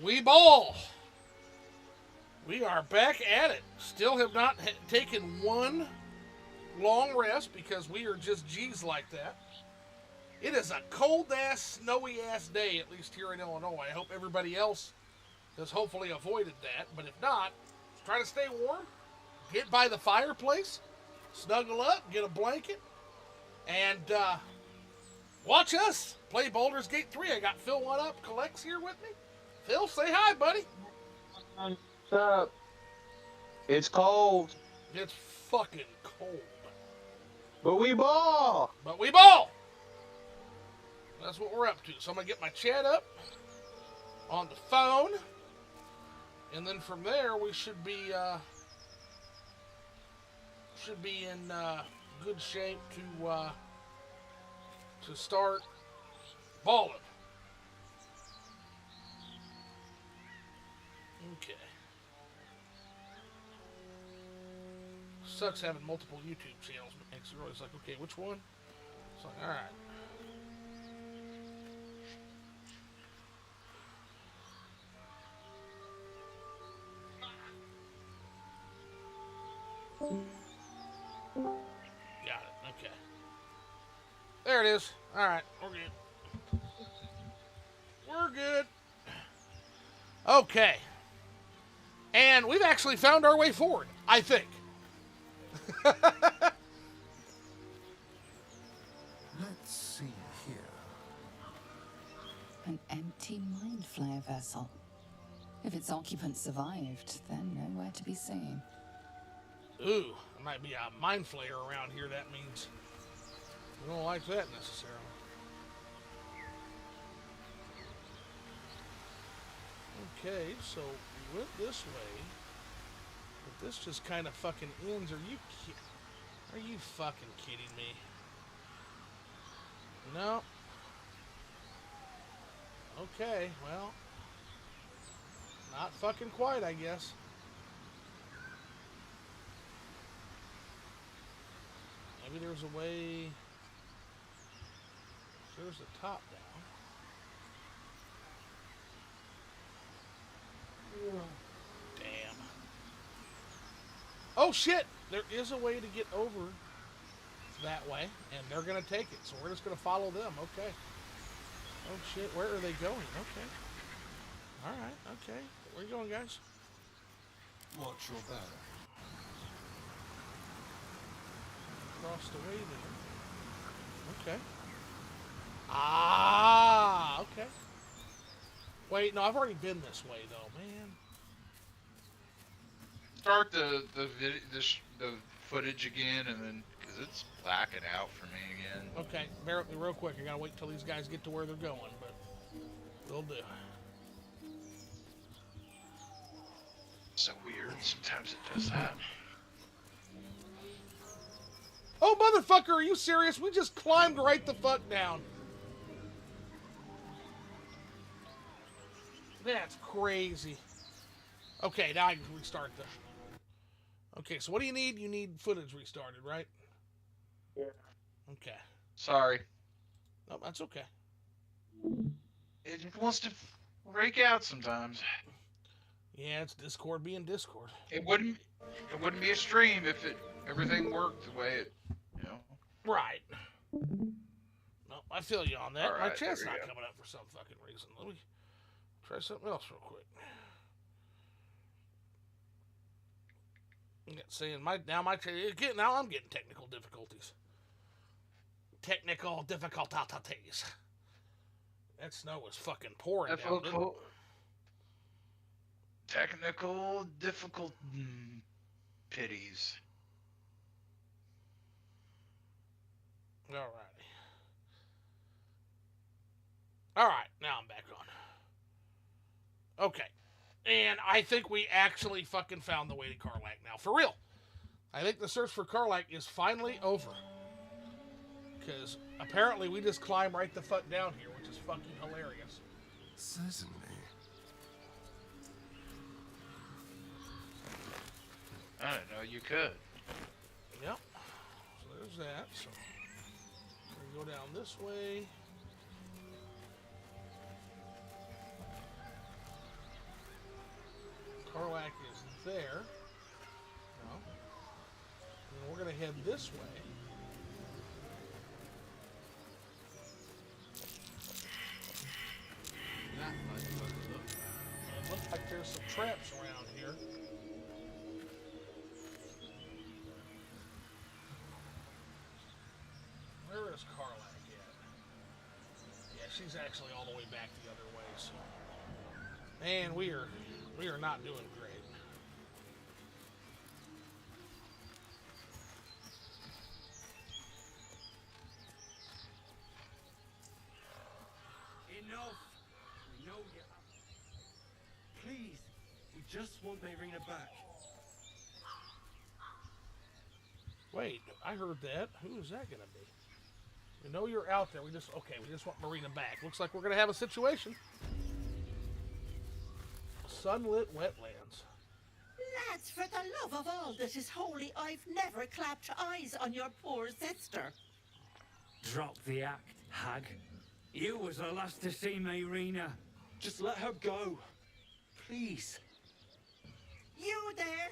We ball. We are back at it. Still have not taken one long rest because we are just G's like that. It is a cold-ass, snowy-ass day, at least here in Illinois. I hope everybody else has hopefully avoided that. But if not, try to stay warm. Get by the fireplace. Snuggle up. Get a blanket. And watch us play Baldur's Gate 3. I got Phil One Up Collects here with me. Phil, say hi, buddy. What's up? It's cold. It's fucking cold. But we ball. But we ball. That's what we're up to. So I'm going to get my chat up on the phone. And then from there, we should be in good shape to start balling. Okay. Sucks having multiple YouTube channels. Makes you're always like, okay, which one? It's like, all right. Got it. Okay. There it is. All right, we're good. We're good. Okay. And we've actually found our way forward, I think. Let's see here. An empty mind flayer vessel. If its occupant survived, then nowhere to be seen. Ooh, there might be a mind flayer around here. That means we don't like that necessarily. Okay, so we went this way, but this just kind of fucking ends. Are you fucking kidding me? No. Okay, well, not fucking quite, I guess. Maybe there's a way. There's the top down. Damn. Oh shit! There is a way to get over that way, and they're gonna take it. So we're just gonna follow them. Okay. Oh shit! Where are they going? Okay. All right. Okay. Where you going, guys? Watch your back. Across the way there. Okay. Ah, okay. Wait, no, I've already been this way though, man. Start the footage again, and then because it's blacking out for me again. Okay, bear with me real quick. I gotta wait till these guys get to where they're going, but they'll do. So weird. Sometimes it does that. Oh, motherfucker, are you serious? We just climbed right the fuck down. That's crazy. Okay, now I can restart the... Okay, so what do you need? You need footage restarted, right? Yeah. Okay. Sorry. No, that's okay. It wants to break out sometimes. Yeah, it's Discord being Discord. It wouldn't be a stream if everything worked the way it, you know. Right. No, I feel you on that. All right, my chat's there not we go. coming up for some fucking reason. Let me try something else real quick. Saying now I'm getting technical difficulties. Technical difficulties. That snow was fucking pouring down. Didn't it? Technical difficult pities. Alright, now I'm back on. Okay. And I think we actually fucking found the way to Karlach now. For real. I think the search for Karlach is finally over. Because apparently we just climbed right the fuck down here, which is fucking hilarious. Certainly. I didn't know you could. Yep. So there's that. So we're gonna go down this way. Karlach is there. No. And we're going to head this way. That might be what it looks It looks like there's some traps around here. Where is Karlach at? Yeah, she's actually all the way back the other way, so. Man, we are not doing great. Enough! We know you. Please, we just want Marina back. Wait, I heard that. Who is that going to be? We know you're out there. We just want Marina back. Looks like we're going to have a situation. Sunlit wetlands. Lads, for the love of all that is holy, I've never clapped eyes on your poor sister. Drop the act, hag. You was the last to see Marina. Just let her go. Please. You there?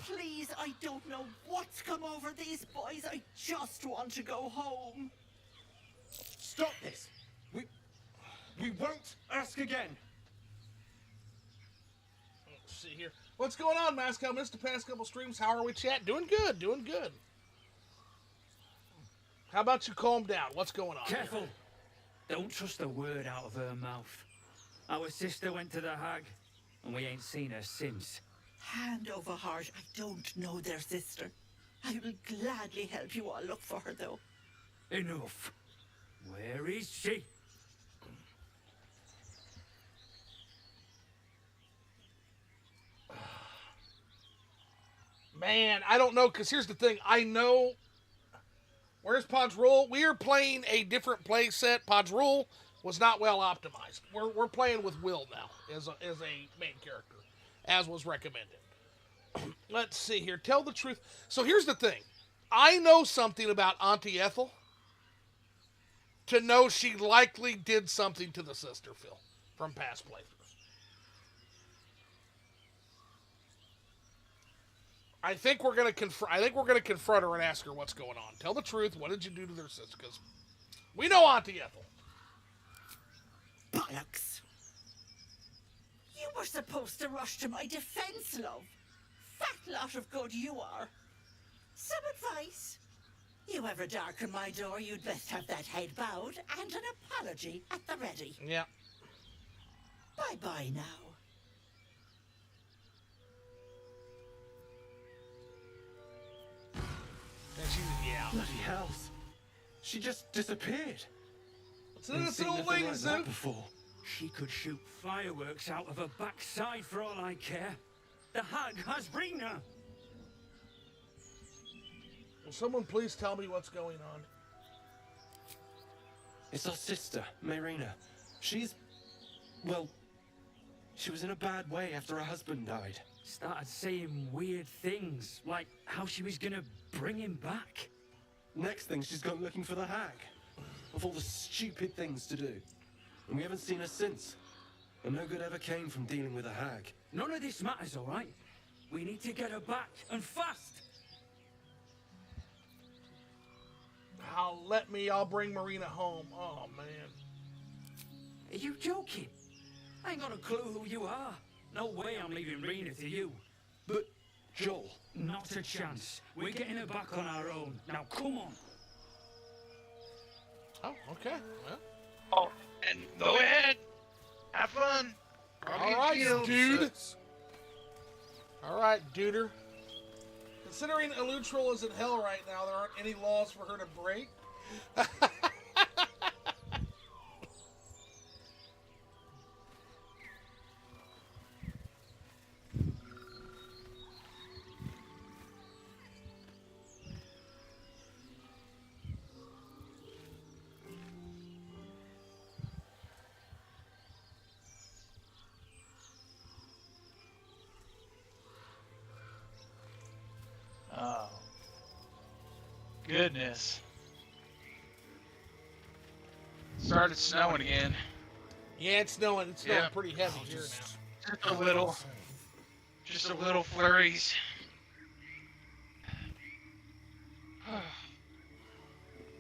Please, I don't know what's come over these boys. I just want to go home. Stop this. We won't ask again. Let's see here. What's going on, Masco? Missed the past couple streams. How are we, chat? Doing good, doing good. How about you calm down? What's going on? Careful. Here? Don't trust a word out of her mouth. Our sister went to the hag, and we ain't seen her since. Hand over heart, I don't know their sister. I will gladly help you all look for her, though. Enough. Where is she? Man, I don't know, because here's the thing. I know... Where's Pod's Rule? We are playing a different play set. Pod's Rule was not well optimized. We're playing with Will now as a main character, as was recommended. Let's see here. Tell the truth. So here's the thing. I know something about Auntie Ethel to know she likely did something to the sister, Phil, from past playthroughs. I think we're gonna confront her and ask her what's going on. Tell the truth. What did you do to their sister? Because we know Auntie Ethel. Bollocks! You were supposed to rush to my defense, love. Fat lot of good you are. Some advice. You ever darken my door, you'd best have that head bowed and an apology at the ready. Yeah. Bye-bye now. And yeah. Bloody hell. She just disappeared. It's an innocent old lady, Zoo. Before. She could shoot fireworks out of her backside for all I care. The hag has Rena. Will someone please tell me what's going on? It's our sister, Marina. Well, she was in a bad way after her husband died. Started saying weird things, like how she was gonna bring him back. Next thing, she's gone looking for the hag. Of all the stupid things to do. And we haven't seen her since. And no good ever came from dealing with a hag. None of this matters, all right? We need to get her back, and fast! I'll bring Marina home. Oh, man. Are you joking? I ain't got a clue who you are. No way I'm leaving Rena to you. But, Joel... Not a chance. We're getting her back on our own. Now, come on. Oh, okay. Well. Oh, and go ahead. Have fun. All right, dude. All right, duder. Considering Eleutril is in hell right now, there aren't any laws for her to break. Oh. Goodness. Started snowing again. Yeah, it's snowing. It's snowing pretty heavy here now. Just a little. Just a little flurries.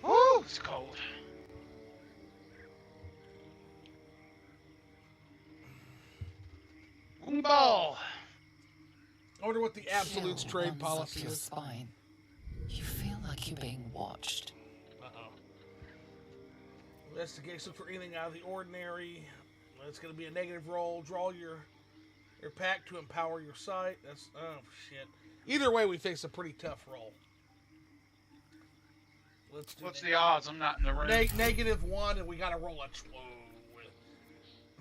Woo, it's cold. Ball. I wonder what the absolutes Chill trade runs policy up your is. spine. You feel like you're being watched. Uh-oh. Investigation for anything out of the ordinary. It's going to be a negative roll. Draw your pack to empower your sight. That's, oh, shit. Either way, we face a pretty tough roll. Let's do What's the odds? I'm not in the room. -1, and we got to roll a 12.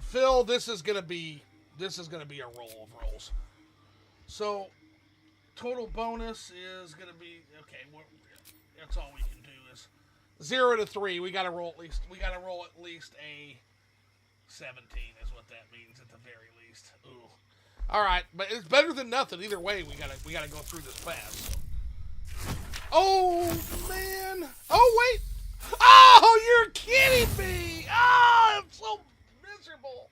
Phil, this is going to be a roll of rolls. So, total bonus is going to be, okay, that's all we can do is 0 to 3. We got to roll at least a 17 is what that means at the very least. Ooh. All right, but it's better than nothing. Either way, we gotta go through this fast. So. Oh man! Oh wait! Oh, you're kidding me! Oh, I'm so miserable.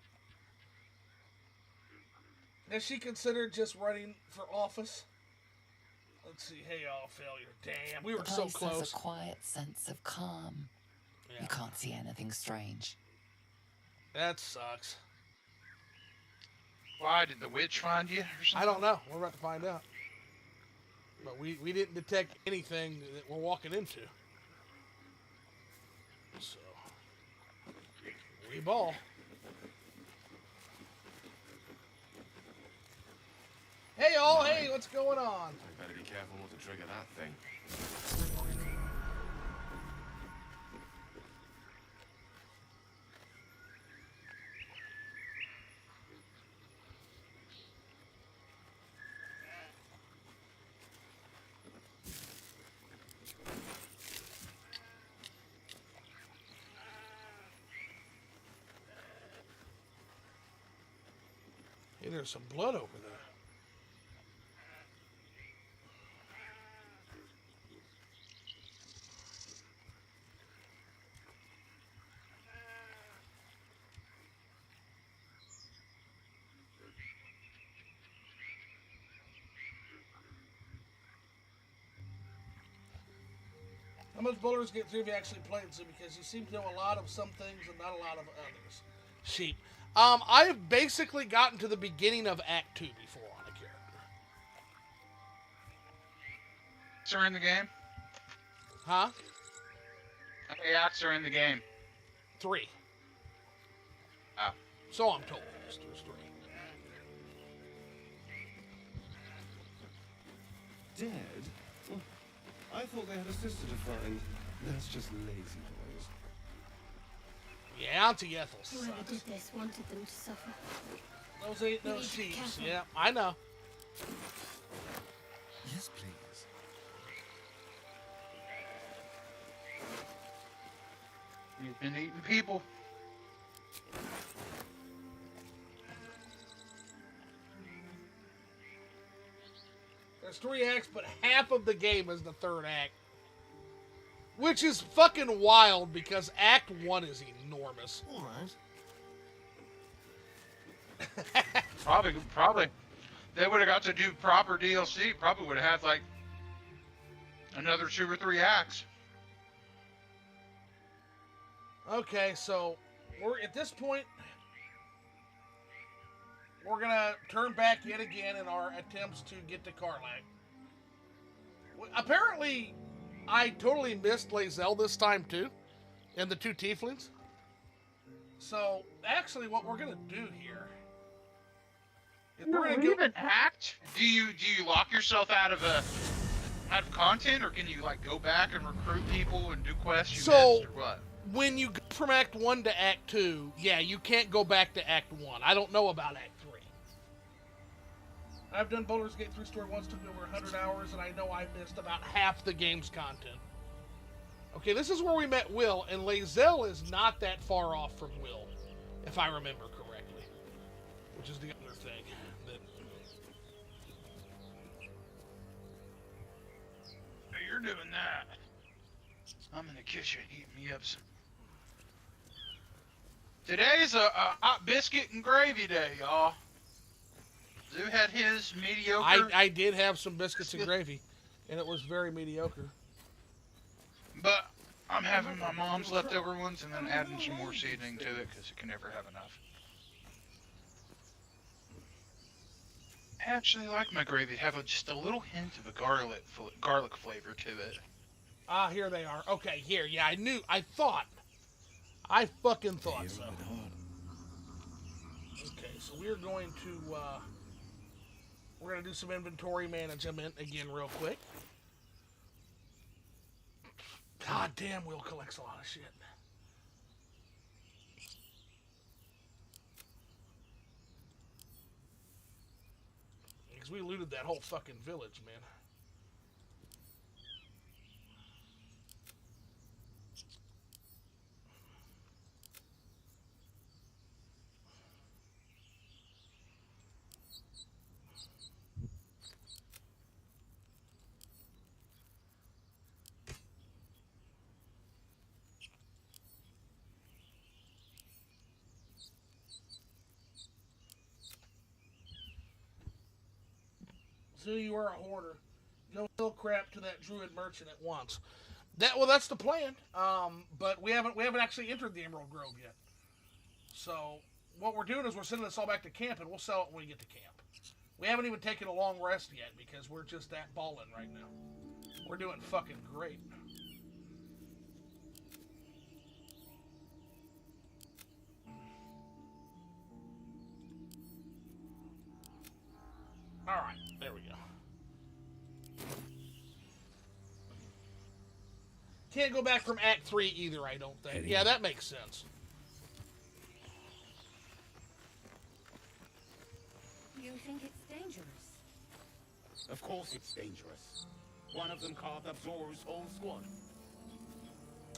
Has she considered just running for office? Let's see. Hey, all failure. Damn, we were so The place close. has a quiet sense of calm. Yeah. You can't see anything strange. That sucks. Why did the witch find you? Or something? I don't know. We're about to find out. But we didn't detect anything that we're walking into. So, we ball. Hey, all. Hey, what's going on? I better be careful not to trigger that thing. Hey, there's some blood over there. How much Boulders Gate 3 have you actually played, so because you seem to know a lot of some things and not a lot of others. Sheep. I have basically gotten to the beginning of Act 2 before on a character. Acts are in the game? Huh? How many acts are in the game? 3. Oh. So I'm told. There's 3. Dead? Well, I thought they had a sister to find. That's just lazy boys. Yeah, Auntie Ethel Whoever sucks. did this wanted them to suffer. Those ain't no We need to be sheeps. careful. Yeah, I know. Yes, please. You've been eating people. There's 3 acts, but half of the game is the 3rd act. Which is fucking wild because Act 1 is enormous. All right. Probably. They would have got to do proper DLC. Probably would have had like another 2 or 3 acts. Okay, so we're at this point. We're gonna turn back yet again in our attempts to get to Karlach. Apparently, I totally missed Lae'zel this time too, and the 2 tieflings. So actually, what we're gonna do here is we're gonna Leave go. an act? Do you lock yourself out of content, or can you like go back and recruit people and do quests you So- missed, or what? When you go from Act 1 to Act 2, yeah, you can't go back to Act 1. I don't know about Act 3. I've done Boulders Gate 3 story once, took me over 100 hours, and I know I missed about half the game's content. Okay, this is where we met Will, and Lae'zel is not that far off from Will, if I remember correctly. Which is the other thing. You're doing that. I'm in the kitchen eating me up some. Today's a hot biscuit and gravy day, y'all. Zoo had his mediocre. I did have some biscuits and gravy, and it was very mediocre. But I'm having my mom's leftover ones and then adding some more seasoning to it because you can never have enough. I actually like my gravy to have just a little hint of a garlic flavor to it. Ah, here they are. Okay, here. Yeah, I fucking thought so. Okay, so we're going to do some inventory management again real quick. God damn, Will collects a lot of shit. Because we looted that whole fucking village, man. So you are a hoarder. Go sell crap to that druid merchant at once. That's the plan. But we haven't actually entered the Emerald Grove yet. So what we're doing is we're sending this all back to camp, and we'll sell it when we get to camp. We haven't even taken a long rest yet because we're just that balling right now. We're doing fucking great. All right, there we go. Can't go back from Act 3 either, I don't think. Yeah, that makes sense. You think it's dangerous? Of course it's dangerous. One of them carved up Zoru's whole squad.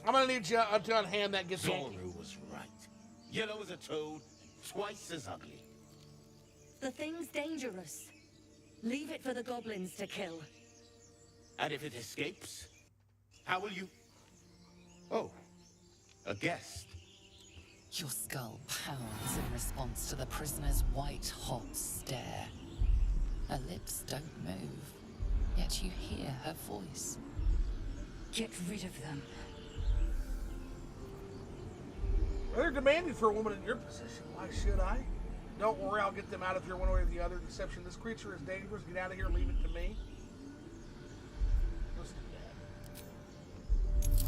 I'm gonna need you to unhand that gets Zoru was right. Yellow as a toad, twice as ugly. The thing's dangerous. Leave it for the goblins to kill. And if it escapes, how will you... Oh, a guest. Your skull pounds in response to the prisoner's white-hot stare. Her lips don't move, yet you hear her voice. Get rid of them. They're demanding for a woman in your position. Why should I? Don't worry, I'll get them out of here one way or the other. Deception. This creature is dangerous. Get out of here. Leave it to me. Let's do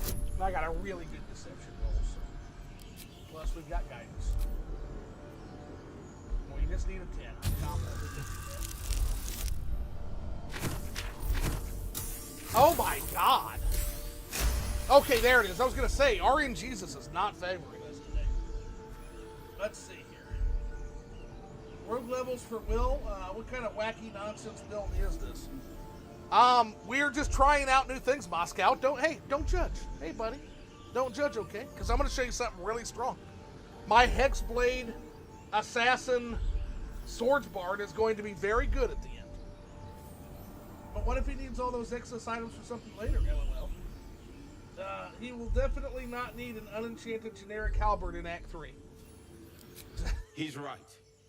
that. And I got a really good deception roll, so. Plus, we've got guidance. Well, you just need a 10. I'm confident we can do that. Oh my god! Okay, there it is. I was going to say, Arian Jesus is not favoring us today. Let's see here. Rogue levels for Will. What kind of wacky nonsense build is this? We're just trying out new things, Moscow. Don't judge. Hey, buddy. Don't judge, okay? Because I'm going to show you something really strong. My Hexblade Assassin Swords Bard is going to be very good at the end. But what if he needs all those excess items for something later? LOL. He will definitely not need an unenchanted generic halberd in Act 3. He's right.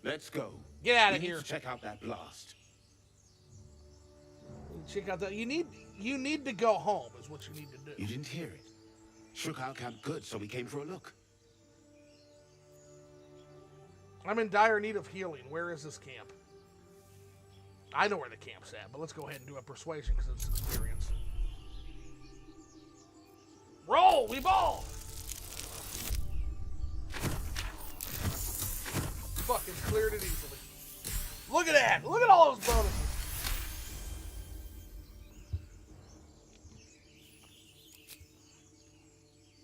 Let's go. Get out of We need here. to check out that blast. Check out that. You need to go home is what you need to do. You didn't hear it. Shook our camp good, so we came for a look. I'm in dire need of healing. Where is this camp? I know where the camp's at, but let's go ahead and do a persuasion because it's experience. Roll! We ball! Fucking cleared it easily. Look at that! Look at all those bonuses!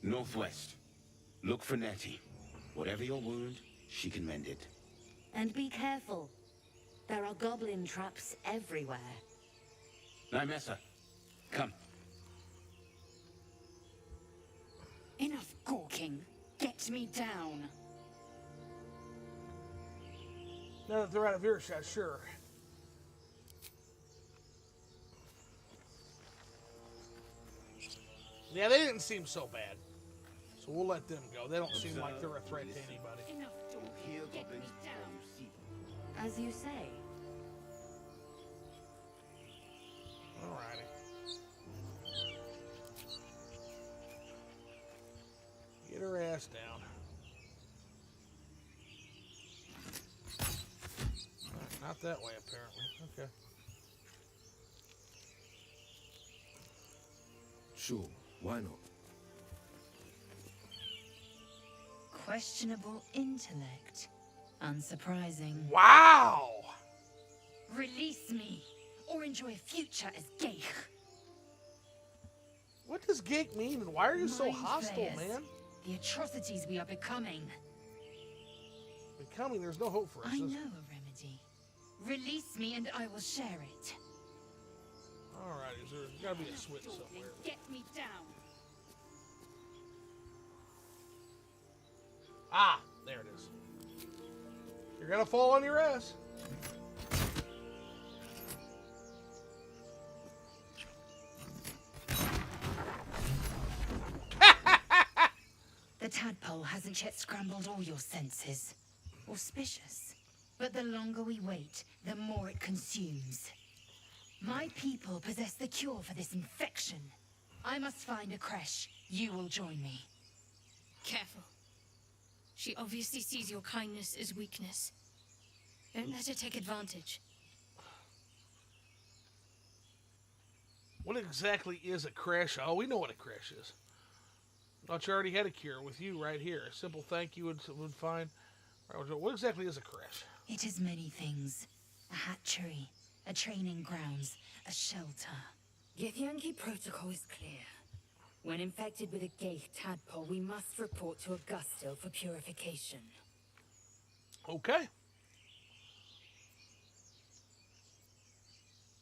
Northwest. Look for Nettie. Whatever your wound, she can mend it. And be careful. There are goblin traps everywhere. Nymessa, come. Enough gawking. Get me down. Now that they're out of earshot, sure. Yeah, they didn't seem so bad. So we'll let them go. They don't seem like they're a threat to anybody. Enough Don't hear Get goblins me before down. you see them. As you say, Alrighty. Get her ass down. Not that way, apparently. Okay. Sure, why not? Questionable intellect. Unsurprising. Wow! Release me, or enjoy a future as Geich. What does geek mean, and why are you so Mind hostile, flayers. man? The atrocities we are becoming. Becoming, there's no hope for us. I is know there? a remedy. Release me and I will share it. Alright, there's gotta be a switch somewhere. Get me down. Ah, there it is. You're gonna fall on your ass. The tadpole hasn't yet scrambled all your senses. Auspicious. But the longer we wait, the more it consumes. My people possess the cure for this infection. I must find a creche. You will join me. Careful. She obviously sees your kindness as weakness. Don't let her take advantage. What exactly is a crash? Oh, we know what a crash is. Thought you already had a cure with you right here. A simple thank you would fine. What exactly is a crash? It is many things. A hatchery, a training grounds, a shelter. Githyanki protocol is clear. When infected with a Geich tadpole, we must report to Augustil for purification. Okay.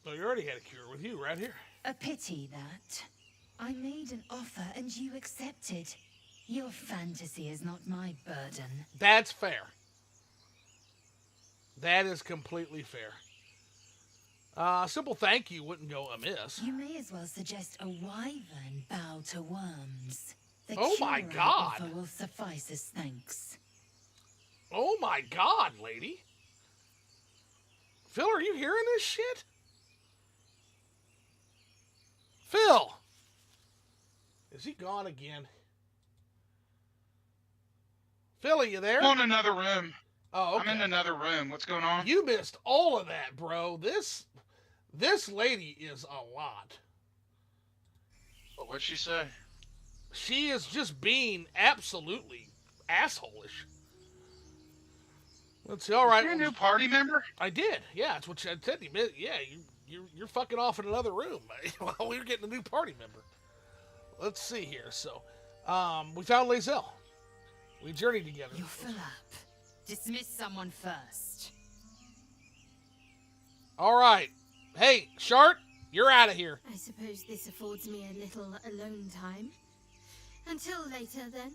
Well, you already had a cure with you right here. A pity that. I made an offer and you accepted. Your fantasy is not my burden. That's fair. That is completely fair. A simple thank you wouldn't go amiss. You may as well suggest a wyvern bow to worms. The Oh my cure I God. offer will suffice as thanks. Oh my God, lady. Phil, are you hearing this shit? Phil! Is he gone again? Phil, are you there? I'm in another room. Oh, okay. I'm in another room. What's going on? You missed all of that, bro. This lady is a lot. What'd she say? She is just being absolutely assholish. Let's see. All right. You're a new party member? I did. Yeah, that's what I said. Yeah, you're fucking off in another room while we were getting a new party member. Let's see here. So, we found Lazelle. We journeyed together. You're full up. Dismiss someone first. All right. Hey, Shart, you're out of here. I suppose this affords me a little alone time. Until later, then.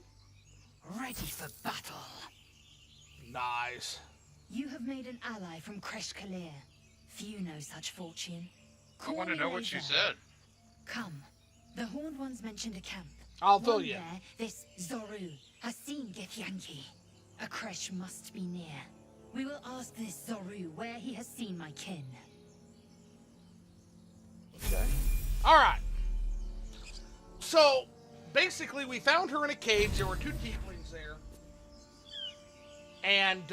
Ready for battle. Nice. You have made an ally from Kresh Kalir. Few know such fortune. I want to know what she Lazelle. said. Come. The Horned Ones mentioned a camp. I'll fill One you in. there, this Zoru, has seen Githyanki. A creche must be near. We will ask this Zoru where he has seen my kin. Okay. All right. So, basically, we found her in a cage. There were two tieflings there. And,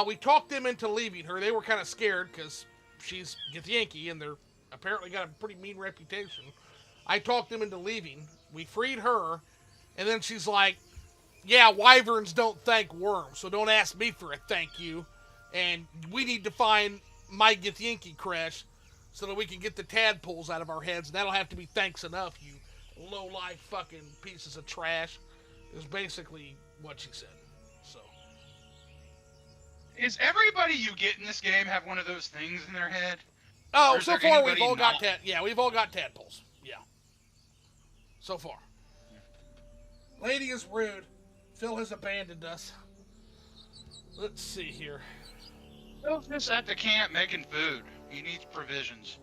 we talked them into leaving her. They were kind of scared because she's Githyanki and they're apparently got a pretty mean reputation. I talked them into leaving. We freed her. And then she's like, yeah, wyverns don't thank worms, so don't ask me for a thank you. And we need to find my Githyanki crash so that we can get the tadpoles out of our heads. And that'll have to be thanks enough, you low-life fucking pieces of trash, is basically what she said. So. Is everybody you get in this game have one of those things in their head? Oh, Or is so there far we've anybody all got not? we've all got tadpoles. Yeah. So far. Lady is rude. Phil has abandoned us. Let's see here. Phil's just at the camp making food. He needs provisions.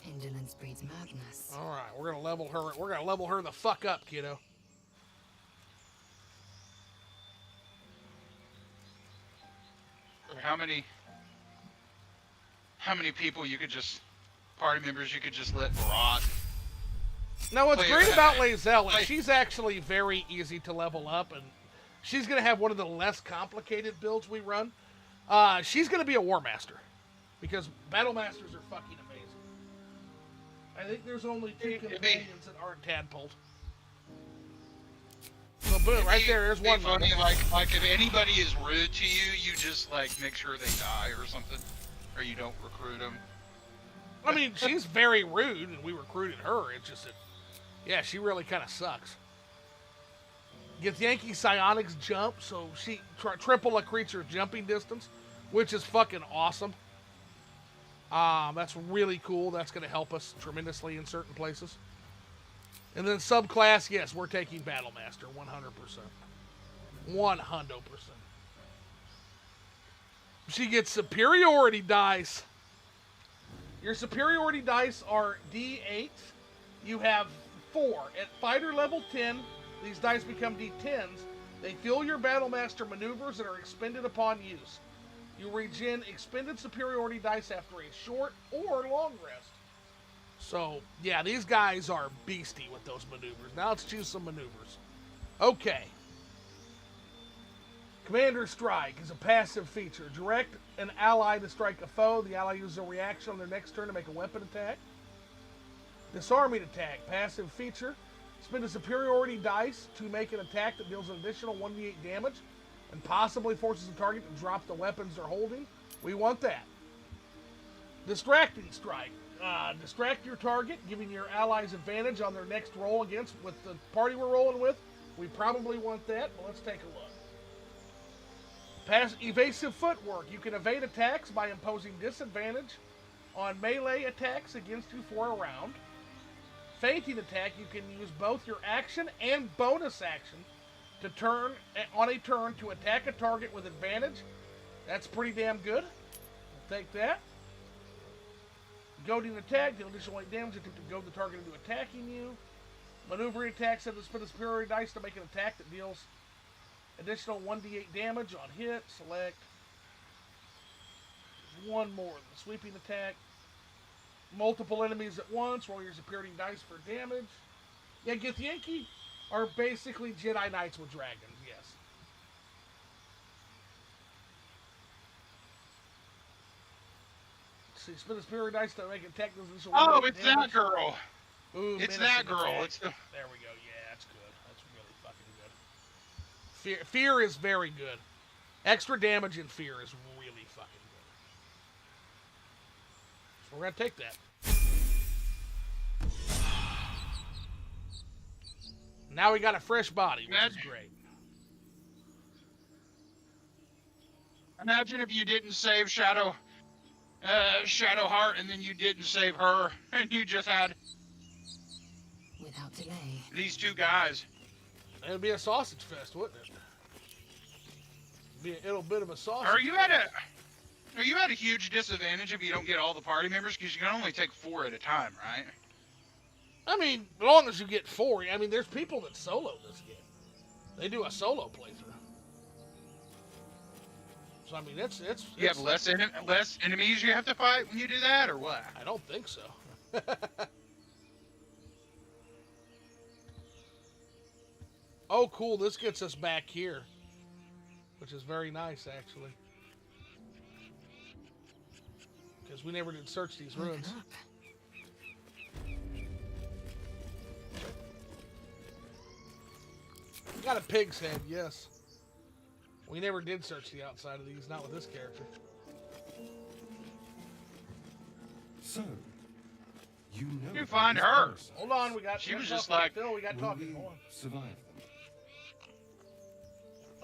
Indolence breeds madness. All right, we're gonna level her. We're gonna level her the fuck up, kiddo. How many? how many people you could just, party members you could just let rot. Now, what's Play great that. about Lazelle is Like- she's actually very easy to level up, and she's going to have one of the less complicated builds we run. She's going to be a War Master, because Battle Masters are fucking amazing. I think there's only 2 companions that aren't tadpoled. So boom, right there, there's one. Funny, like if anybody is rude to you, you just like make sure they die or something, or you don't recruit them. I mean, she's very rude, and we recruited her. It's just that, yeah, she really kind of sucks. Gets Yankee Psionics jump, so she triple a creature's jumping distance, which is fucking awesome. That's really cool. That's going to help us tremendously in certain places. And then subclass, yes, we're taking Battle Master, 100%. 100%. She gets superiority dice. Your superiority dice are D8. You have 4. At fighter level 10, these dice become D10s. They fuel your Battle Master maneuvers that are expended upon use. You regen expended superiority dice after a short or long rest. So, yeah, these guys are beastie with those maneuvers. Now let's choose some maneuvers. Okay. Commander Strike is a passive feature. Direct an ally to strike a foe. The ally uses a reaction on their next turn to make a weapon attack. Disarming attack, passive feature. Spend a superiority dice to make an attack that deals an additional 1d8 damage and possibly forces the target to drop the weapons they're holding. We want that. Distracting strike. Distract your target, giving your allies advantage on their next roll against with the party we're rolling with. We probably want that, but let's take a look. Evasive footwork. You can evade attacks by imposing disadvantage on melee attacks against you for a round. Feinting attack. You can use both your action and bonus action to turn on a turn to attack a target with advantage. That's pretty damn good. We'll take that. Goading attack, deal additional 8 damage to goad the target into attacking you. Maneuvering attack, set to spend a superiority dice to make an attack that deals additional 1d8 damage on hit. Select. One more. The sweeping attack. Multiple enemies at once. Roll your superiority dice for damage. Yeah, Githyanki are basically Jedi Knights with dragons, yes. See, spin a superiority dice to make an attack. Oh, it's that girl. Ooh, it's that girl. Attack. It's the... There we go. Yeah, that's good. That's really fucking good. Fear is very good. Extra damage and fear is really fucking good. So we're gonna take that. Now we got a fresh body, which is great. Imagine if you didn't save Shadowheart and then you didn't save her and you just had without delay these 2 guys. It'd be a sausage fest, wouldn't it? Be a little bit of a sausage. Are you at a huge disadvantage if you don't get all the party members? Because you can only take 4 at a time, right? I mean, as long as you get 4. I mean, there's people that solo this game. They do a solo playthrough. So I mean, it's you have less enemies you have to fight when you do that, or what? I don't think so. Oh, cool! This gets us back here, which is very nice, actually, because we never did search these ruins. We got a pig's head, yes. We never did search the outside of these, not with this character. So, you know. You find her. Hold on, She was just like, Phil, we got talking. Hold on. Survive them.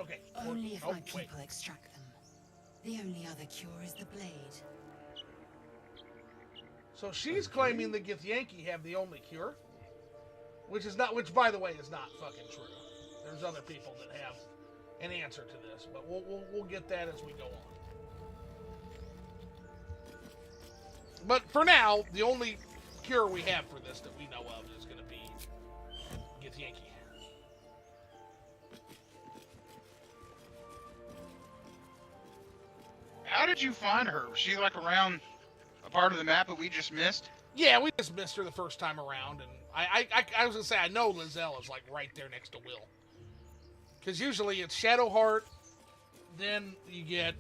Okay. Only if my people extract them. The only other cure is the blade. So she's claiming the Githyanki have the only cure, which by the way is not fucking true. There's other people that have an answer to this, but we'll get that as we go on. But for now, the only cure we have for this that we know of is going to be Githyanki. How did you find her? Was she like around part of the map that we just missed? Yeah, we just missed her the first time around, and I was gonna say I know Lizelle is like right there next to Will, because usually it's Shadowheart, then you get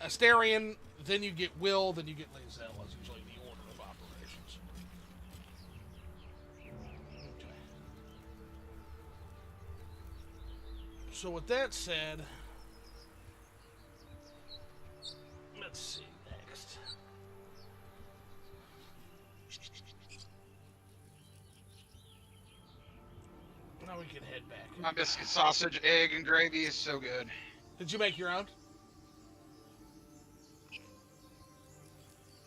Astarion, then you get Will, then you get Lizelle. Is usually the order of operations. Okay. So with that said, let's see next. Now we can head back. My biscuit, sausage, egg, and gravy is so good. Did you make your own?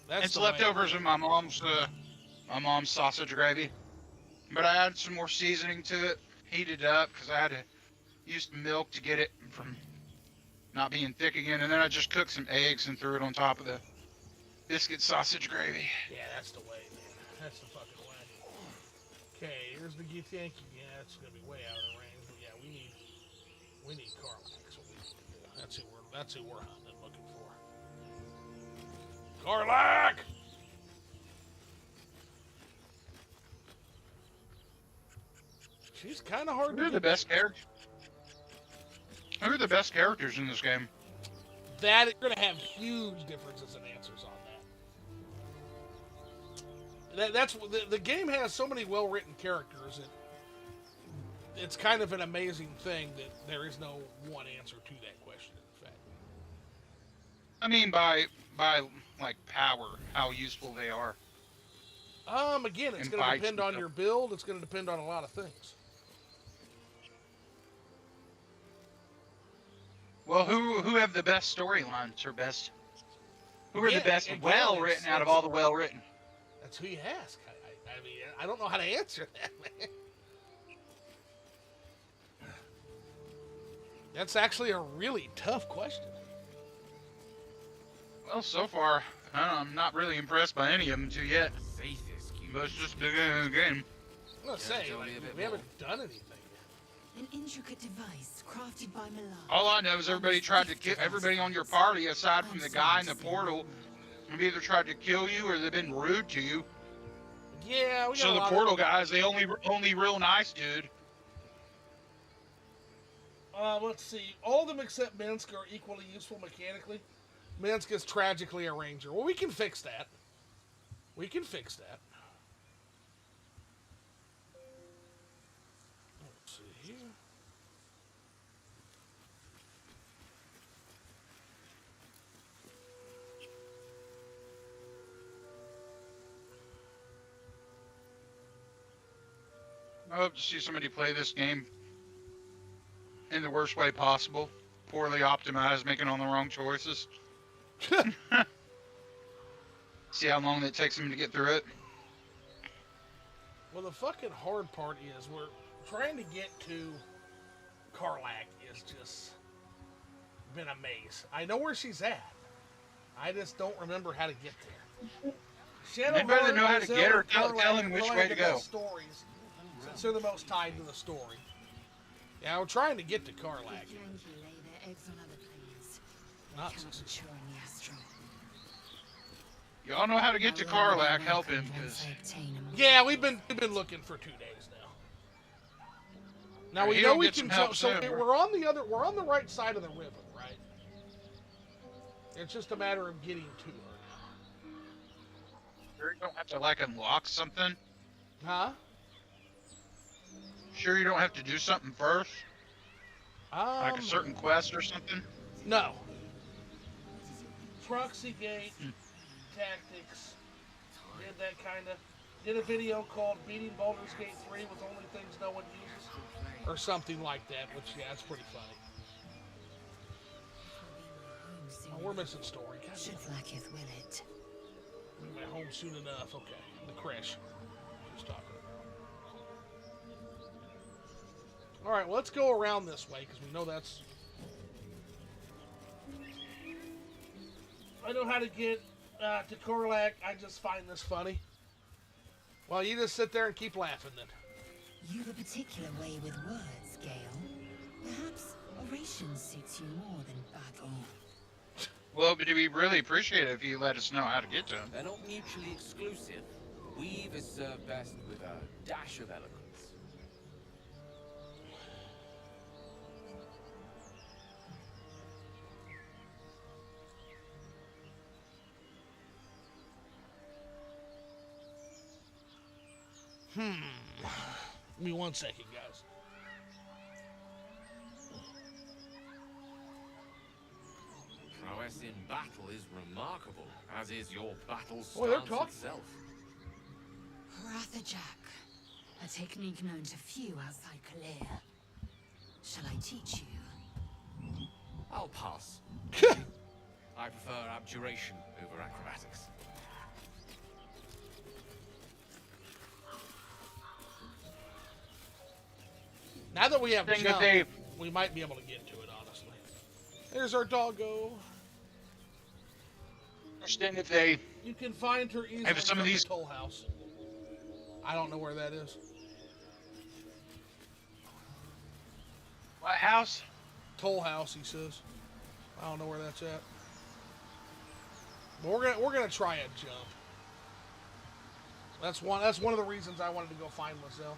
It's leftovers of my mom's sausage gravy, but I added some more seasoning to it, heated it up because I had to use milk to get it from not being thick again, and then I just cooked some eggs and threw it on top of the biscuit sausage gravy. Yeah, that's the way, man. That's the fucking way. Okay, here's the Githyanki. Yeah, that's gonna be way out of the range, but yeah, we need Karlach. That's what we need to do. That's who we're hunting and looking for. Karlach! She's kind of hard to Who are the best characters? Who are the best characters in this game? That you're gonna have huge differences in answers on that. That's the game has so many well-written characters. It's kind of an amazing thing that there is no one answer to that question. In fact, I mean by like power, how useful they are. Again, it's going to depend on your build. It's going to depend on a lot of things. Well, who have the best storylines or best? Who are the best well-written out of all the well-written? That's who you ask. I mean, I don't know how to answer that, man. That's actually a really tough question. Well, so far, I'm not really impressed by any of them too yet. But it's just the beginning of the game. I'm gonna say, like, we haven't done anything yet. An intricate device crafted by Milan. All I know is everybody tried to kill everybody on your party, aside from the guy in the portal. Have either tried to kill you or they've been rude to you. Yeah, we got so the portal guys, they only real nice dude. Let's see. All of them except Minsk are equally useful mechanically. Minsk is tragically a ranger. Well, we can fix that. We can fix that. Let's see here. I hope to see somebody play this game in the worst way possible. Poorly optimized, making all the wrong choices. See how long it takes them to get through it. Well, the fucking hard part is we're trying to get to Karlach is just been a maze. I know where she's at. I just don't remember how to get there. Anybody that know how to get her, tell them which way to go. Stories, since they're the most tied to the story. Yeah, we're trying to get to Karlach. Not Y'all know how to get to Karlach, help him, because... Yeah, we've been looking for 2 days now. Now we know we can tell, so we're on the right side of the river, right? It's just a matter of getting to her. Sure you don't have to, like, unlock something? Huh? Sure you don't have to do something first? Like a certain quest or something? No. Proxy gate, tactics, did that kind of, did a video called Beating Baldur's Gate 3 with only things no one uses, or something like that, which, yeah, it's pretty funny. Oh, we're missing story. Should lacketh will it. We went home soon enough. Okay, the crash. Just talking about. All right, well, let's go around this way because we know that's. I know how to get to Karlach. I just find this funny. Well, you just sit there and keep laughing then. You've a particular way with words, Gale. Perhaps oration suits you more than battle. Well, but we really appreciate it if you let us know how to get to them. They're not mutually exclusive. Weave is served best with a dash of eloquence. Give me 1 second, guys. Prowess in battle is remarkable, as is your battle Oh, they're stance talking. itself. Rathajack, a technique known to few outside Kalir. Shall I teach you? I'll pass. I prefer abjuration over acrobatics. Now that we have Thing jump, that we might be able to get to it, honestly. There's our doggo. Understand if they You can find her easily have some of from these. the toll house. I don't know where that is. What house? Toll house, he says. I don't know where that's at. But we're gonna try a jump. That's one of the reasons I wanted to go find Lizelle.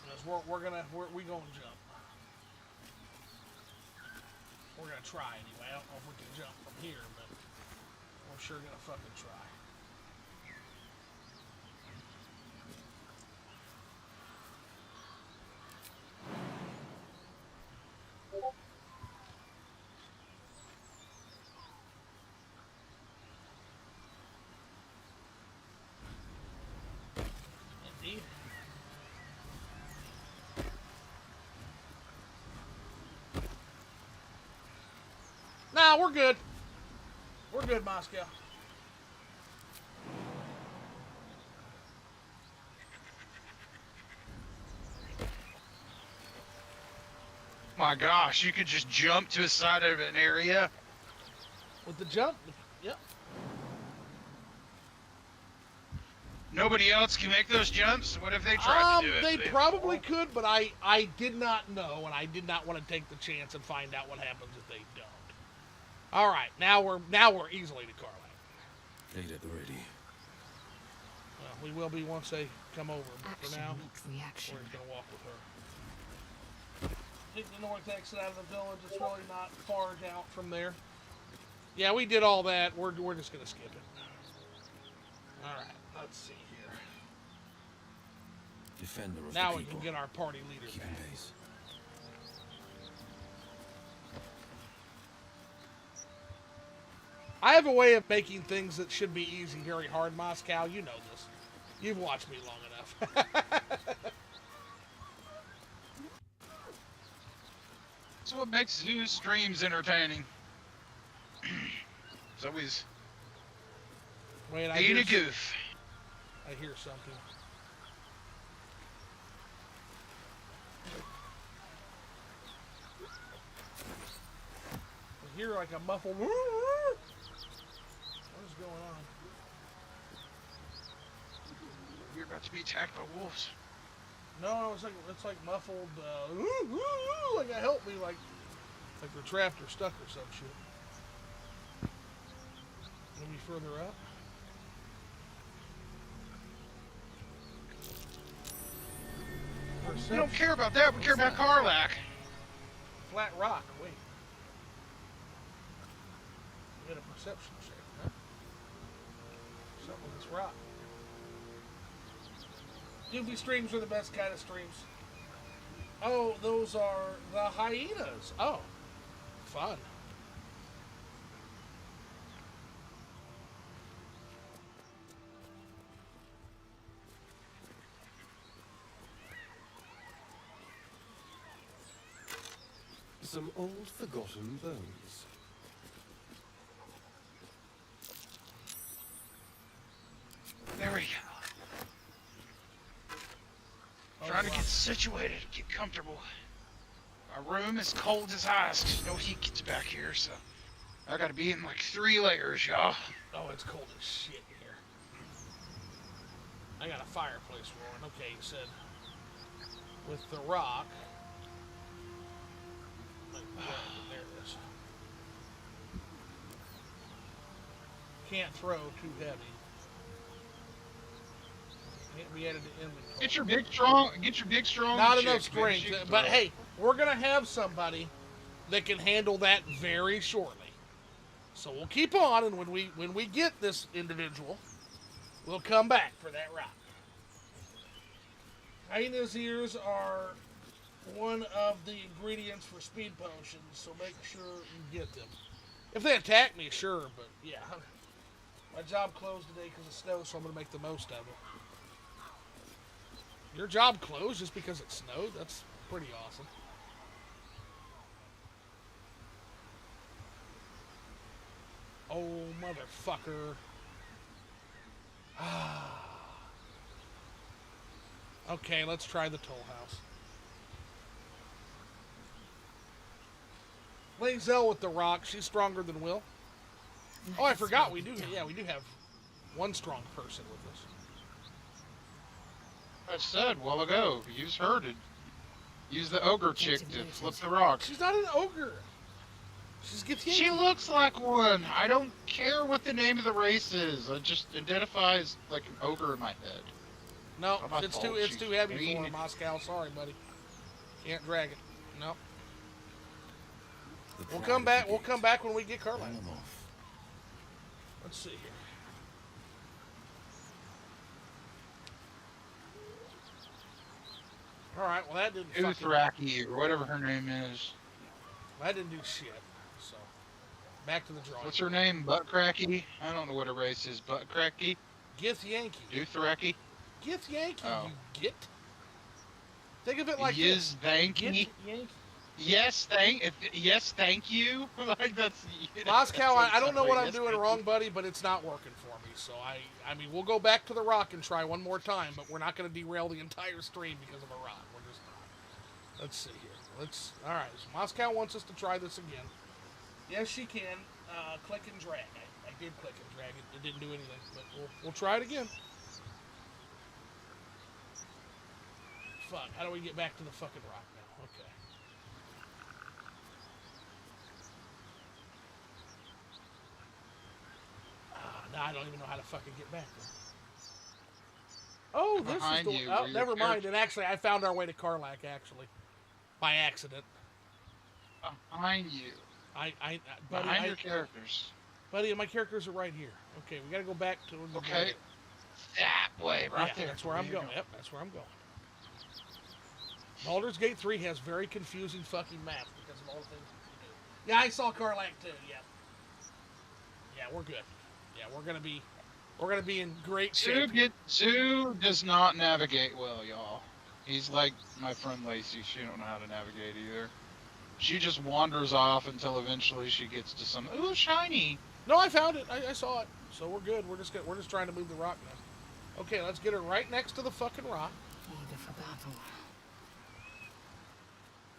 Because we gonna jump. We're gonna try anyway. I don't know if we can jump from here, but we're sure gonna fucking try. Indeed. Nah, we're good. We're good, Moscow. My gosh, you could just jump to a side of an area. With the jump? Yep. Nobody else can make those jumps? What if they tried to do it? They probably could, but I did not know, and I did not want to take the chance and find out what happens if they don't. All right, now we're easily to Karlach. Aid at the ready. Well, we will be once they come over, but for now, Reaction. we're just gonna walk with her. Take the north exit out of the village. It's really not far down from there. Yeah, we did all that. We're just gonna skip it. All right, let's see here. Defender of Now the we people. can get our party leader Keeping back. pace. I have a way of making things that should be easy very hard, Moscow. You know this. You've watched me long enough. That's what makes Zeus streams entertaining. It's always Wait, being a goof. I hear something. I hear like a muffled. What is going on? You're about to be attacked by wolves. No, it's like muffled. Like a help me, like they're trapped or stuck or some shit. Maybe further up. We don't care about that. We care about Karlach. Flat rock. Wait. We got a perception check, huh? Something with this rock. Doobie streams are the best kind of streams. Oh, those are the hyenas. Oh, fun. Some old forgotten bones. There we go. Trying to get situated, get comfortable. My room is cold as ice 'cause no heat gets back here, so I gotta be in like 3 layers, y'all. Oh, it's cold as shit here. I got a fireplace roaring. Okay, you said with the rock. There it is. Can't throw too heavy. Can't be added to inventory. Get your big strong. Not chick, enough maybe strength, she can but throw. hey, we're gonna have somebody that can handle that very shortly. So we'll keep on, and when we get this individual, we'll come back for that rock. Hyena's ears are one of the ingredients for speed potions, so make sure you get them. If they attack me, sure, but yeah. My job closed today because of snow, so I'm going to make the most of it. Your job closed just because it snowed? That's pretty awesome. Oh, motherfucker. Okay, let's try the toll house. Play Zell with the rock. She's stronger than Will. Oh, I forgot we do. Yeah, we do have one strong person with us. I said a while ago, use her to use the ogre chick to flip the rock. She's not an ogre. She's Githyanki. She looks like one. I don't care what the name of the race is. It just identifies like an ogre in my head. No, Not my it's fault. too She's heavy green. for her, Moscow. Sorry, buddy. Can't drag it. No. We'll come back. We'll come back when we get Karlach. Let's see here. All right. Well, that didn't. Uthraki or whatever her name is. That didn't do shit. So, back to the drawing. What's her name? Buttcracky? I don't know what her race is. Buttcracky? Githyanki. Uthraki? Githyanki. Oh. You get. Think of it like Yes, this. thank you. Githyanki. Yes, thank you. Like that's Moscow, I don't know what I'm Yes, doing thank wrong, you. buddy, but it's not working for me. So I mean, we'll go back to the rock and try one more time, but we're not going to derail the entire stream because of a rock. We're just. Let's see here. All right. So Moscow wants us to try this again. Yes, she can. Click and drag. I did click and drag it. It didn't do anything, but we'll try it again. Fuck. How do we get back to the fucking rock now? Okay. Now I don't even know how to fucking get back there. Oh, this Behind is the you, oh, where your never mind. character- And actually, I found our way to Karlach, actually. By accident. Behind you. Buddy, Behind your characters. Buddy, my characters are right here. Okay, we gotta go back to... Okay. That way, right Yeah, there. that's where I'm There you going. go. Yep, that's where I'm going. Baldur's Gate 3 has very confusing fucking maps because of all the things you can do. Yeah, I saw Karlach too, yeah. Yeah, we're good. Yeah, we're gonna be in great shape. Zoo does not navigate well, y'all. He's like my friend Lacey. She don't know how to navigate either. She just wanders off until eventually she gets to some. Ooh, shiny. No, I found it. I saw it. So we're good. We're just trying to move the rock now. Okay, let's get her right next to the fucking rock. Eager for battle.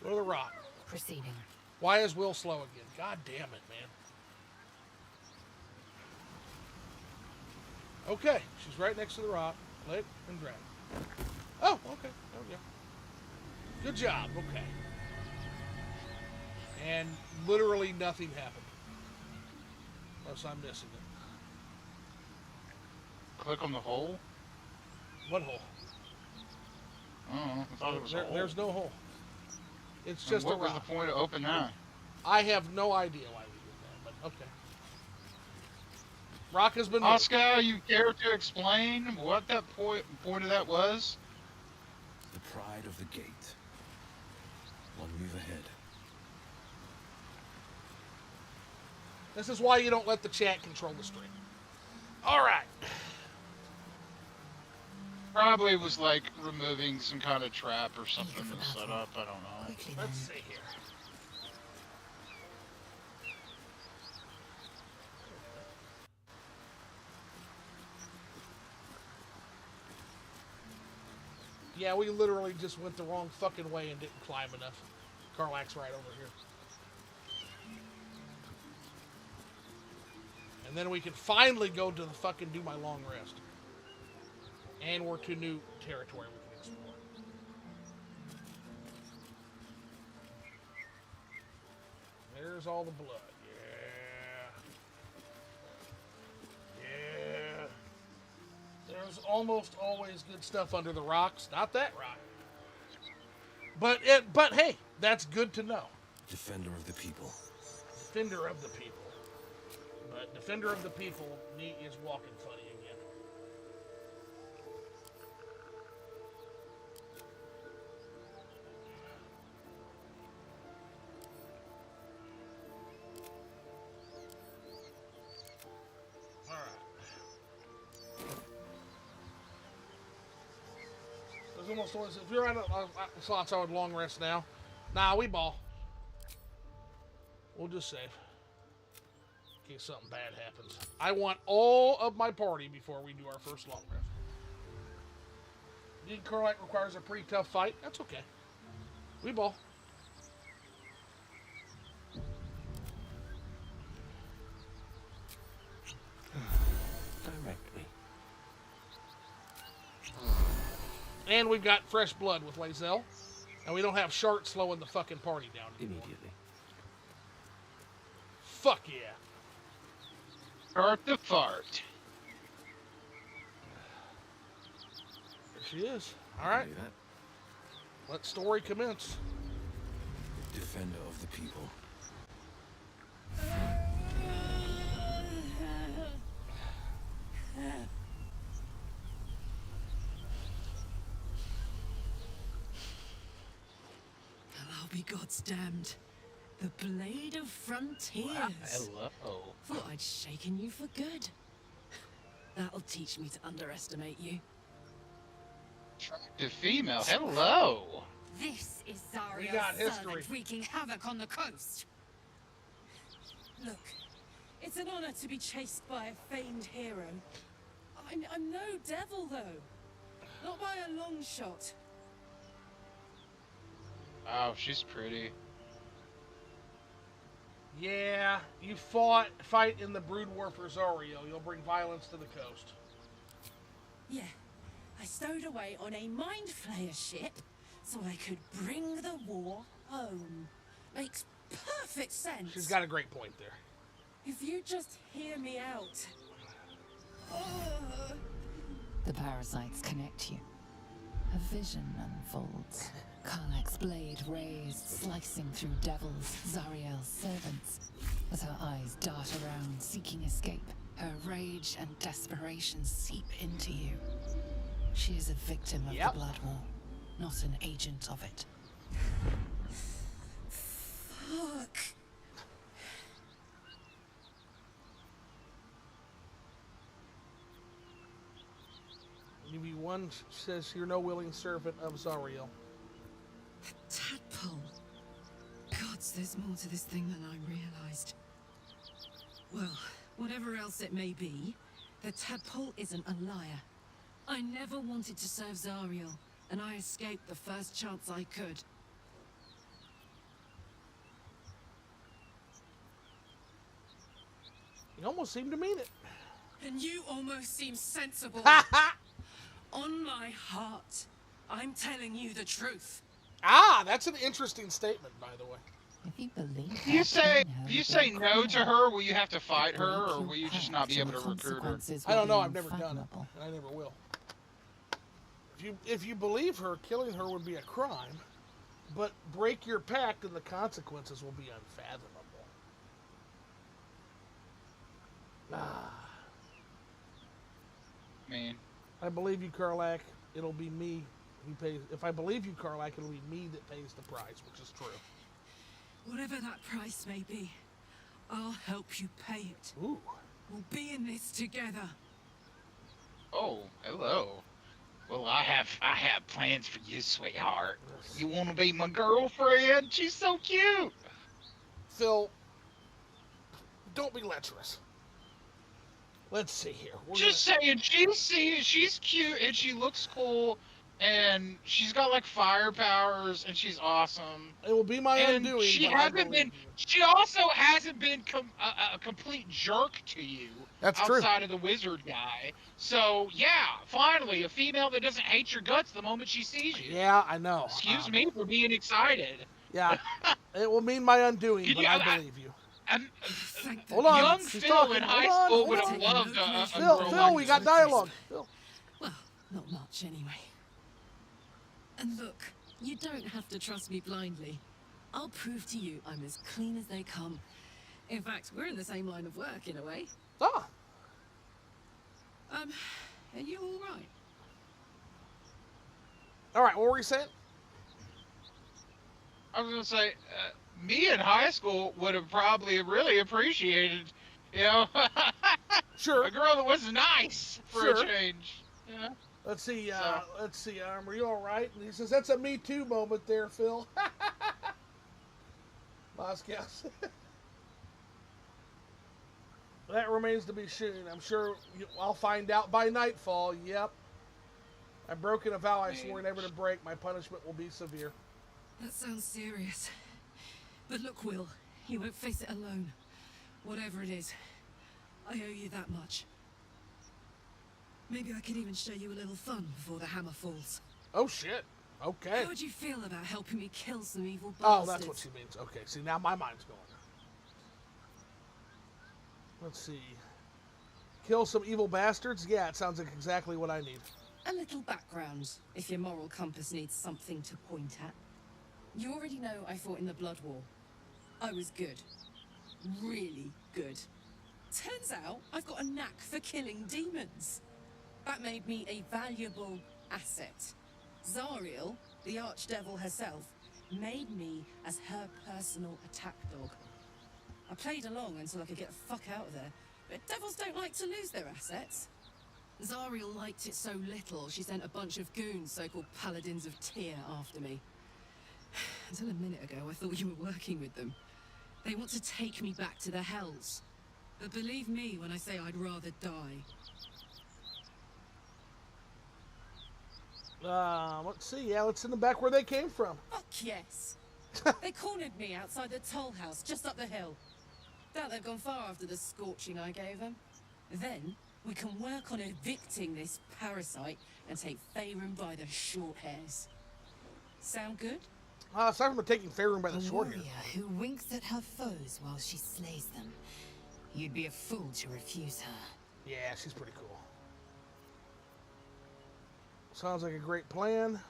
Go to the rock. Proceeding. Why is Will slow again? God damn it, man. Okay, she's right next to the rock. Click and drag. Oh, okay. There we go. Good job. Okay. And literally nothing happened. Unless I'm missing it. Click on the hole. What hole? Oh, I thought it was a hole. There's no hole. It's And just a what was rock. the point of open that? I have no idea why we did that, but okay. Rock has been moved. Oscar, you care to explain what that point of that was? The pride of the gate. One move ahead. This is why you don't let the chat control the stream. All right. Probably was like removing some kind of trap or something to set up. I don't know. Let's see here. Yeah, we literally just went the wrong fucking way and didn't climb enough. Karlach's right over here. And then we can finally go to the fucking do my long rest. And we're to new territory we can explore. Where's all the blood? Yeah. There's almost always good stuff under the rocks. Not that rock. But hey, that's good to know. Defender of the people. Defender of the people. But defender of the people is walking funny again. All right. There's almost always, if you're out of slots, I would long rest now. Nah, we ball. We'll just save. In case something bad happens. I want all of my party before we do our first long rest. Indeed, Karlach requires a pretty tough fight. That's okay. We ball. Directly. And we've got fresh blood with Lae'zel. And we don't have Shart slowing the fucking party down anymore. Immediately. Fuck yeah. Start the fart. There she is. Alright. Let story commence. Defender of the people. I'll be God's damned. The Blade of Frontiers. Hello. Thought I'd shaken you for good. That'll teach me to underestimate you. Attractive female. Hello. This is We Zariel's got history. servant wreaking havoc on the coast. Look, it's an honor to be chased by a famed hero. I'm no devil, though. Not by a long shot. Oh, she's pretty. Yeah, you fight in the Brood War for Zariel. You'll bring violence to the coast. Yeah, I stowed away on a Mind Flayer ship so I could bring the war home. Makes perfect sense. She's got a great point there. If you just hear me out. The parasites connect you. A vision unfolds. Karlach's blade raised, slicing through devils, Zariel's servants. As her eyes dart around, seeking escape, her rage and desperation seep into you. She is a victim of the Blood War, not an agent of it. Fuck. UV1 says you're no willing servant of Zariel. Tadpole. Gods, there's more to this thing than I realized. Well, whatever else it may be, the tadpole isn't a liar. I never wanted to serve Zariel, and I escaped the first chance I could. You almost seem to mean it. And you almost seem sensible. On my heart, I'm telling you the truth. Ah, that's an interesting statement, by the way. If you believe You say no to her, will you have to fight her, or will you just not be able to recruit her? I don't know. I've never done it, and I never will. If you believe her, killing her would be a crime, but break your pact and the consequences will be unfathomable. Man. I believe you, Karlach. It'll be me who pays. If I believe you, Karlach, it'll be me that pays the price, which is true. Whatever that price may be, I'll help you pay it. Ooh. We'll be in this together. Oh, hello. Well, I have plans for you, sweetheart. You want to be my girlfriend? She's so cute. Phil, don't be lecherous. Let's see here. Just saying, she's cute and she looks cool and she's got like fire powers and she's awesome. It will be my undoing. She also hasn't been a complete jerk to you. That's true. Outside of the wizard guy. So yeah, finally a female that doesn't hate your guts the moment she sees you. Yeah, I know. Excuse me for being excited. Yeah, it will mean my undoing, but I believe you. And Hold on. young She's Phil talking. in high Hold on, school hold would on. have loved a Phil, girl Phil, like we this. got dialogue. Phil. Well, not much anyway. And look, you don't have to trust me blindly. I'll prove to you I'm as clean as they come. In fact, we're in the same line of work in a way. Ah. Are you all right? All right, what were you saying? I was gonna say, me in high school would have probably really appreciated, you know, sure, a girl that was nice for Sure. a change. Yeah. Let's see. Are you all right? And he says, "That's a Me Too moment there, Phil." Moscow. That remains to be seen. I'm sure I'll find out by nightfall. Yep. I've broken a vow I swore never to break. My punishment will be severe. That sounds serious. But look, Will, you won't face it alone. Whatever it is, I owe you that much. Maybe I could even show you a little fun before the hammer falls. Oh, shit. Okay. How would you feel about helping me kill some evil Oh, bastards? that's what she means. Okay, see, now my mind's going. Let's see. Kill some evil bastards? Yeah, it sounds like exactly what I need. A little background, if your moral compass needs something to point at. You already know I fought in the Blood War. I was good. Really good. Turns out I've got a knack for killing demons. That made me a valuable asset. Zariel, the archdevil herself, made me as her personal attack dog. I played along until I could get the fuck out of there, but devils don't like to lose their assets. Zariel liked it so little, she sent a bunch of goons, so-called paladins of Tyr, after me. Until a minute ago, I thought you were working with them. They want to take me back to the Hells. But believe me when I say I'd rather die. Let's see. Yeah, let's send them back where they came from. Fuck yes. They cornered me outside the toll house just up the hill. Doubt they've gone far after the scorching I gave them. Then we can work on evicting this parasite and take Faerun by the short hairs. Sound good? Aside from taking Faerun by the short hair. Who winks at her foes while she slays them. You'd be a fool to refuse her. Yeah, she's pretty cool. Sounds like a great plan.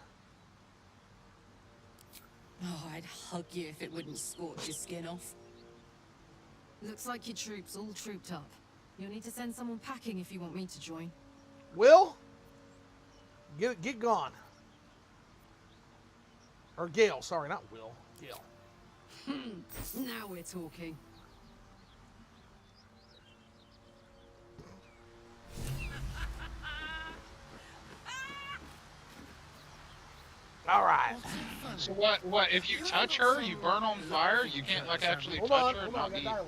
Oh, I'd hug you if it wouldn't scorch your skin off. Looks like your troops all trooped up. You'll need to send someone packing if you want me to join. Will? Get gone. Or Gale, sorry, not Will. Gale. Now we're talking. All right. So what? If you touch her, you burn on fire. You can't like actually touch her and not eat. I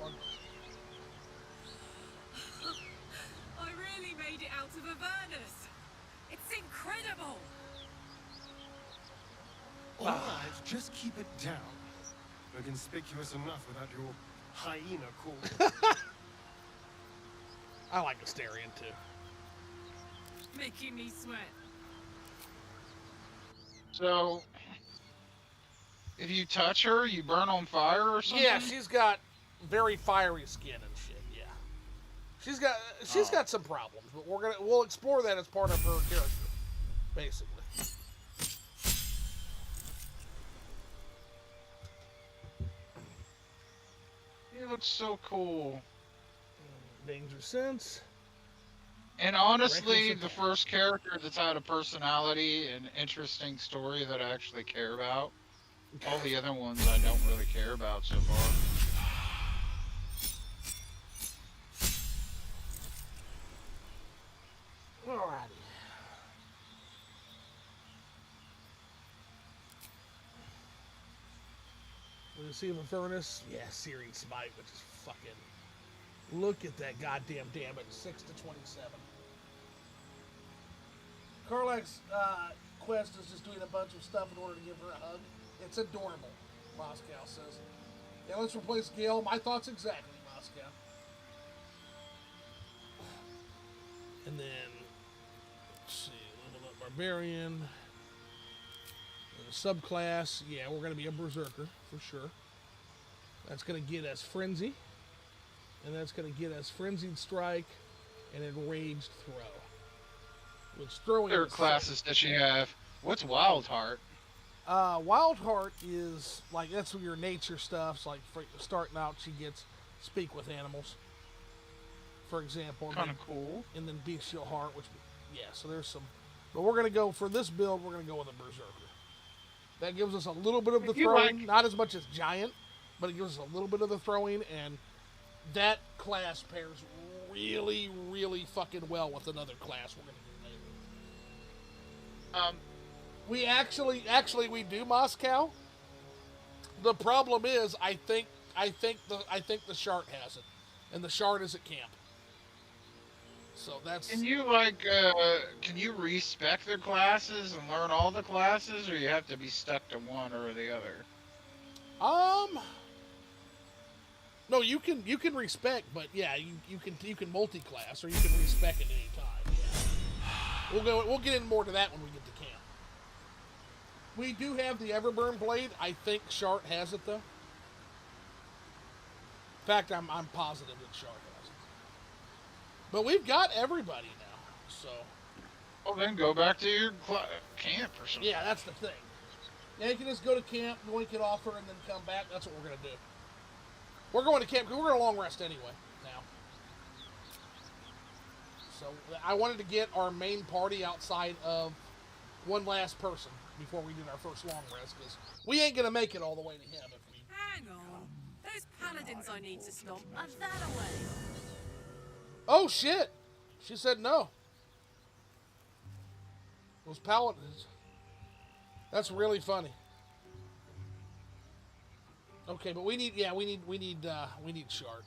really made it out of Avernus. It's incredible. All right, just keep it down. We're conspicuous enough without your hyena call. I like Asterion too. Making me sweat. So, if you touch her, you burn on fire or something? Yeah, she's got very fiery skin and shit. Yeah, she's got some problems, but we'll explore that as part of her character, basically. It looks so cool. Danger sense. And honestly, the first character that's had a personality and interesting story that I actually care about. All the other ones I don't really care about so far. Alrighty. We see the furnace. Yeah, Searing Smite, which is fucking. Look at that goddamn damage. 6 to 27. Karlach's quest is just doing a bunch of stuff in order to give her a hug. It's adorable, Moscow says. Yeah, let's replace Gale. My thoughts exactly, Moscow. And then, let's see, level up Barbarian. Subclass, yeah, we're going to be a Berserker, for sure. That's going to get us Frenzy. And that's going to get us Frenzied Strike and Enraged Throw. Which throwing What other is classes does she have? What's Wild Heart? Wild Heart is like that's your nature stuff. So like starting out, she gets Speak with Animals, for example. Kind of cool. And then Bestial Heart, which so there's some. But we're gonna go for this build. We're gonna go with a Berserker. That gives us a little bit of the throwing, not as much as Giant, but it gives us a little bit of the throwing, and that class pairs really, really fucking well with another class we're gonna do later. We actually we do Moscow. The problem is, I think the Shard has it, and the Shard is at camp. So that's. Can you can you respec their classes and learn all the classes, or you have to be stuck to one or the other? No, you can respec, but yeah, you can multi-class or you can respec at any time. Yeah. We'll get in more to that when we get to camp. We do have the Everburn Blade. I think Shart has it though. In fact, I'm positive that Shart has it. But we've got everybody now, so. Well, then go back to your camp or something. Yeah, that's the thing. Yeah, you can just go to camp, yoink it off her, and then come back. That's what we're gonna do. We're going to camp because we're gonna long rest anyway now. So I wanted to get our main party outside of one last person before we did our first long rest because we ain't gonna make it all the way to him if we. Hang on. Those paladins I need to stop are that away. Oh shit! She said no. Those paladins. That's really funny. Okay, but we need Shard.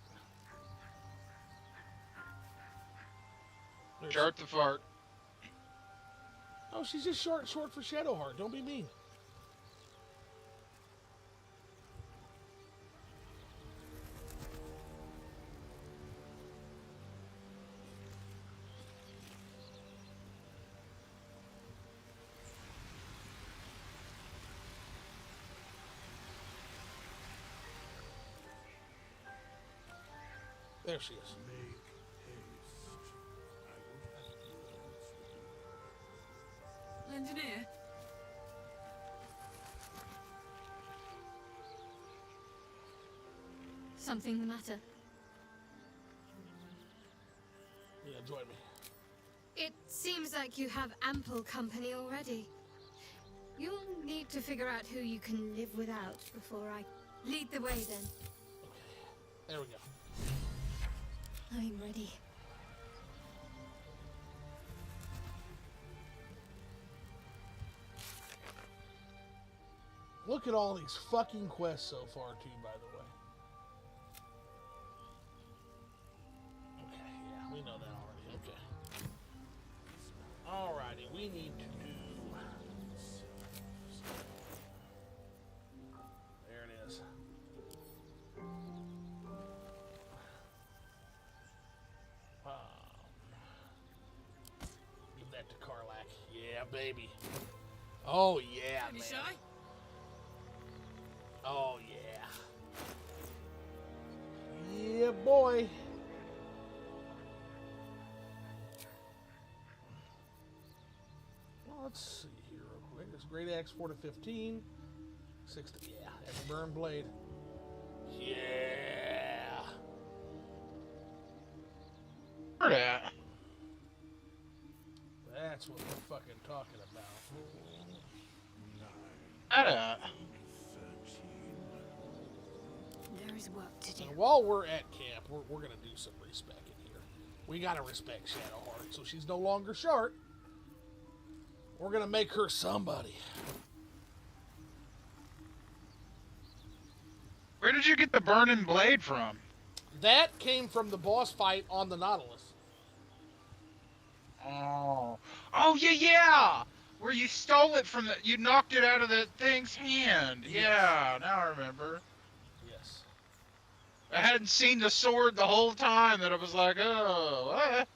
Shart the fart. Oh, she's just short for Shadowheart. Don't be mean. There she is. Engineer? Something the matter? Yeah, join me. It seems like you have ample company already. You'll need to figure out who you can live without before I lead the way then. Okay, there we go. I'm ready. Look at all these fucking quests so far, too, by the way. Okay, yeah, we know that already. Okay. Alrighty, we need to do... There it is. Give that to Karlach. Yeah, baby. Oh, yeah, man. Shy? Oh, yeah. Yeah, boy. Well, let's see here real quick. It's Great Axe 4 to 15. 6 to... Yeah, Everburn Blade. Yeah. Where at? That's what we're fucking talking about. There is work to do. And while we're at camp, we're going to do some respecting here. We got to respect Shadowheart, so she's no longer Shart. We're going to make her somebody. Where did you get the burning blade from? That came from the boss fight on the Nautilus. Oh. Oh, yeah! Where you stole it from you knocked it out of the thing's hand. Yes. Yeah, now I remember. Yes. I hadn't seen the sword the whole time that I was like, oh, what?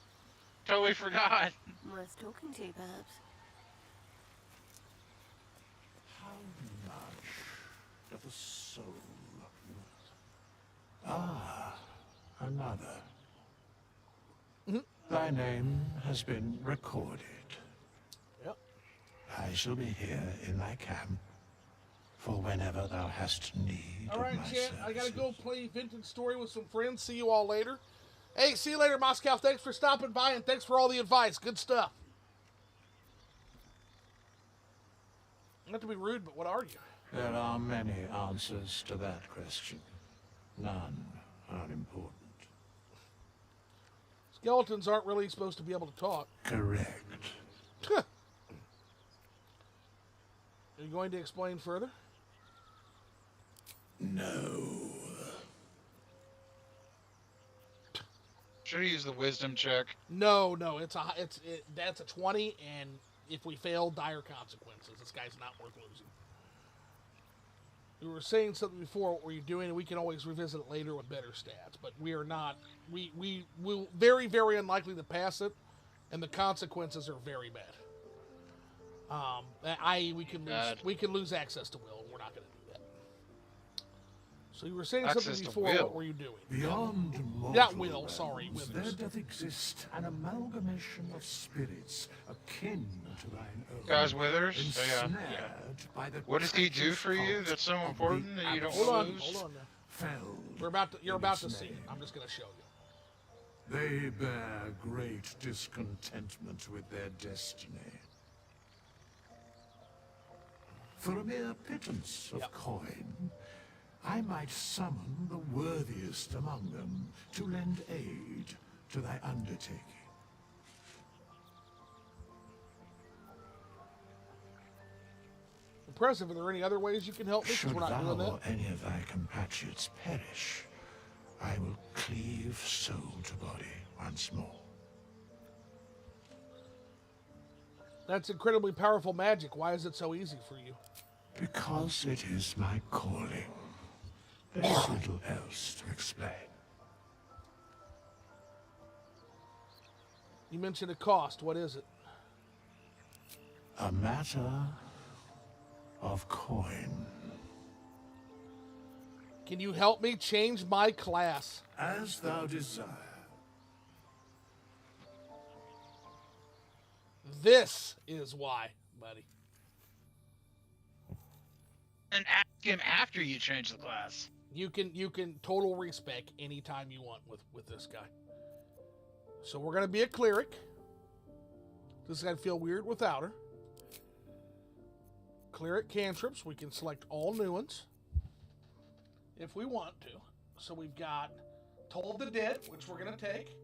Totally forgot. Worth talking to, perhaps. How much of the soul? Ah, a knife. father. Thy name has been recorded. Yep. I shall be here in thy camp for whenever thou hast need All of right, my chat. I gotta services. go play Vintage Story with some friends. See you all later. Hey, see you later, Moscow. Thanks for stopping by and thanks for all the advice. Good stuff. Not to be rude, but what are you? There are many answers to that question. None are important. Skeletons aren't really supposed to be able to talk. Correct. Are you going to explain further? No. Should have used the wisdom check. No, that's a 20, and if we fail, dire consequences. This guy's not worth losing. We were saying something before. What were you doing? And we can always revisit it later with better stats. But we are not. We will very, very unlikely to pass it, and the consequences are very bad. I.e., we can lose access to will, and we're not going to do that. So you were saying Access something to before. will. What were you doing? Beyond mortal Not will. Sorry, realms, withers. there doth exist an amalgamation of spirits akin to thine own. Guys, Withers? Ensnared by the What does he do for you cult that's so of important the that you don't absolute. lose? Hold on now. Felled You're in about to its see it. name. I'm just going to show you. They bear great discontentment with their destiny. For a mere pittance of coin, I might summon the worthiest among them to lend aid to thy undertaking. Impressive. Are there any other ways you can help me? Because Should we're not doing thou that. or any of thy compatriots perish, I will cleave soul to body once more. That's incredibly powerful magic. Why is it so easy for you? Because it is my calling. There's little else to explain. You mentioned a cost. What is it? A matter of coin. Can you help me change my class? As thou desire. This is why, buddy. And ask him after you change the class. You can total respec anytime you want with this guy. So we're gonna be a cleric. This is gonna feel weird without her. Cleric cantrips, we can select all new ones if we want to. So we've got Toll of the Dead, which we're gonna take.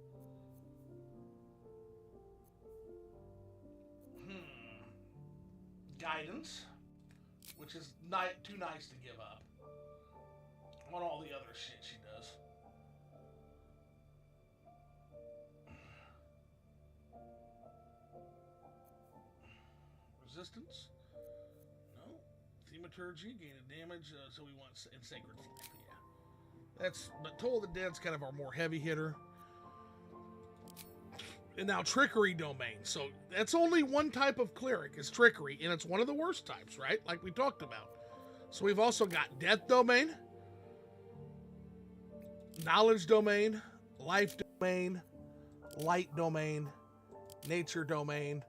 Guidance, which is too nice to give up on all the other shit she does. Resistance? No. Thaumaturgy, gain a damage, so we want in Sacred Flame, yeah. But Toll of the Dead's kind of our more heavy hitter. And now Trickery Domain. So that's only one type of cleric is Trickery, and it's one of the worst types, right? Like we talked about. So we've also got Death Domain, Knowledge Domain, Life Domain, Light Domain, Nature Domain,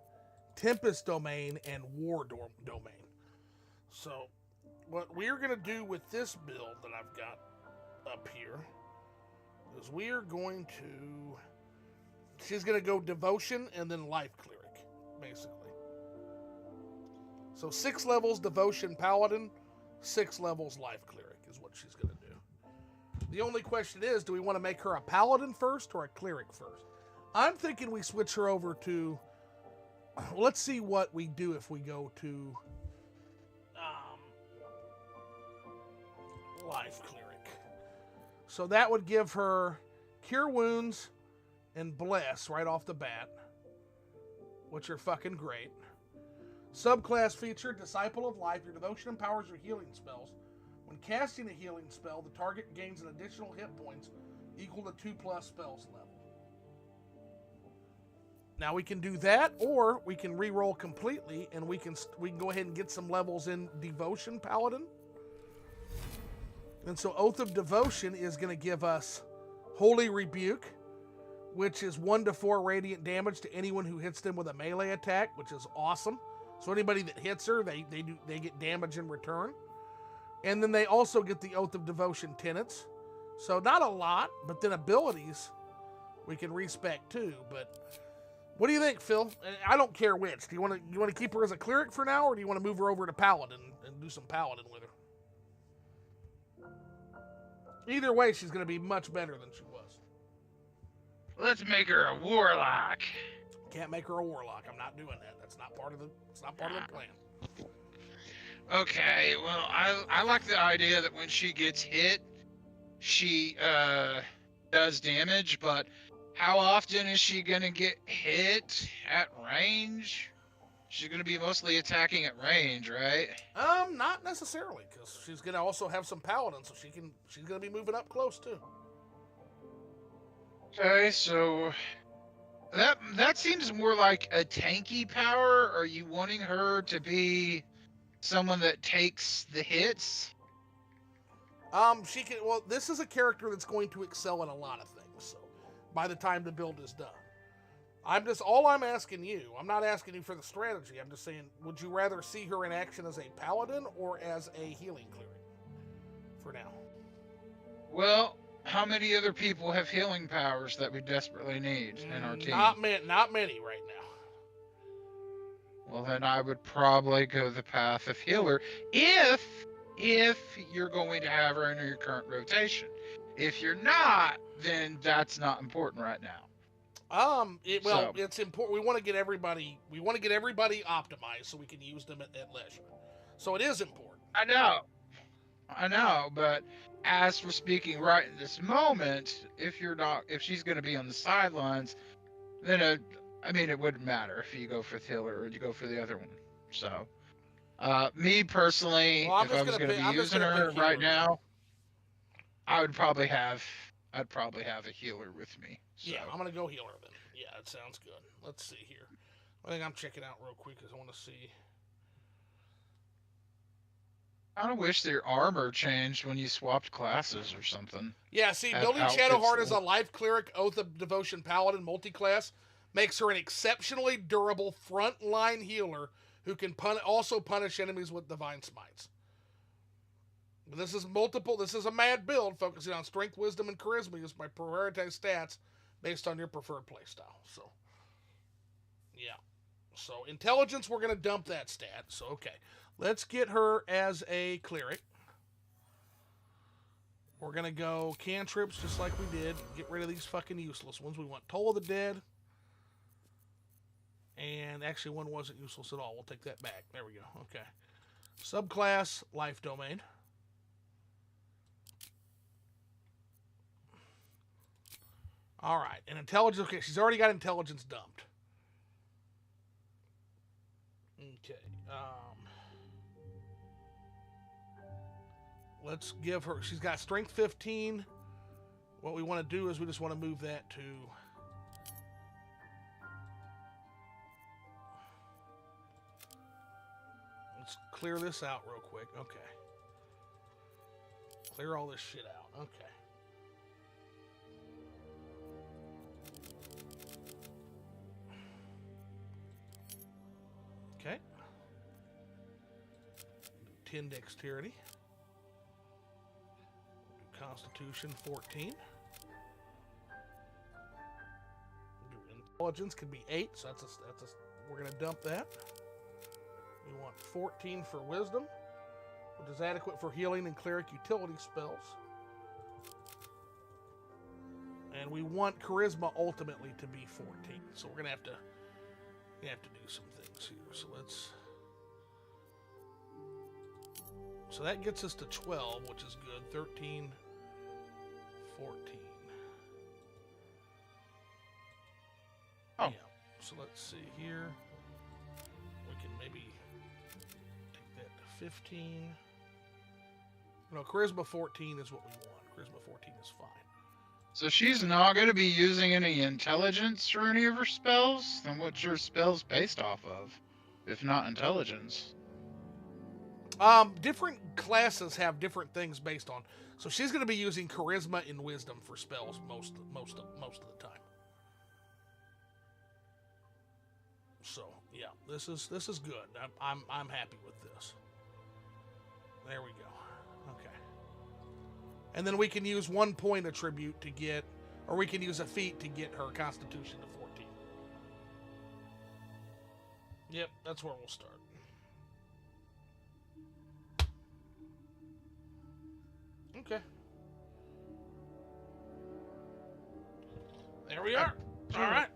Tempest Domain, and War Domain. So what we're going to do with this build that I've got up here is we are going to... She's going to go Devotion and then Life Cleric, basically. So 6 levels Devotion Paladin, 6 levels Life Cleric is what she's going to do. The only question is, do we want to make her a Paladin first or a Cleric first? I'm thinking we switch her over to... Let's see what we do if we go to Life Cleric. So that would give her Cure Wounds and Bless right off the bat, which are fucking great. Subclass feature, Disciple of Life. Your devotion empowers your healing spells. When casting a healing spell, the target gains an additional hit points equal to 2+ spells level. Now we can do that, or we can re-roll completely, and we can go ahead and get some levels in Devotion Paladin. And so Oath of Devotion is going to give us Holy Rebuke, which is 1 to 4 radiant damage to anyone who hits them with a melee attack, which is awesome. So anybody that hits her, they get damage in return. And then they also get the Oath of Devotion tenets. So not a lot, but then abilities we can respec too. But what do you think, Phil? I don't care which. Do you want to keep her as a cleric for now, or do you want to move her over to paladin and do some paladin with her? Either way, she's going to be much better than she was. Let's make her a warlock. Can't make her a warlock. I'm not doing that. That's not part of the. It's not part of the plan. Okay, well, I like the idea that when she gets hit, she does damage, but how often is she gonna get hit at range? She's gonna be mostly attacking at range, right? Not necessarily, because she's gonna also have some paladin, so she's gonna be moving up close too. Okay, so that seems more like a tanky power. Are you wanting her to be someone that takes the hits? She can. Well, this is a character that's going to excel in a lot of things. So, by the time the build is done, all I'm asking you. I'm not asking you for the strategy. I'm just saying, would you rather see her in action as a paladin or as a healing cleric? For now. Well, how many other people have healing powers that we desperately need in our team? Not many right now. Well, then I would probably go the path of healer if you're going to have her in your current rotation. If you're not, then that's not important right now. It's important. We want to get everybody optimized so we can use them at leisure. So it is important. I know, but as for speaking right in this moment, if she's going to be on the sidelines, then it wouldn't matter if you go for the healer or you go for the other one. So, me personally, if I was going to be using her right now, I'd probably have a healer with me. So. Yeah, I'm going to go healer then. Yeah, that sounds good. Let's see here. I think I'm checking out real quick because I want to see. I kind of wish their armor changed when you swapped classes or something. Yeah, see, building Shadowheart as a life cleric, Oath of Devotion paladin multi-class makes her an exceptionally durable front-line healer who can also punish enemies with divine smites. This is a mad build focusing on strength, wisdom, and charisma used by prioritized stats based on your preferred playstyle. So, yeah. So, intelligence, we're going to dump that stat. So, okay. Let's get her as a cleric. We're going to go cantrips just like we did. Get rid of these fucking useless ones. We want Toll of the Dead. And actually, one wasn't useless at all. We'll take that back. There we go. Okay. Subclass, Life Domain. All right. And intelligence. Okay, she's already got intelligence dumped. Okay. Let's give her. She's got strength 15. What we want to do is we just want to move that to. Let's clear this out real quick. Okay. Clear all this shit out. Okay. Okay. 10 dexterity. Constitution 14. Intelligence could be 8, so we're gonna dump that. We want 14 for wisdom, which is adequate for healing and cleric utility spells. And we want charisma ultimately to be 14. So we're gonna have to do some things here. So let's. So that gets us to 12, which is good. 13, 14. Oh. Yeah. So let's see here. We can maybe take that to 15. No, charisma 14 is what we want. Charisma 14 is fine. So she's not going to be using any intelligence for any of her spells? Then what's your spells based off of, if not intelligence? Different classes have different things based on. So she's going to be using charisma and wisdom for spells most of the time. So yeah, this is good. I'm happy with this. There we go. Okay. And then we can use 1 point attribute to get, or we can use a feat to get her Constitution to 14. Yep, that's where we'll start. Okay. There we are. All right.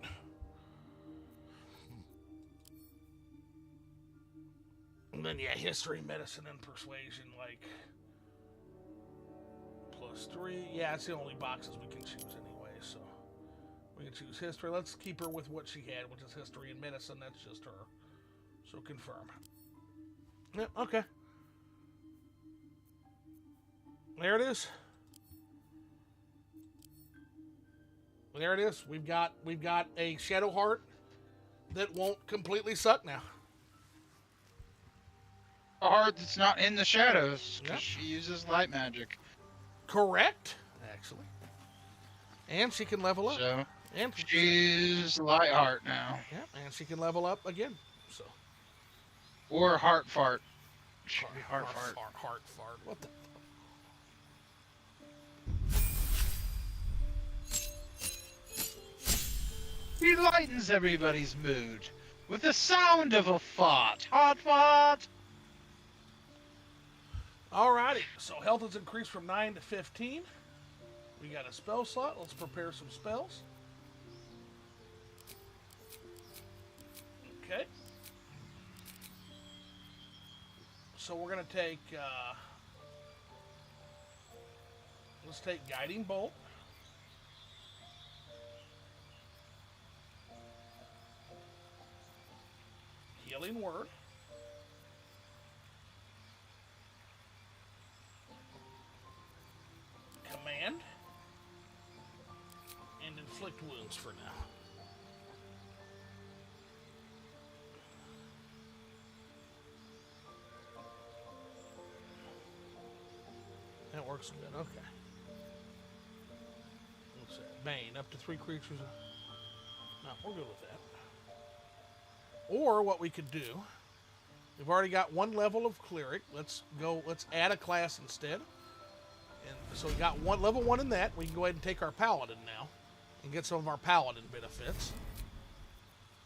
And then, yeah, history, medicine, and persuasion, like, +3. Yeah, it's the only boxes we can choose anyway, so we can choose history. Let's keep her with what she had, which is history and medicine. That's just her. So confirm. Yep, okay. There it is. There it is. We've got a Shadow Heart that won't completely suck now. A heart that's not in the shadows because she uses light magic. Correct, actually. And she can level up. So and she's light heart now. Yep, and she can level up again. So. Or heart fart. Heart fart. Heart fart. What the? He lightens everybody's mood with the sound of a fart. Heart fart. Alrighty, so health has increased from 9 to 15. We got a spell slot. Let's prepare some spells. Okay. So we're going to take, let's take Guiding Bolt. Healing Word. Command. And Inflict Wounds for now. That works good, okay. What's that? Bane, up to 3 creatures. No, we're good with that. Or what we could do, we've already got 1 level of Cleric. Let's add a class instead. And so we got level 1 in that. We can go ahead and take our Paladin now and get some of our Paladin benefits.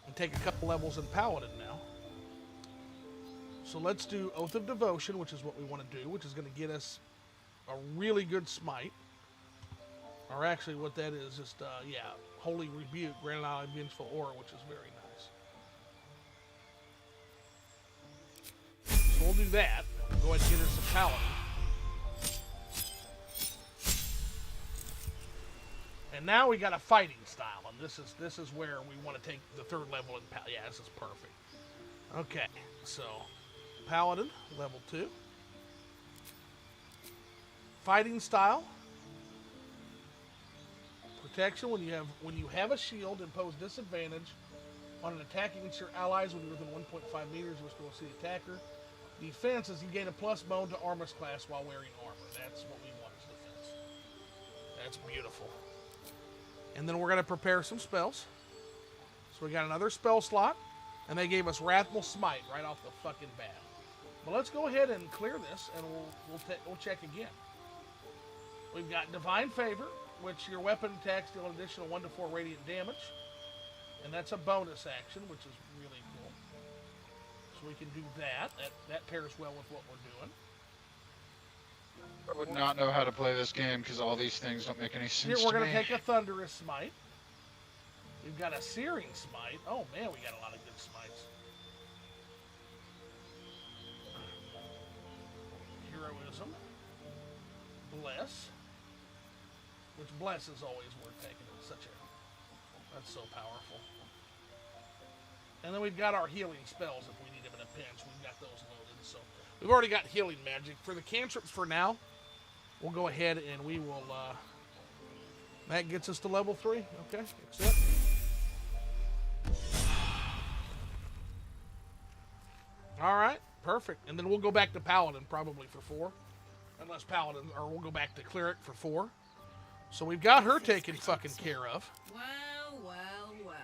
And take a couple levels in Paladin now. So let's do Oath of Devotion, which is what we want to do, which is going to get us a really good smite. Or actually what that is, just, yeah, Holy Rebuke, granted out a vengeful aura, which is very nice. So we'll do that. We'll go ahead and get her some Paladin. And now we got a fighting style, and this is where we want to take the 3rd level in Paladin. Yeah, this is perfect. Okay, so Paladin, level 2. Fighting style. Protection. When you have a shield, impose disadvantage on an attack against your allies when you're within 1.5 meters, which will see the attacker. Defense is you gain a +1 to Armor's class while wearing armor. That's what we want as defense. That's beautiful. And then we're going to prepare some spells. So we got another spell slot, and they gave us Wrathful Smite right off the fucking bat. But let's go ahead and clear this, and we'll check again. We've got Divine Favor, which your weapon attacks deal an additional 1 to 4 radiant damage, and that's a bonus action, which is really cool. So we can do that. That pairs well with what we're doing. I would not know how to play this game because all these things don't make any sense. Here we're going to take a Thunderous Smite. We've got a Searing Smite. Oh man, we got a lot of good smites. Heroism. Bless. Which Bless is always worth taking. It's that's so powerful. And then we've got our healing spells if we need them in a pinch. We've got those loaded. So we've already got healing magic. For the cantrips for now, we'll go ahead and we will, that gets us to level 3. Okay, accept. All right, Perfect. And then we'll go back to Paladin probably for 4. Unless Paladin, or we'll go back to Cleric for 4. So we've got her taken fucking care of. Well, well, well.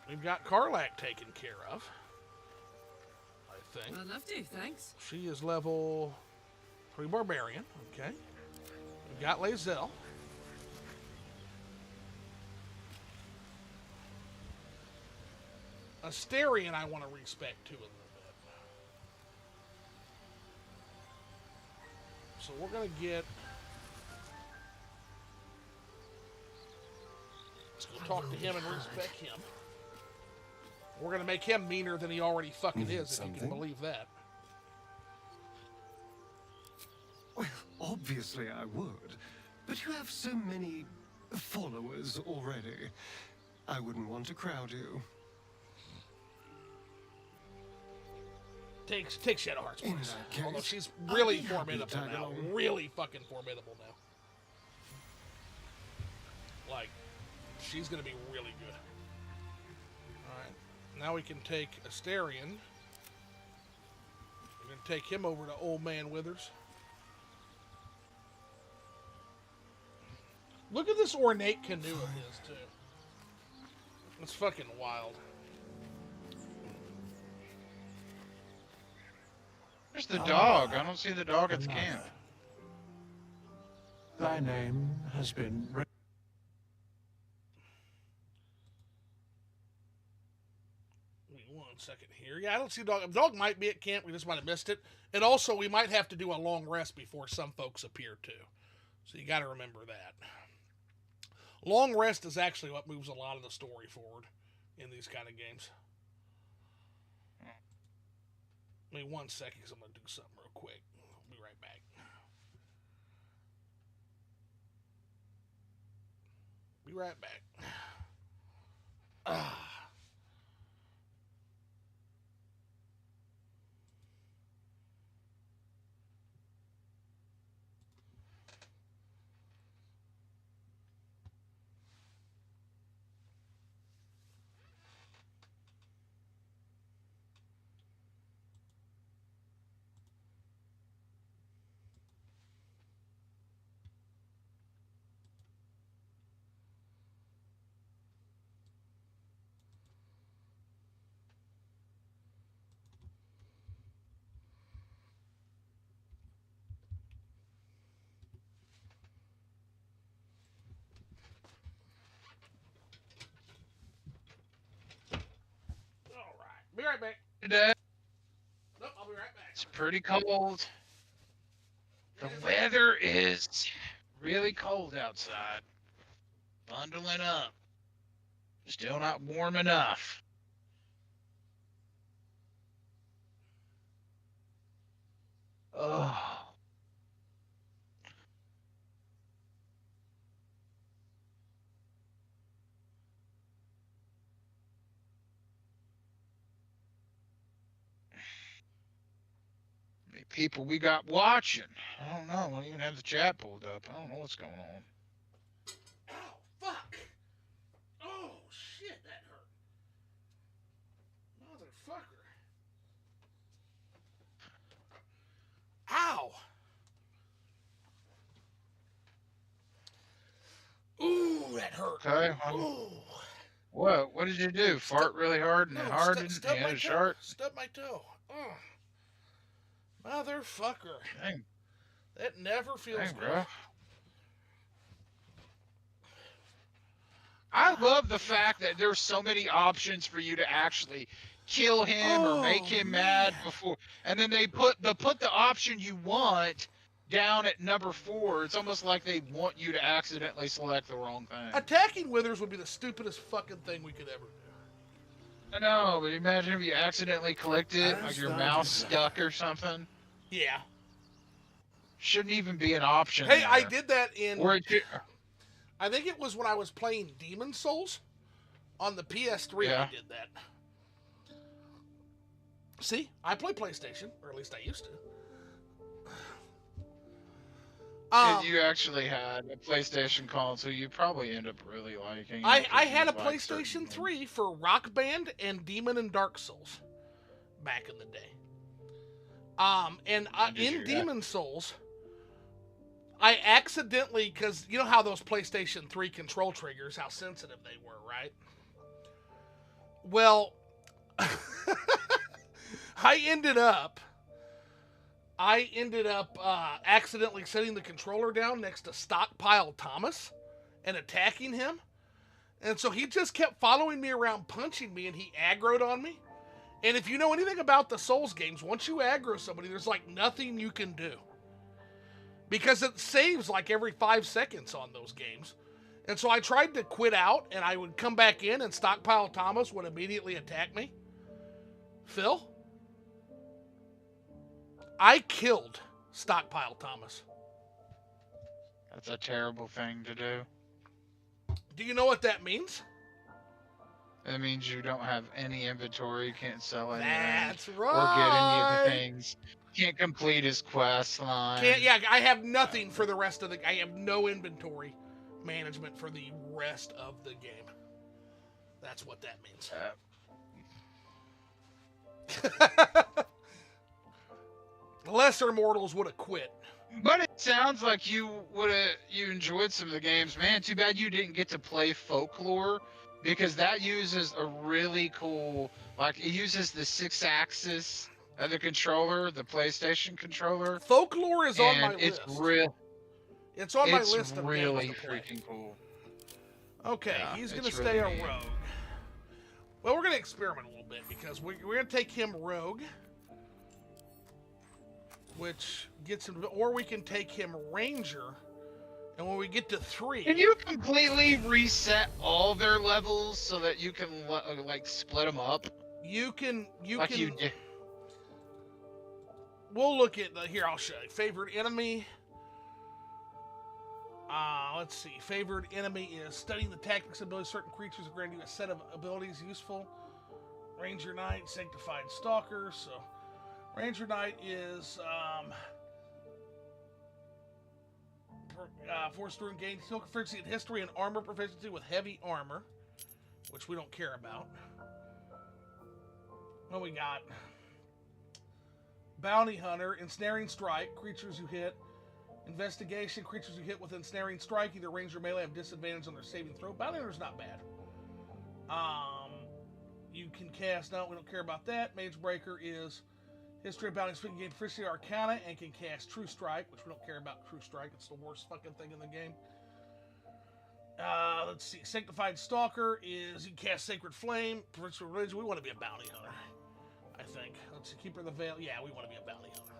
We've got Karlach taken care of. I think. I'd love to, thanks. She is level 3 Barbarian. Okay. We've got Lae'zel. Astarion I want to respect too a little bit. So we're going to get... Let's go talk to him and respect him. We're going to make him meaner than he already fucking is, if you can believe that. Well, obviously I would. But you have so many followers already. I wouldn't want to crowd you. Take Shadowheart's place. Although she's really formidable now. Really fucking formidable now. Like, she's going to be really good. Alright. Now we can take Astarion. We're going to take him over to Old Man Withers. Look at this ornate canoe of his, too. It's fucking wild. Where's the dog? I don't see the dog at the camp. Thy name has been... Give me 1 second here. Yeah, I don't see the dog. The dog might be at camp. We just might have missed it. And also, we might have to do a long rest before some folks appear, too. So you got to remember that. Long rest is actually what moves a lot of the story forward in these kind of games. Give me 1 second because I'm going to do something real quick. I'll be right back. Be right back. Be right back. Today. Nope, I'll be right back. It's pretty cold. The weather is really cold outside. Bundling up. Still not warm enough. Oh. People we got watching. I don't know. I don't even have the chat pulled up. I don't know what's going on. Ow, fuck. Oh, shit, that hurt. Motherfucker. Ow. Ooh, that hurt. Okay. Ooh. What? What did you do? Fart really hard and it hardened? Stub You my had a toe. shark? Stub my toe. Oh. Motherfucker. Dang. That never feels Dang, good. bro. I love the fact that there's so many options for you to actually kill him or make him mad before, and then they put the option you want down at number 4. It's almost like they want you to accidentally select the wrong thing. Attacking Withers would be the stupidest fucking thing we could ever do. I know, but imagine if you accidentally clicked it, like your mouse stuck or something. Yeah. Shouldn't even be an option. Hey, there. I did that in... Or I think it was when I was playing Demon Souls. On the PS3, Yeah. I did that. See? I play PlayStation, or at least I used to. If you actually had a PlayStation console, you probably end up really liking it. I had a PlayStation 3 for Rock Band and Demon and Dark Souls back in the day. And in Demon Souls, I accidentally, because you know how those PlayStation 3 control triggers, how sensitive they were, right? Well, I ended up accidentally setting the controller down next to Stockpile Thomas and attacking him. And so he just kept following me around, punching me, and he aggroed on me. And if you know anything about the Souls games, once you aggro somebody, there's like nothing you can do. Because it saves like every 5 seconds on those games. And so I tried to quit out, and I would come back in, and Stockpile Thomas would immediately attack me. Phil? I killed Stockpile Thomas. That's a terrible thing to do. Do you know what that means? It means you don't have any inventory, you can't sell anything. That's right. Or get any of the things. Can't complete his quest line. I have nothing for the rest of the... I have no inventory management for the rest of the game. That's what that means. Lesser mortals would have quit. But it sounds like you enjoyed some of the games. Man, too bad you didn't get to play Folklore, because that uses a really cool, like, it uses the 6-axis of the controller, the PlayStation controller. Folklore is on my list. It's on my list of It's really games to play. freaking cool. Okay, Yeah, he's going to it's stay really a rogue. Well, we're going to experiment a little bit, because we're going to take him rogue, which gets him, or we can take him ranger, and when we get to 3... Can you completely reset all their levels so that you can, like, split them up? You can... You did. We'll look at... here, I'll show you. Favorite enemy... let's see. Favored enemy is studying the tactics and abilities of certain creatures are granting you a set of abilities useful. Ranger Knight, Sanctified Stalker. So, Ranger Knight is forced to gain skill proficiency in history and armor proficiency with heavy armor, which we don't care about. What we got? Bounty Hunter, Ensnaring Strike, creatures you hit. Investigation, creatures who hit with Ensnaring Strike, either range or melee, have disadvantage on their saving throw. Bounty Hunter's not bad. You can cast, no, we don't care about that. Mage Breaker is history of bounty, speaking gain proficiency Arcana, and can cast True Strike, which we don't care about True Strike. It's the worst fucking thing in the game. Let's see. Sanctified Stalker is, you can cast Sacred Flame, provincial religion. We want to be a Bounty Hunter, I think. Let's see, Keeper of the Veil. Yeah, we want to be a Bounty Hunter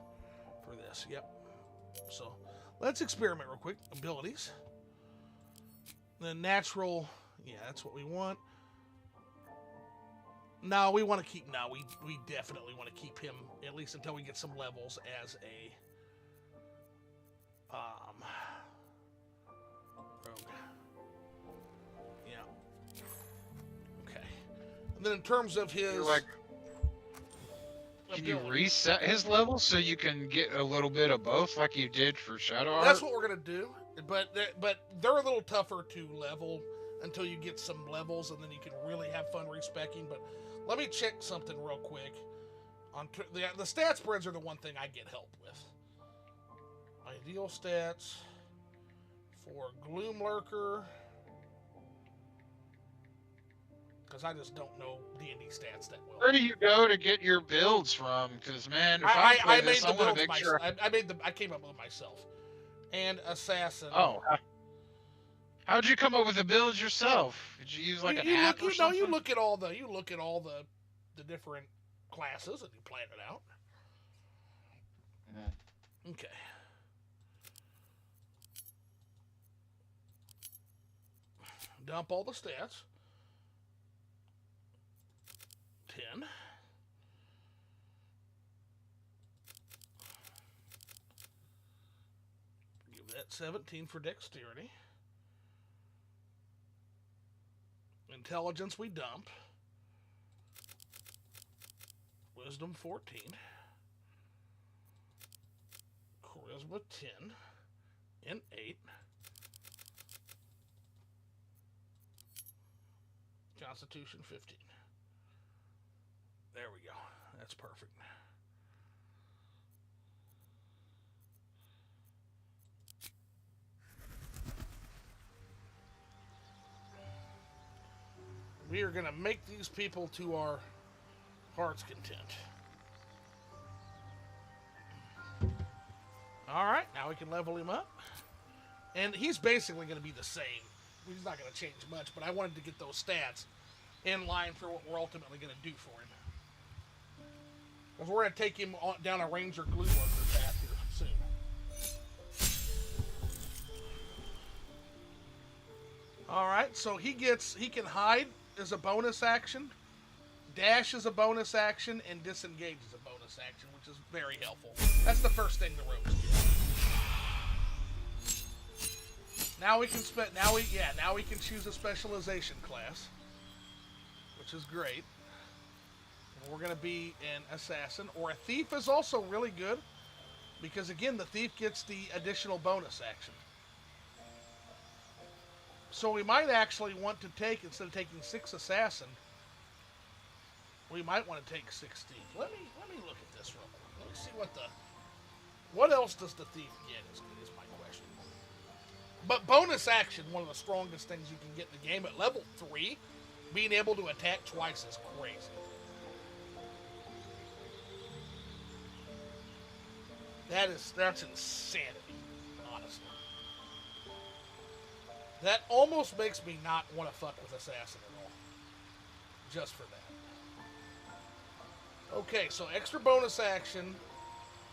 for this. Yep. So, let's experiment real quick. Abilities. The natural, yeah, that's what we want. No, we want to keep, no, we definitely want to keep him, at least until we get some levels as a, rogue. Yeah. Okay. And then in terms of his... Can you reset his level so you can get a little bit of both like you did for Shadow Art? That's what we're going to do, but they're a little tougher to level until you get some levels, and then you can really have fun respecking. But let me check something real quick. The stat spreads are the one thing I get help with. Ideal stats for Gloom Lurker, because I just don't know D&D stats that well. Where do you go to get your builds from? Because man, if I play this, I want to make sure. I came up with myself. And Assassin. Oh. How'd you come up with the builds yourself? Did you use like an app or something? You look at all the different classes and you plan it out. Yeah. Okay. Dump all the stats. 10. Give that 17 for dexterity. Intelligence we dump. Wisdom 14. Charisma 10. And 8. Constitution 15. There we go. That's perfect. We are going to make these people to our heart's content. Alright, now we can level him up. And he's basically going to be the same. He's not going to change much, but I wanted to get those stats in line for what we're ultimately going to do for him. Because we're going to take him down a Ranger Glue Worker path here soon. Alright, so he can hide as a bonus action, dash as a bonus action, and disengage as a bonus action, which is very helpful. That's the first thing the rogues get. Now we can now we can choose a specialization class, which is great. And we're going to be an assassin, or a thief is also really good, because again, the thief gets the additional bonus action. So we might actually want to take, instead of taking 6 assassin, we might want to take 6 thief. Let me look at this real quick. Let me see what else does the thief get is my question. But bonus action, one of the strongest things you can get in the game at level 3, being able to attack twice is crazy. That's insanity, honestly. That almost makes me not want to fuck with assassin at all. Just for that. Okay, so extra bonus action,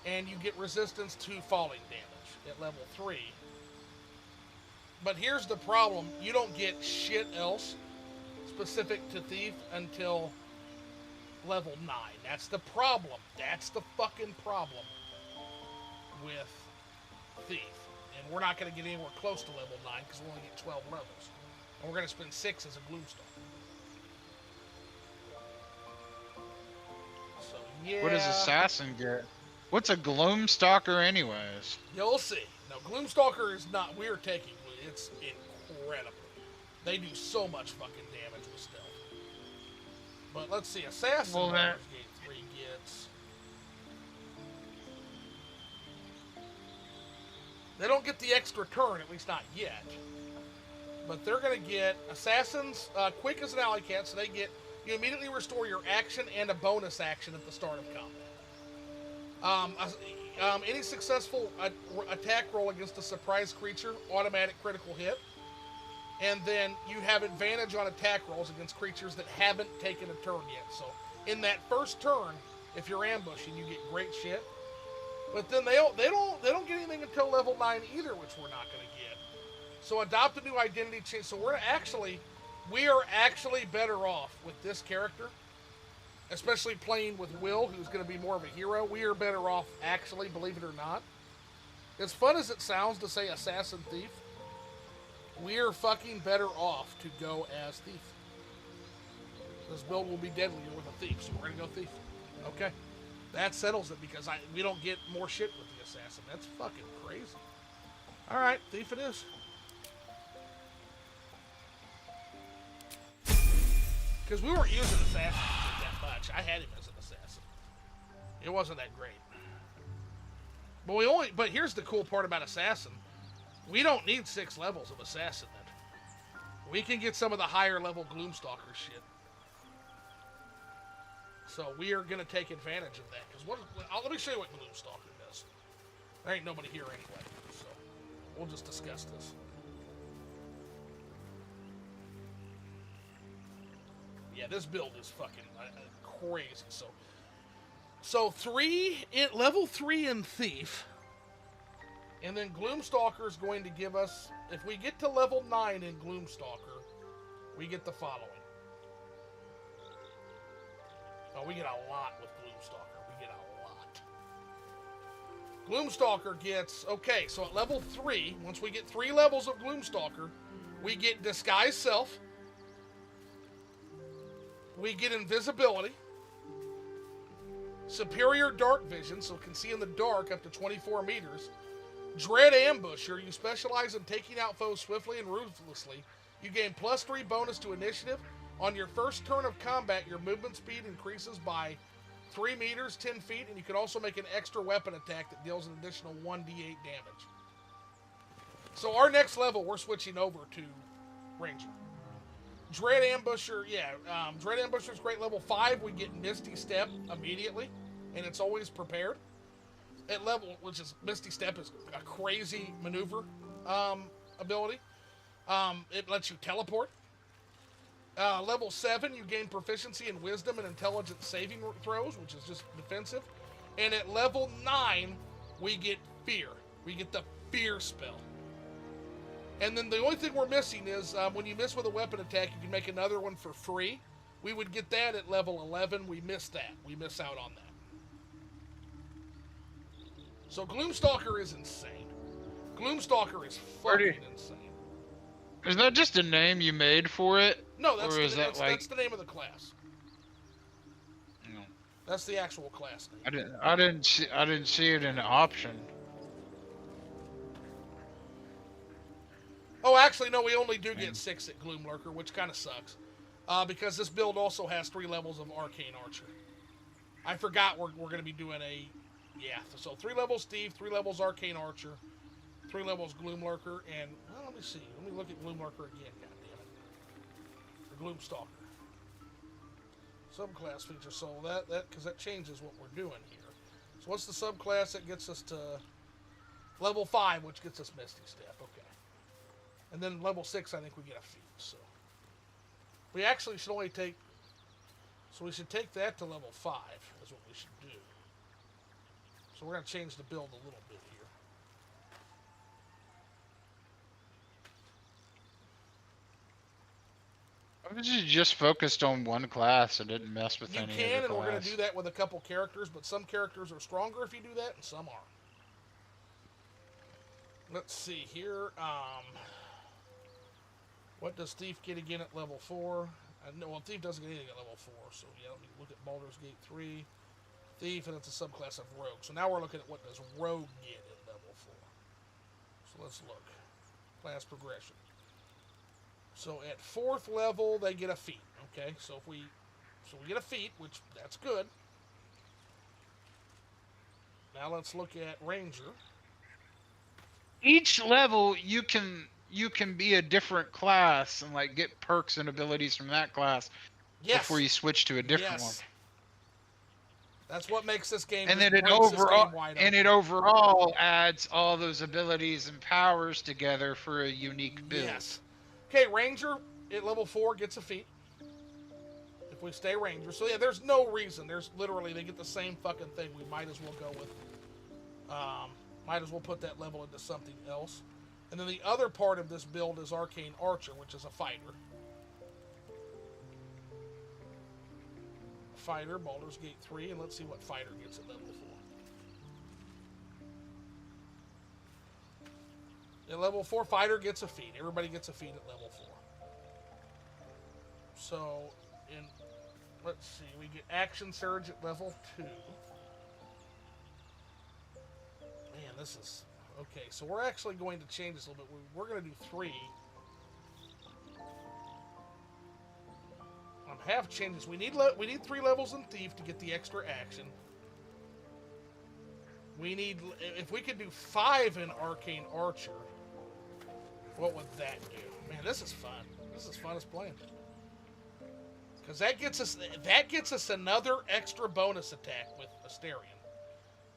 and you get resistance to falling damage at level 3. But here's the problem. You don't get shit else specific to thief until level 9. That's the problem. That's the fucking problem with thief. And we're not going to get anywhere close to level 9 because we only get 12 levels. And we're going to spend 6 as a Gloomstalker. So, yeah. What does Assassin get? What's a Gloomstalker anyways? You'll see. No, Gloomstalker is not... We're taking... It's incredible. They do so much fucking damage with stealth. But let's see. Assassin Gate 3 gets... They don't get the extra turn, at least not yet. But they're going to get... Assassins, quick as an alley cat, so they get... You immediately restore your action and a bonus action at the start of combat. Any successful attack roll against a surprise creature, automatic critical hit. And then you have advantage on attack rolls against creatures that haven't taken a turn yet. So in that first turn, if you're ambushing, you get great shit. But then they don't get anything until level 9 either, which we're not going to get. So adopt a new identity change. So we are actually better off with this character. Especially playing with Will, who's going to be more of a hero. We are better off, actually, believe it or not. As fun as it sounds to say Assassin Thief, we are fucking better off to go as Thief. This build will be deadlier with a Thief, so we're going to go Thief. Okay. That settles it, because we don't get more shit with the Assassin. That's fucking crazy. Alright, Thief it is. Because we weren't using Assassin that much. I had him as an Assassin. It wasn't that great. But here's the cool part about Assassin. We don't need 6 levels of Assassin then. We can get some of the higher level Gloomstalker shit. So we are going to take advantage of that. Because let me show you what Gloomstalker does. There ain't nobody here anyway. So we'll just discuss this. Yeah, this build is fucking crazy. So level 3 in Thief, and then Gloomstalker is going to give us, if we get to level 9 in Gloomstalker, we get the following. Oh, we get a lot with Gloomstalker. We get a lot. Gloomstalker gets, okay, so at level 3, once we get 3 levels of Gloomstalker, we get Disguise Self. We get invisibility, superior dark vision, so can see in the dark up to 24 meters. Dread Ambusher, you specialize in taking out foes swiftly and ruthlessly. You gain +3 bonus to initiative. On your first turn of combat, your movement speed increases by 3 meters, 10 feet, and you can also make an extra weapon attack that deals an additional 1d8 damage. So our next level, we're switching over to Ranger. Dread Ambusher, yeah. Dread Ambusher's great. Level 5, we get Misty Step immediately, and it's always prepared. At level, which is Misty Step is a crazy maneuver ability. It lets you teleport. Level 7, you gain proficiency in Wisdom and Intelligence saving throws, which is just defensive. And at level 9, we get Fear. We get the Fear spell. And then the only thing we're missing is when you miss with a weapon attack, you can make another one for free. We would get that at level 11. We missed that. We miss out on that. So Gloomstalker is insane. Gloomstalker is fucking insane. Is that just a name you made for it? No, that's, or is that's the name of the class. No. That's the actual class name. I didn't see it in the option. Oh, actually, no, we only do get 6 at Gloomlurker, which kind of sucks. Because this build also has 3 levels of Arcane Archer. I forgot we're going to be doing a... Yeah, so 3 levels Thief, 3 levels Arcane Archer, 3 levels Gloomlurker, and... Well, let me see. Let me look at Gloomlurker again, goddammit. The Gloomstalker. Subclass feature, so because that changes what we're doing here. So what's the subclass that gets us to... Level 5, which gets us Misty Step, okay. And then level 6, I think we get a feat, so. We actually should only take... So we should take that to level 5, is what we should do. So we're going to change the build a little bit here. I was just focused on one class and didn't mess with any other class. You can, and we're going to do that with a couple characters, but some characters are stronger if you do that, and some aren't. Let's see here. What does Thief get again at level 4? No, well, Thief doesn't get anything at level 4, so yeah, let me look at Baldur's Gate 3. Thief, and it's a subclass of Rogue. So now we're looking at what does Rogue get at level 4. So let's look. Class progression. So at 4th level, they get a feat, okay? So we get a feat, which that's good. Now let's look at Ranger. Each level, you can be a different class and like get perks and abilities from that class before you switch to a different one. That's what makes this game. And then it overall adds all those abilities and powers together for a unique build. Yes. Okay, Ranger at level 4 gets a feat. If we stay Ranger, so yeah, there's no reason. There's literally they get the same fucking thing. We might as well go with. Might as well put that level into something else. And then the other part of this build is Arcane Archer, which is a fighter. Fighter, Baldur's Gate 3, and let's see what fighter gets at level 4. At level 4, fighter gets a feat. Everybody gets a feat at level 4. So, let's see, we get Action Surge at level 2. Man, this is... Okay, so we're actually going to change this a little bit. We're going to do 3. Half changes. We need 3 levels in Thief to get the extra action. We need... If we could do 5 in Arcane Archer, what would that do? Man, this is fun. This is fun as playing. Because that gets us another extra bonus attack with Asterion.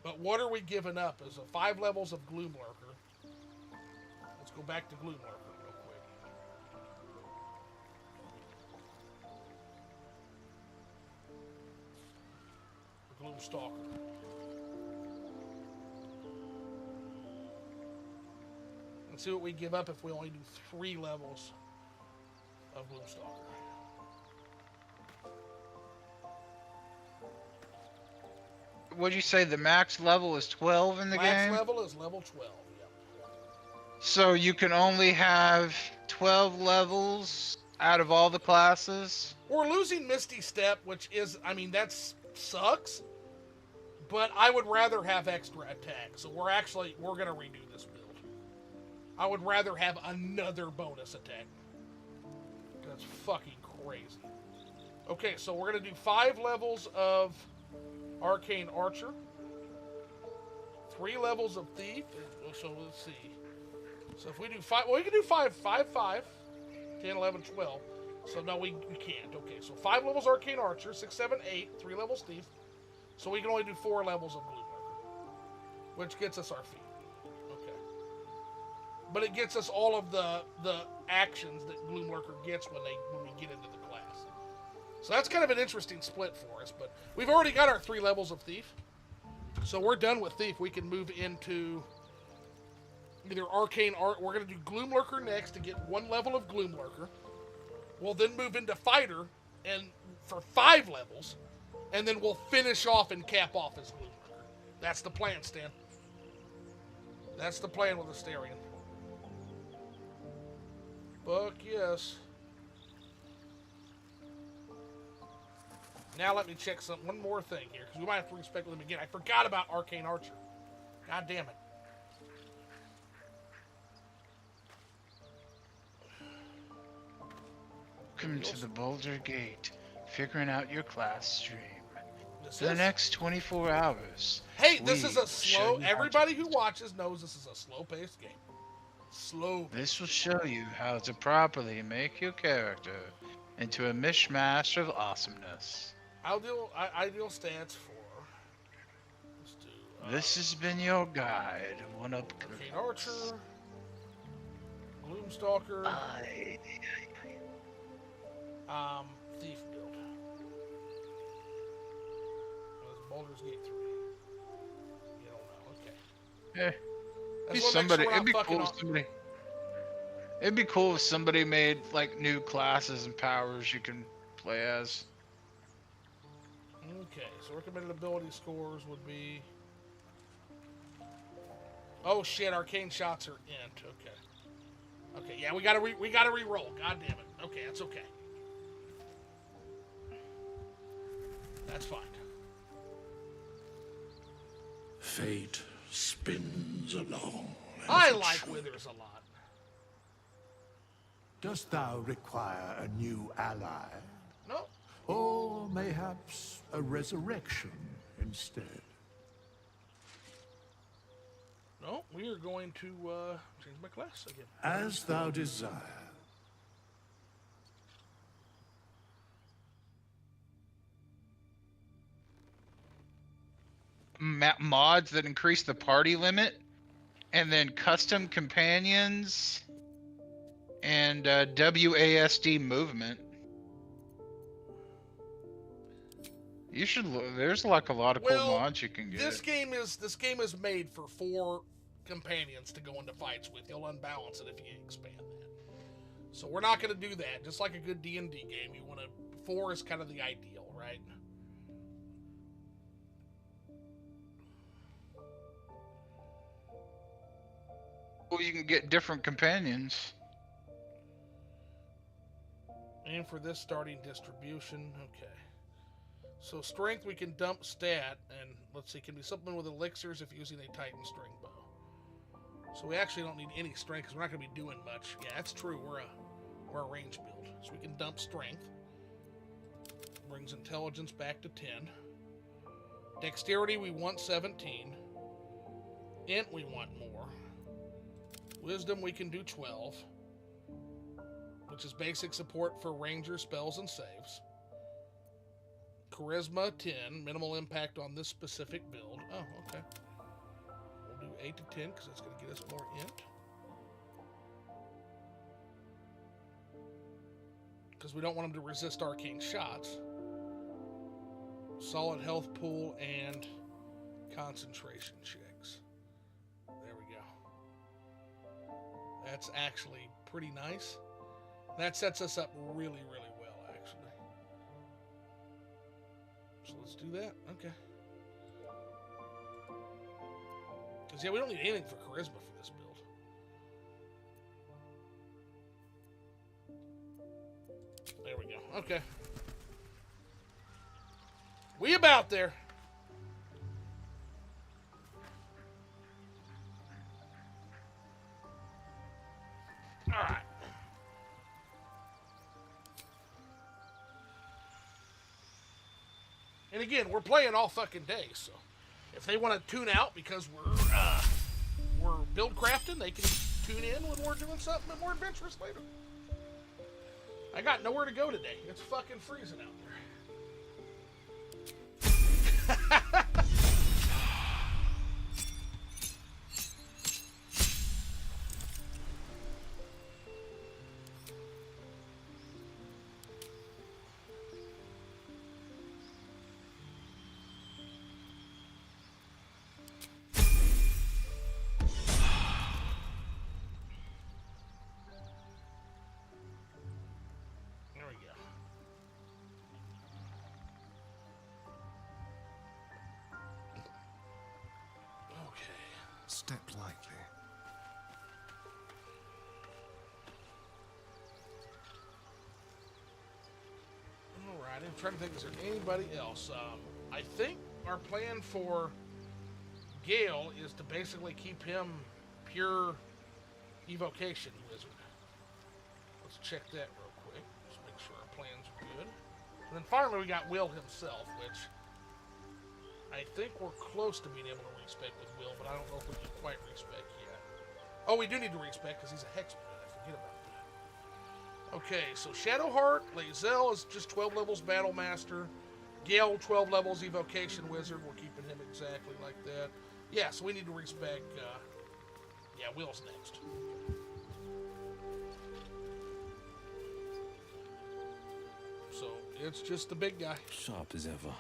But what are we giving up? Is 5 levels of Gloomlurker. Let's go back to Gloomlurker real quick. The Gloomstalker. Let's see what we give up if we only do 3 levels of Gloomstalker. What'd you say, the max level is 12 in the game? Max level is level 12, yep. So you can only have 12 levels out of all the classes? We're losing Misty Step, which is, I mean, that sucks. But I would rather have extra attack. So we're going to redo this build. I would rather have another bonus attack. That's fucking crazy. Okay, so we're going to do 5 levels of Arcane Archer, 3 levels of Thief. So let's see. So if we do 5, well, we can do 5, 10, 11, 12. So no, we can't. Okay, so 5 levels Arcane Archer, 6, 7, 8, 3 levels Thief. So we can only do 4 levels of Gloomlurker, which gets us our feat. Okay. But it gets us all of the actions that Gloomlurker gets when we get into the class. So that's kind of an interesting split for us, but we've already got our 3 levels of Thief. So we're done with Thief. We can move into either Arcane Art. We're going to do Gloomlurker next to get 1 level of Gloomlurker. We'll then move into Fighter and for 5 levels, and then we'll finish off and cap off as Gloomlurker. That's the plan, Stan. That's the plan with Asterion. Fuck yes. Now let me check one more thing here, because we might have to respec with him again. I forgot about Arcane Archer. God damn it. Welcome to the Boulder Gate. Figuring out your class stream. For the is? next 24 hours. Hey, this we is a will show slow... you how Everybody who watches knows this is a slow-paced game. Slow. This will show you how to properly make your character into a mishmash of awesomeness. Ideal stats for... Let's do... This has been your guide. One up. Arcane Archer. Gloomstalker. Thief build. Baldur's Gate 3. You don't know, okay. Yeah. That's Somebody, sure it'd be I'm cool if fucking somebody. It'd be cool if somebody made like new classes and powers you can play as. Okay, so recommended ability scores would be... Oh shit, arcane shots are int. Okay. Okay, yeah, we gotta re-roll. God damn it. Okay, that's okay. That's fine. Fate spins along. I like Withers a lot. Dost thou require a new ally? No. Or mayhaps a resurrection instead? No, we are going to change my class again. As thou desire. Mods that increase the party limit, and then custom companions, and WASD movement. You should. There's like a lot of cool mods you can get. This game is made for 4 companions to go into fights with. You'll unbalance it if you expand that. So we're not going to do that. Just like a good D&D game, you want to 4 is kind of the ideal, right? Well, you can get different companions. And for this starting distribution, okay. So strength we can dump stat, and let's see, can be supplemented with elixirs if using a Titan string bow. So we actually don't need any strength because we're not going to be doing much. Yeah, that's true. We're a range build, so we can dump strength. Brings intelligence back to 10. Dexterity we want 17. Int we want more. Wisdom we can do 12, which is basic support for ranger spells and saves. Charisma 10, minimal impact on this specific build. Oh, okay. We'll do 8 to 10 because that's going to get us more int. Because we don't want them to resist arcane shots. Solid health pool and concentration checks. There we go. That's actually pretty nice. That sets us up really, really well, actually. So let's do that. Okay. Because, yeah, we don't need anything for charisma for this build. There we go. Okay. We about there. All right. And again, we're playing all fucking day, so if they want to tune out because we're build crafting, they can tune in when we're doing something more adventurous later. I got nowhere to go today. It's fucking freezing out there. There we go. Okay. Step lightly. Alright, I'm trying to think, is there anybody else? I think our plan for Gale is to basically keep him pure evocation wizard. Let's check that real quick. Just make sure our plans are good. And then finally we got Will himself, which I think we're close to being able to respec with Will, but I don't know if we can quite respec yet. Oh, we do need to respec because he's a hexblade. I forget about that. Okay, so Shadowheart, Lae'zel is just 12 levels Battle Master. Gale, 12 levels Evocation Wizard. We're keeping him exactly like that. Yeah, so we need to respec. Yeah, Will's next. So it's just the big guy. Sharp as ever.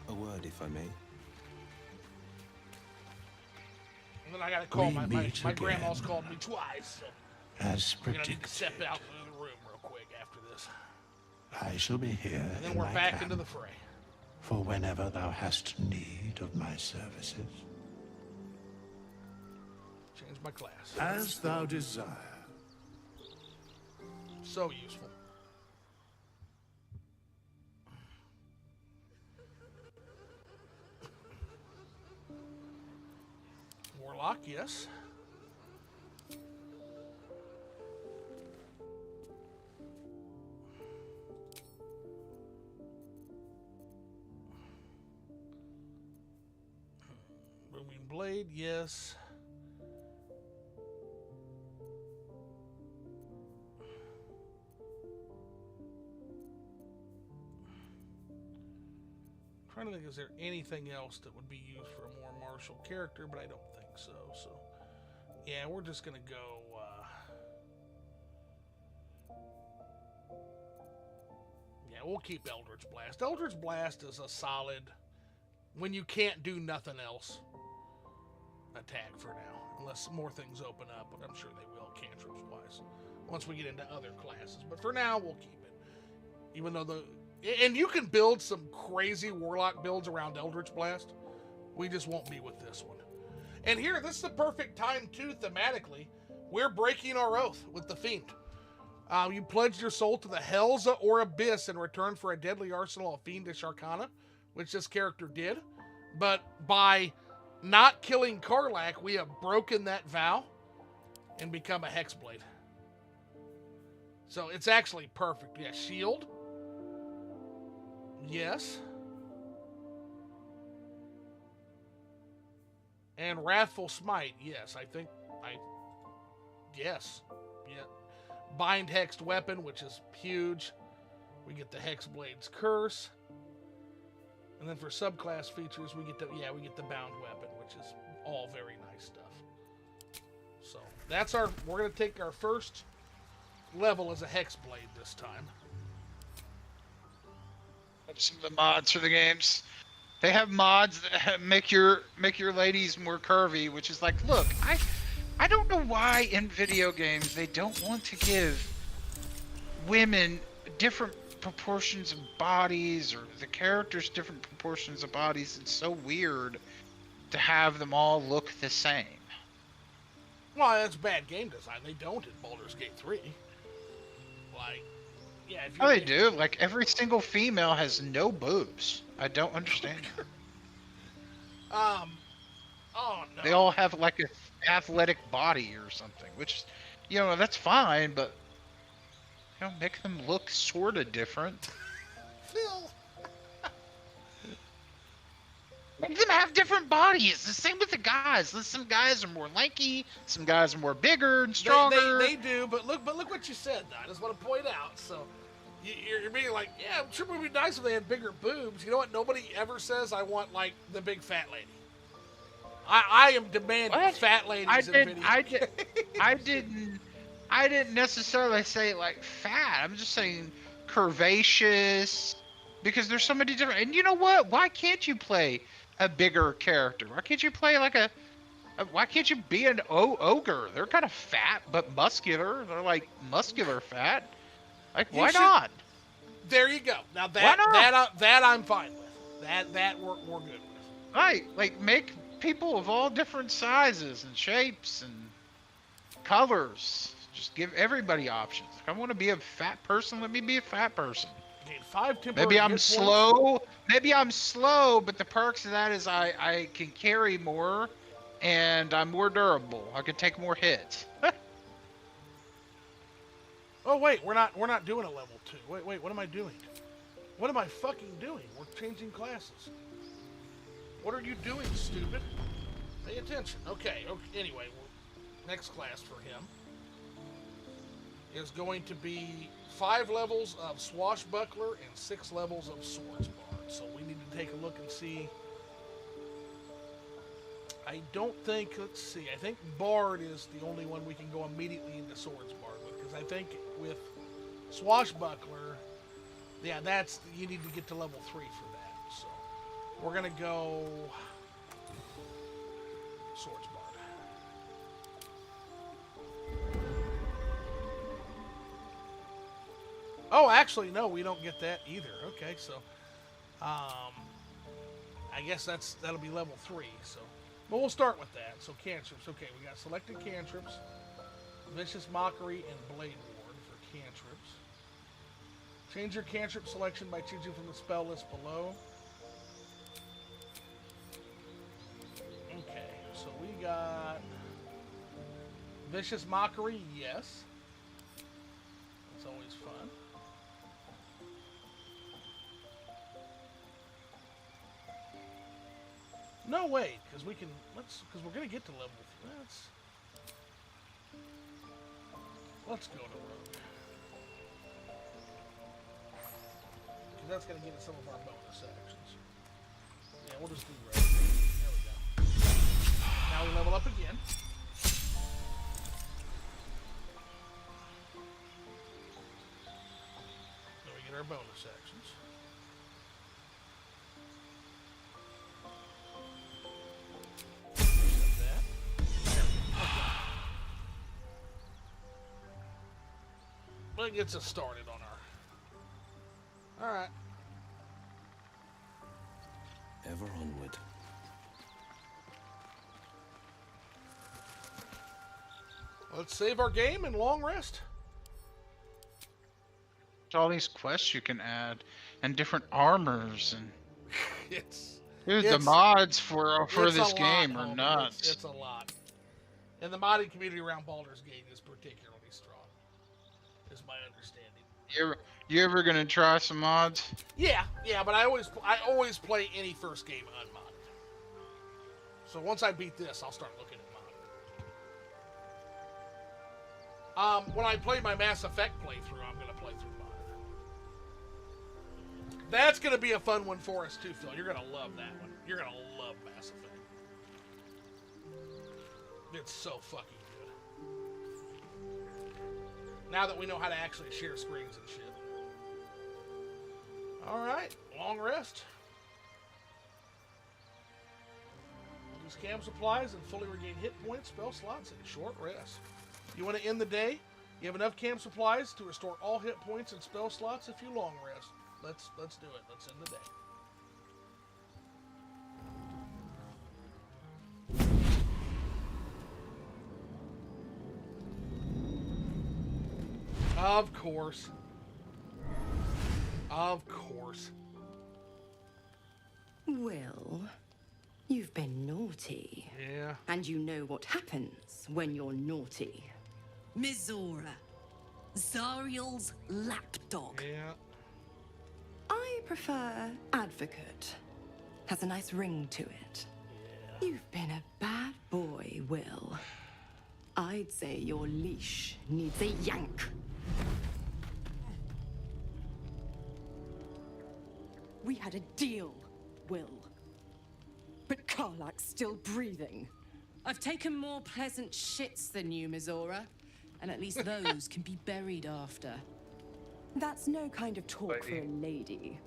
A word, if I may. And then I gotta call We my meet grandma's again. called me twice, so As we're gonna need to predicted, step out into the room real quick after this. I shall be here And then in we're my back camp into the fray. for whenever thou hast need of my services. Change my class. As thou desire. So useful. Warlock, yes. Booming Blade, yes. Trying to think, is there anything else that would be used for a more martial character, but I don't think so. So, yeah, we're just gonna go. Yeah, we'll keep Eldritch Blast. Eldritch Blast is a solid, when you can't do nothing else, attack for now, unless more things open up. But I'm sure they will, cantrips wise, once we get into other classes. But for now, we'll keep it, even though and you can build some crazy Warlock builds around Eldritch Blast. We just won't be with this one. And here, this is the perfect time, too, thematically. We're breaking our oath with the Fiend. You pledged your soul to the Hells or Abyss in return for a deadly arsenal of fiendish arcana, which this character did. But by not killing Karlach, we have broken that vow and become a Hexblade. So it's actually perfect. Yeah, shield. Yes. And Wrathful Smite, yes. Yes. Yeah. Bind Hexed Weapon, which is huge. We get the Hexblade's Curse. And then for subclass features, we get the Bound Weapon, which is all very nice stuff. So, we're going to take our first level as a Hexblade this time. Some of the mods for the games. They have mods that make your ladies more curvy, which is like, look, I don't know why in video games they don't want to give women different proportions of bodies, or the characters different proportions of bodies. It's so weird to have them all look the same. Well, that's bad game design. They don't in Baldur's Gate 3. Like, yeah, if you Oh, they do. Like, every single female has no boobs. I don't understand. Oh no. They all have like a athletic body or something, which, that's fine, but make them look sort of different. Phil. Make them have different bodies. The same with the guys. Some guys are more lanky. Some guys are more bigger and stronger. They do, but look what you said. Though. I just want to point out. So you're being like, yeah, I'm sure it would be nice if they had bigger boobs. You know what? Nobody ever says I want like the big fat lady. I am demanding fat ladies in video. I didn't necessarily say like fat. I'm just saying curvaceous, because there's so many different. And you know what? Why can't you play a bigger character? Why can't you play like why can't you be an ogre? They're kind of fat but muscular. They're like muscular fat. Like why not? There you go. Now that I'm fine with. That we're good with. Right, like make people of all different sizes and shapes and colors. Just give everybody options. If I want to be a fat person, let me be a fat person. Gain 5 temporary Maybe I'm hit slow. points. Maybe I'm slow, but the perks of that is I can carry more, and I'm more durable. I can take more hits. Oh wait, we're not doing a level 2. Wait, what am I doing? What am I fucking doing? We're changing classes. What are you doing, stupid? Pay attention. Okay. Anyway, next class for him is going to be 5 levels of swashbuckler and 6 levels of swordsbard. So we need to take a look and see. I don't think, let's see, I think bard is the only one we can go immediately into swordsbard with, because I think with swashbuckler, yeah, you need to get to level 3 for that. So we're gonna go swordsbard. Oh, actually, no, we don't get that either. Okay, so, I guess that'll be level 3. So, but we'll start with that. So cantrips. Okay, we got selected cantrips, vicious mockery, and blade ward for cantrips. Change your cantrip selection by choosing from the spell list below. Okay, so we got vicious mockery. Yes, that's always fun. No, wait, because we can, because we're going to get to level, let's go to rogue. Because that's going to get us some of our bonus actions. Yeah, we'll just do rogue. There we go. Now we level up again. Then we get our bonus actions. That gets us started on our... Alright. Ever onward. Let's save our game and long rest. All these quests you can add, and different armors, and the mods for this game are nuts. It's a lot. And the modding community around Baldur's Gate is particularly strong, is my understanding. You ever gonna try some mods? Yeah, but I always play any first game unmodded. So once I beat this, I'll start looking at modded. When I play my Mass Effect playthrough, I'm gonna play through modded. That's gonna be a fun one for us too, Phil. You're gonna love that one. You're gonna love Mass Effect. It's so fucking good. Now that we know how to actually share screens and shit. Alright, long rest. Use cam supplies and fully regain hit points, spell slots, and short rest. You want to end the day? You have enough cam supplies to restore all hit points and spell slots if you long rest. Let's do it. Let's end the day. Of course. Of course. Well, you've been naughty. Yeah. And you know what happens when you're naughty. Mizora, Zariel's lapdog. Yeah. I prefer advocate. Has a nice ring to it. You've been a bad boy, Will. I'd say your leash needs a yank. We had a deal, Will. But Karlach's still breathing. I've taken more pleasant shits than you, Mizora. And at least those can be buried after. That's no kind of talk for a lady.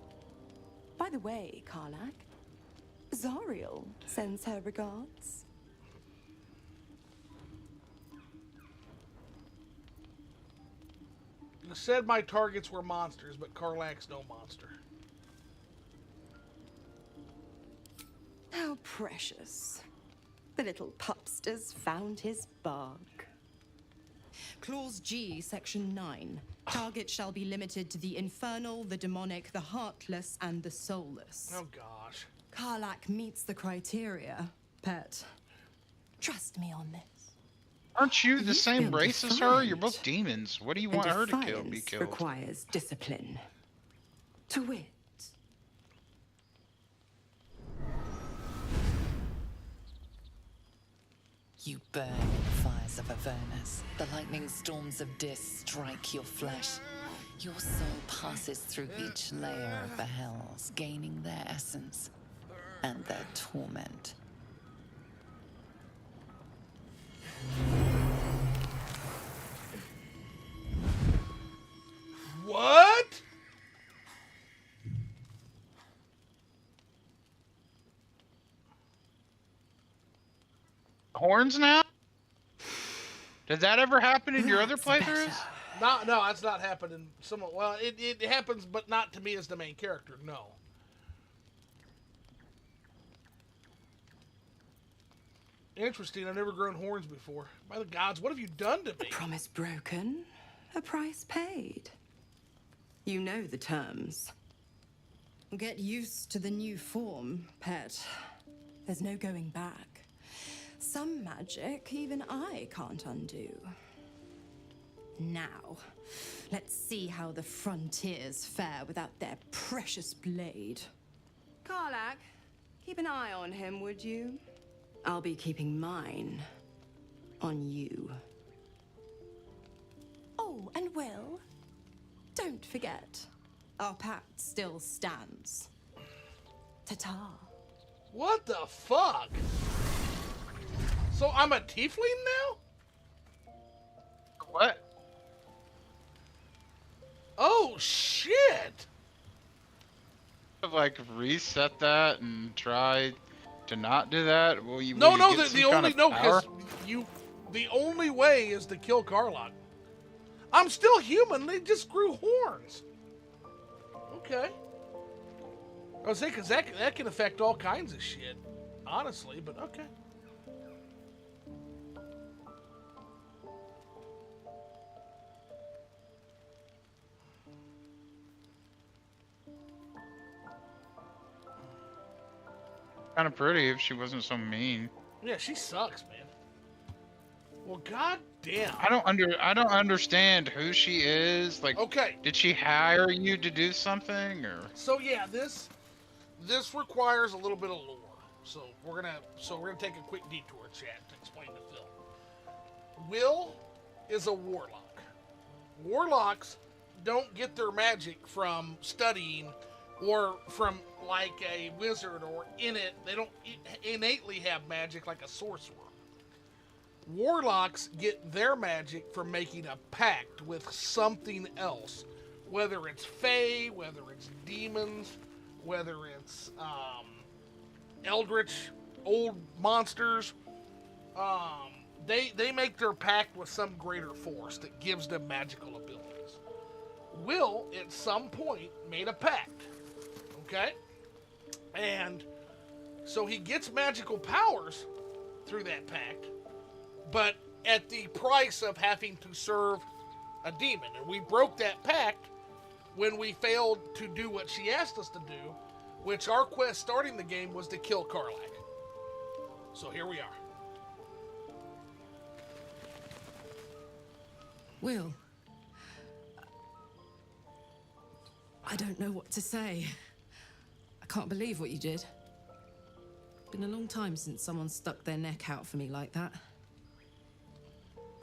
By the way, Karlach, Zariel sends her regards. You said my targets were monsters, but Karlach's no monster. How precious. The little pupster's found his bark. Clause G, Section 9. Target shall be limited to the infernal, the demonic, the heartless, and the soulless. Oh, gosh. Karlach meets the criteria, pet. Trust me on this. Aren't you the same race as her? You're both demons. What do you want her to kill? Be killed? Requires discipline. To wit. You burn in the fires of Avernus. The lightning storms of Dis strike your flesh. Your soul passes through each layer of the hells, gaining their essence and their torment. What? Horns now? Did that ever happen in your other playthroughs? No, that's not happened in some. Well, it happens, but not to me as the main character. No. Interesting. I've never grown horns before. By the gods, what have you done to me? A promise broken, a price paid. You know the terms. Get used to the new form, pet. There's no going back. Some magic even I can't undo. Now, let's see how the frontiers fare without their precious blade. Karlach, keep an eye on him, would you? I'll be keeping mine on you. Oh, and Will, don't forget, our pact still stands. Ta-ta. What the fuck? So I'm a tiefling now? What? Oh, shit! Like, reset that and try to not do that? Will you, No, will you get the some only kind no, of power? because the only way is to kill Karlach. I'm still human. They just grew horns. Okay. I was saying, because that can affect all kinds of shit, honestly. But okay. Kind of pretty if she wasn't so mean. Yeah, she sucks, man. Well, god damn. I don't understand who she is. Like, okay, did she hire you to do something, or? So yeah, this requires a little bit of lore. So we're gonna take a quick detour, chat, to explain the film. Will is a warlock. Warlocks don't get their magic from studying or from like a wizard or in it. They don't innately have magic like a sorcerer. Warlocks get their magic from making a pact with something else, whether it's fae, whether it's demons, whether it's eldritch old monsters. They make their pact with some greater force that gives them magical abilities. Will, at some point, made a pact. Okay? And so he gets magical powers through that pact, but at the price of having to serve a demon. And we broke that pact when we failed to do what she asked us to do, which our quest starting the game was to kill Karlach. So here we are. Will. I don't know what to say. I can't believe what you did. Been a long time since someone stuck their neck out for me like that.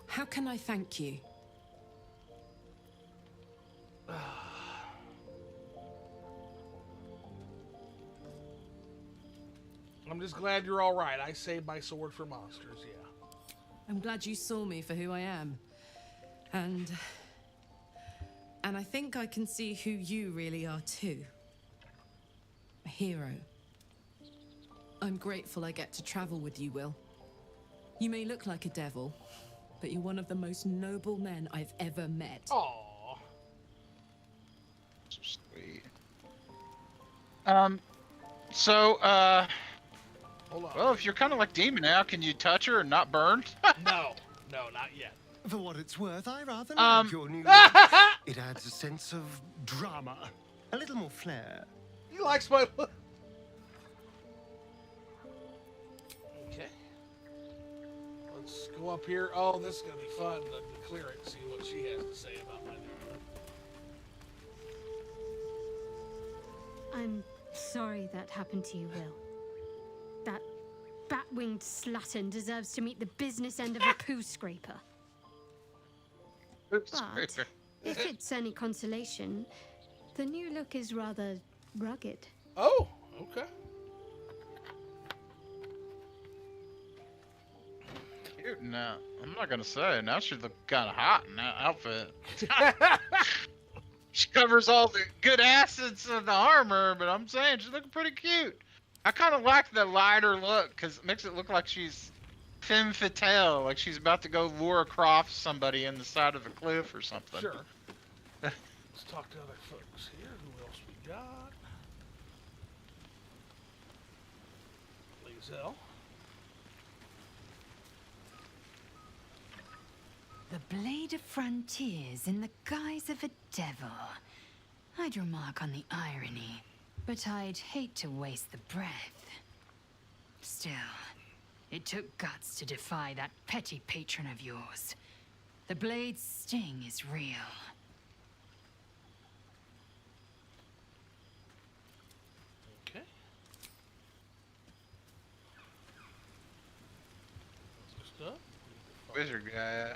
How can I thank you? I'm just glad you're all right. I saved my sword for monsters, yeah. I'm glad you saw me for who I am. And I think I can see who you really are too. A hero. I'm grateful I get to travel with you, Will. You may look like a devil, but you're one of the most noble men I've ever met. Aww. So sweet. Hold on. Well, if you're kind of like Demon now, can you touch her and not burn? No, not yet. For what it's worth, I rather like your new look. It adds a sense of drama. A little more flair. He likes my look. Okay. Let's go up here. Oh, this is going to be fun to clear it and see what she has to say about my new look. I'm sorry that happened to you, Will. That bat-winged slattern deserves to meet the business end of a poo scraper. But if it's any consolation, the new look is rather rugged. Oh, okay. Cute now. I'm not gonna say. Now she look kind of hot in that outfit. She covers all the good assets of the armor, but I'm saying she's looking pretty cute. I kind of like the lighter look because it makes it look like she's femme fatale, like she's about to go Laura Croft somebody in the side of a cliff or something. Sure. Let's talk to other folks here. Who else we got? Lizelle. The Blade of Frontiers in the guise of a devil. I'd remark on the irony, but I'd hate to waste the breath. Still, it took guts to defy that petty patron of yours. The Blade's sting is real. Okay. Stuff. Wizard guy.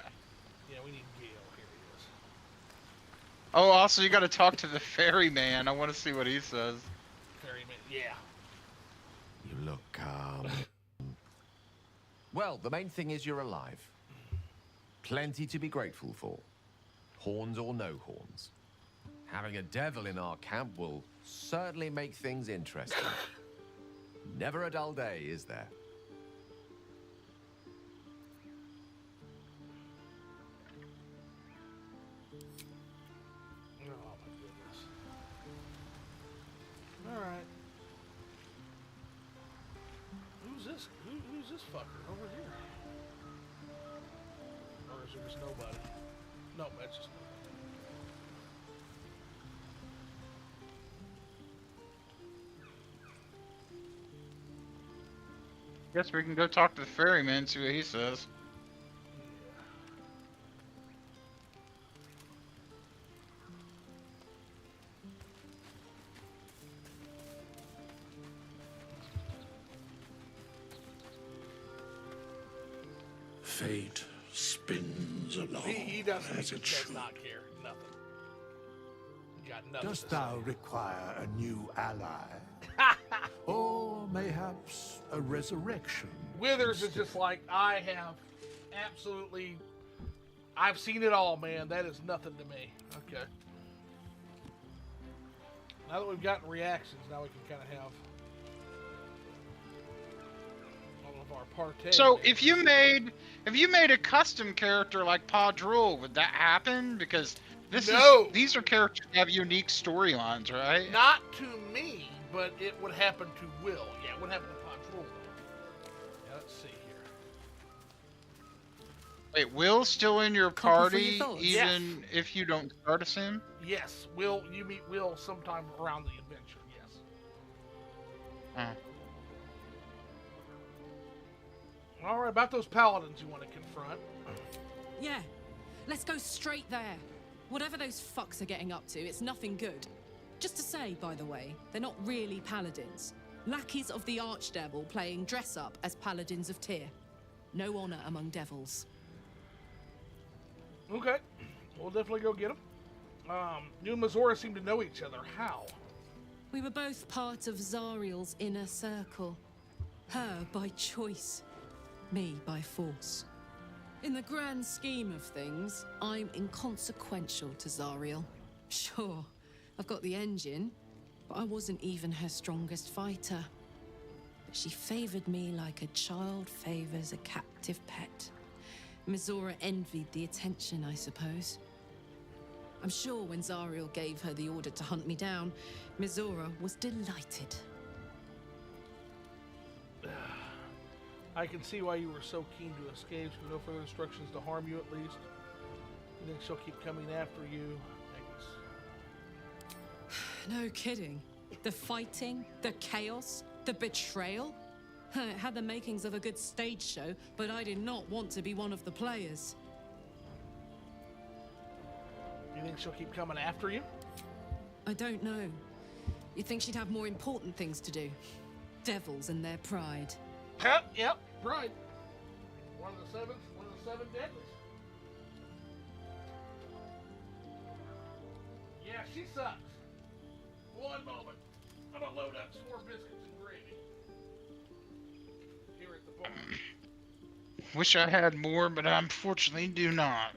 Yeah, we need Gale. Here he is. Oh, also you got to talk to the ferryman. I want to see what he says. Ferryman, yeah. You look calm. Well, the main thing is you're alive. Plenty to be grateful for. Horns or no horns. Having a devil in our camp will certainly make things interesting. Never a dull day, is there? Oh my goodness. Alright. Who's this? Who's this fucker over here? Or is there just nobody? No, that's just nobody. Guess we can go talk to the ferryman, see what he says. Fate spins along. He doesn't. as He it does should. not care. Nothing. He got nothing. Dost to thou say. require a new ally? Or mayhaps a resurrection? Withers is just like, I have absolutely. I've seen it all, man. That is nothing to me. Okay. Now that we've gotten reactions, now we can kind of have all of our partay. So if you made a custom character like Po-Ta-Toh, would that happen? Because these are characters that have unique storylines, right? Not to me, but it would happen to Will. Yeah, it would happen to Po-Ta-Toh. Yeah, let's see here. Wait, Will's still in your Couple for your party thoughts. even if you don't start as him? Yes, Will. You meet Will sometime around the adventure. Yes. All right, about those paladins you want to confront. Yeah, let's go straight there. Whatever those fucks are getting up to, it's nothing good. Just to say, by the way, they're not really paladins. Lackeys of the Archdevil playing dress-up as paladins of Tyr. No honor among devils. Okay. We'll definitely go get them. You and Mizora seem to know each other. How? We were both part of Zariel's inner circle. Her by choice, me by force. In the grand scheme of things, I'm inconsequential to Zariel. Sure, I've got the engine, but I wasn't even her strongest fighter. But she favored me like a child favors a captive pet. Mizora envied the attention, I suppose. I'm sure when Zariel gave her the order to hunt me down, Mizora was delighted. I can see why you were so keen to escape. With no further instructions to harm you, at least. You think she'll keep coming after you? No kidding. The fighting, the chaos, the betrayal. It had the makings of a good stage show, but I did not want to be one of the players. You think she'll keep coming after you? I don't know. You'd think she'd have more important things to do. Devils and their pride. Yep, pride. One of the seven deadlies. Yeah, she sucks. One moment. I'm gonna load up some more biscuits and gravy. Here at the bar. Wish I had more, but I unfortunately do not.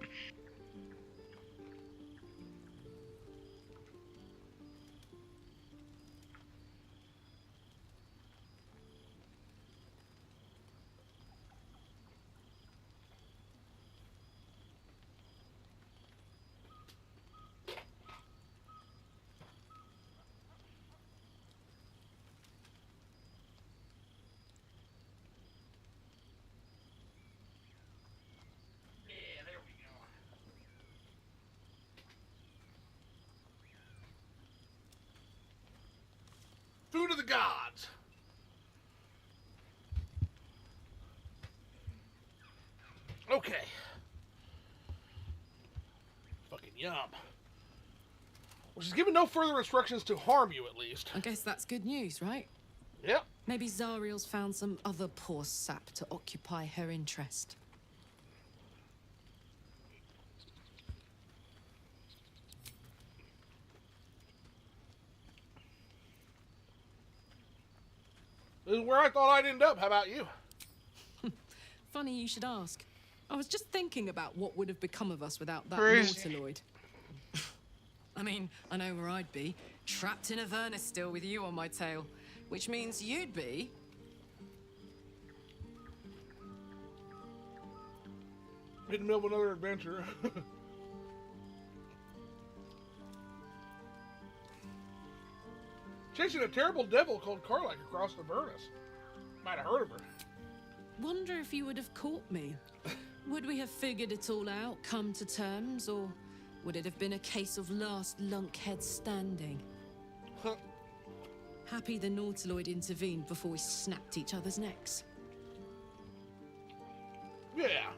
Food of the gods. Okay. Fucking yum. Well, she's given no further instructions to harm you, at least. I guess that's good news, right? Yep. Maybe Zariel's found some other poor sap to occupy her interest. This is where I thought I'd end up. How about you? Funny you should ask. I was just thinking about what would have become of us without that Crazy. Nautiloid. I mean, I know where I'd be. Trapped in Avernus still with you on my tail. Which means you'd be... in the middle of another adventure. Chasing a terrible devil called Karlach across the Avernus. Might have heard of her. Wonder if you would have caught me. Would we have figured it all out, come to terms, or would it have been a case of last lunkhead standing? Happy the Nautiloid intervened before we snapped each other's necks. Yeah.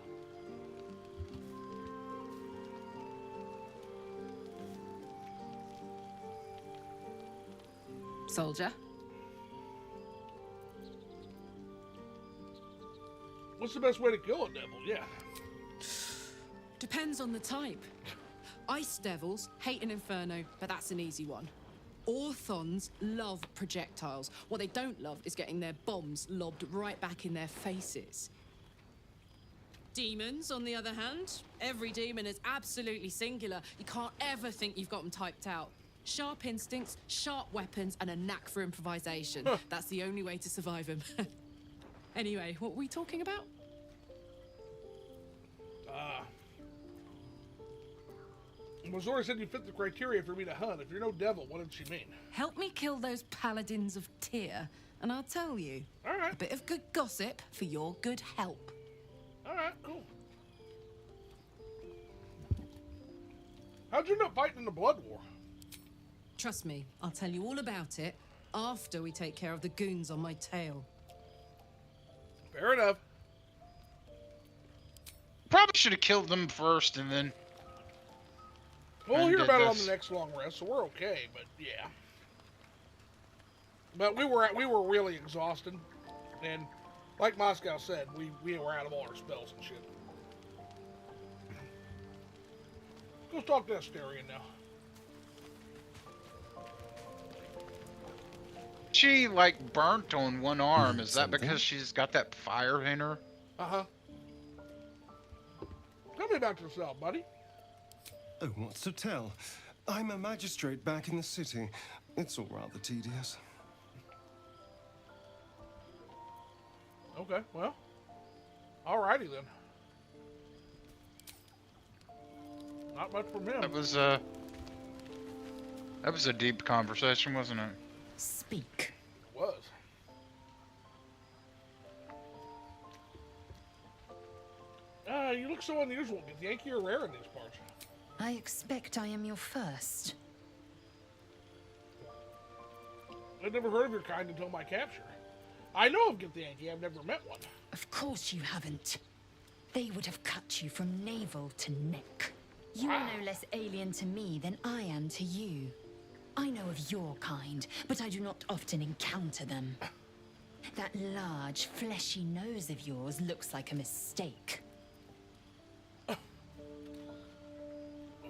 Soldier? What's the best way to kill a devil? Yeah. Depends on the type. Ice devils hate an inferno, but that's an easy one. Orthons love projectiles. What they don't love is getting their bombs lobbed right back in their faces. Demons, on the other hand, every demon is absolutely singular. You can't ever think you've got them typed out. Sharp instincts, sharp weapons, and a knack for improvisation. That's the only way to survive them. Anyway, what were we talking about? Mizora said you fit the criteria for me to hunt. If you're no devil, what did she mean? Help me kill those paladins of Tyr, and I'll tell you. All right. A bit of good gossip for your good help. All right, cool. How'd you end up fighting in the Blood War? Trust me, I'll tell you all about it after we take care of the goons on my tail. Fair enough. Probably should have killed them first and then... We'll hear about it on the next long rest, so we're okay, but yeah. But we were really exhausted, and like Moscow said, we were out of all our spells and shit. Let's talk to Asterion now. She like burnt on one arm. Is that because she's got that fire in her? Uh-huh. Tell me about yourself, buddy. Oh, what's to tell? I'm a magistrate back in the city. It's all rather tedious. Okay, well. Alrighty then. Not much from him. That was a deep conversation, wasn't it? Speak. It was. You look so unusual. Yankee are rare in these parts. I expect I am your first. I'd never heard of your kind until my capture. I know of Yankee. I've never met one. Of course you haven't. They would have cut you from navel to neck. You are no less alien to me than I am to you. I know of your kind, but I do not often encounter them. That large, fleshy nose of yours looks like a mistake.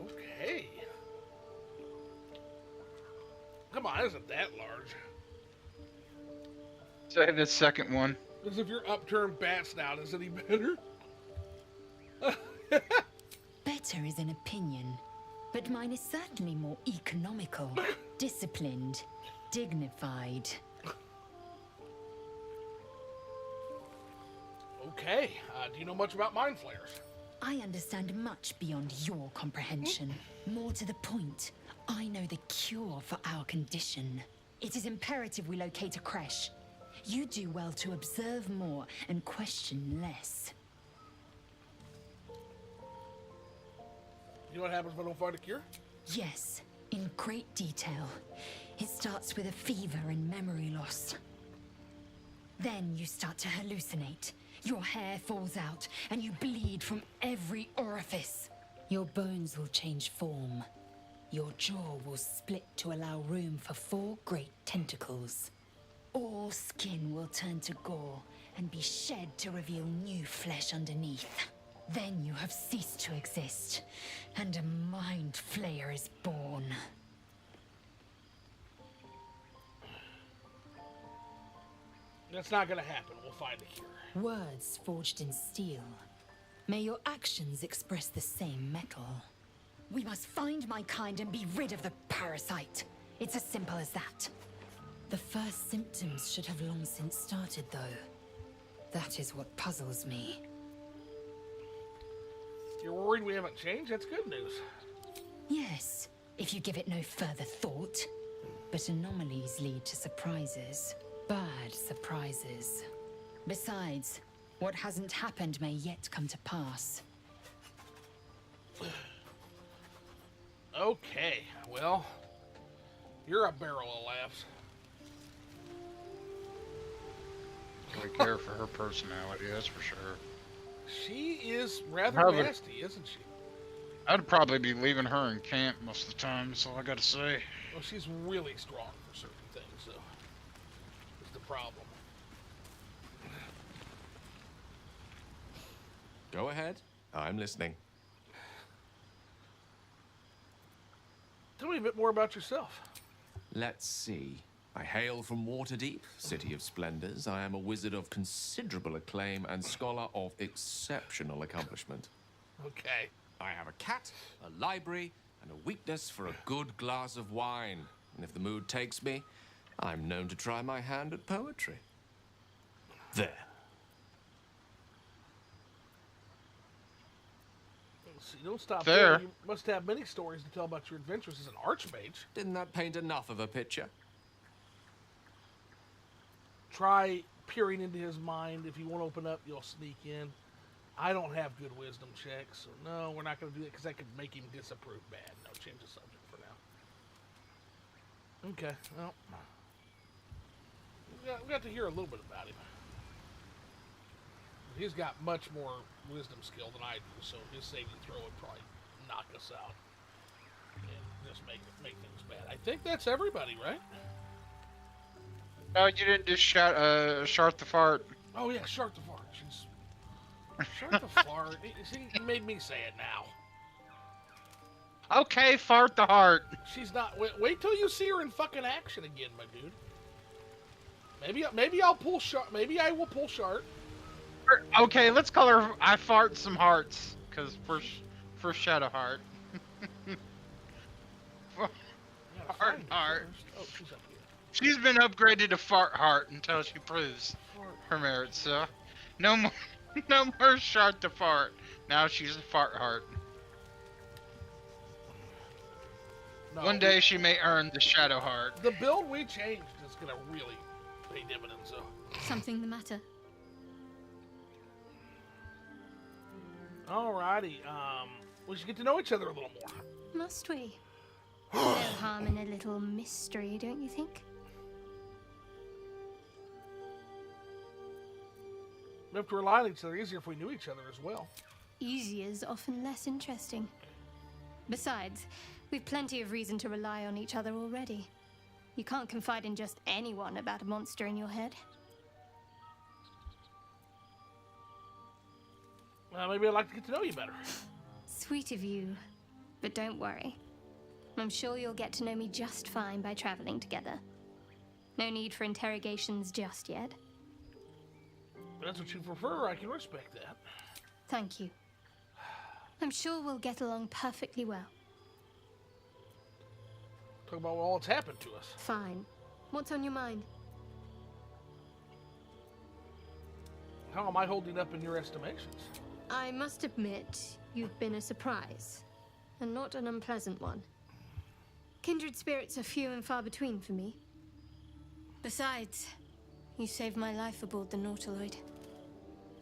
Okay. Come on, isn't that large? Say the second one. As if your upturned bat snout is any better. Better is an opinion, but mine is certainly more economical, disciplined, dignified. Okay, do you know much about mind flayers? I understand much beyond your comprehension. More to the point, I know the cure for our condition. It is imperative we locate a creche. You do well to observe more and question less. You know what happens if I don't find a cure? Yes, in great detail. It starts with a fever and memory loss. Then you start to hallucinate. Your hair falls out, and you bleed from every orifice. Your bones will change form. Your jaw will split to allow room for 4 great tentacles. All skin will turn to gore and be shed to reveal new flesh underneath. Then you have ceased to exist, and a mind flayer is born. That's not gonna happen. We'll find a cure. Words forged in steel. May your actions express the same metal. We must find my kind and be rid of the parasite. It's as simple as that. The first symptoms should have long since started, though. That is what puzzles me. You're worried we haven't changed? That's good news. Yes, if you give it no further thought. But anomalies lead to surprises. Bad surprises. Besides, what hasn't happened may yet come to pass. Okay, well, you're a barrel of laughs. We care for her personality, that's for sure. She is rather nasty, isn't she? I'd probably be leaving her in camp most of the time, that's all I gotta say. Well, she's really strong for certain things, so that's the problem. Go ahead. I'm listening. Tell me a bit more about yourself. Let's see. I hail from Waterdeep, city of splendors. I am a wizard of considerable acclaim and scholar of exceptional accomplishment. Okay. I have a cat, a library, and a weakness for a good glass of wine. And if the mood takes me, I'm known to try my hand at poetry. There. So you don't stop there. You must have many stories to tell about your adventures as an archmage. Didn't that paint enough of a picture? Try peering into his mind. If you won't open up, you'll sneak in. I don't have good wisdom checks, so no, we're not going to do that because that could make him disapprove bad. No, change the subject for now. Okay, well, we got to hear a little bit about him. He's got much more wisdom skill than I do, so his saving throw would probably knock us out and just make things bad. I think that's everybody, right? No, you didn't just Shart the fart. Oh yeah, Shark the fart. Shark the fart. See, you made me say it now. Okay, fart the heart. She's not. Wait till you see her in fucking action again, my dude. Maybe I'll pull Shark. Maybe I will pull Shark. Okay, let's call her I fart some hearts, cause for Shadow Heart. Fart heart. Oh, she's up here. She's been upgraded to fart heart until she proves her merits. So, no more Shart the fart. Now she's a fart heart. No, One day she may earn the Shadow Heart. The build we changed is gonna really pay dividends, though. Something the matter? Alrighty, we should get to know each other a little more. Must we? No harm in a little mystery, don't you think? We have to rely on each other easier if we knew each other as well. Easier's often less interesting. Besides, we've plenty of reason to rely on each other already. You can't confide in just anyone about a monster in your head. Maybe I'd like to get to know you better. Sweet of you, but don't worry. I'm sure you'll get to know me just fine by traveling together. No need for interrogations just yet. If that's what you prefer, I can respect that. Thank you. I'm sure we'll get along perfectly well. Talk about all that's happened to us. Fine. What's on your mind? How am I holding up in your estimations? I must admit, you've been a surprise, and not an unpleasant one. Kindred spirits are few and far between for me. Besides, you saved my life aboard the Nautiloid.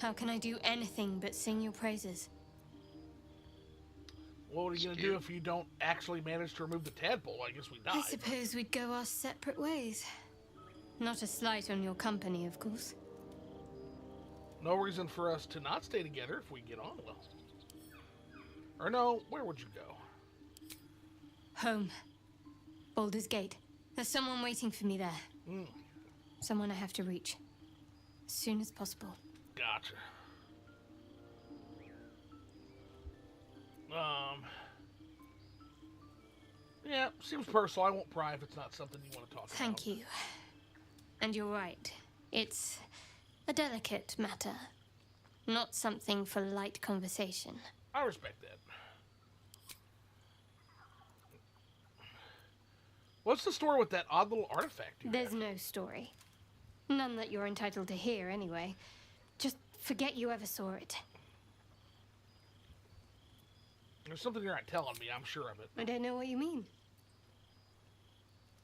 How can I do anything but sing your praises? What are you going to do if you don't actually manage to remove the tadpole? I guess we die. I suppose we'd go our separate ways. Not a slight on your company, of course. No reason for us to not stay together if we get on well. Or no, where would you go? Home. Baldur's Gate. There's someone waiting for me there. Someone I have to reach. As soon as possible. Gotcha. Yeah, seems personal. I won't pry if it's not something you want to talk about. Thank you. And you're right. It's a delicate matter. Not something for light conversation. I respect that. What's the story with that odd little artifact you There's have? no story. None that you're entitled to hear, anyway. Just forget you ever saw it. There's something you're not telling me, I'm sure of it. I don't know what you mean.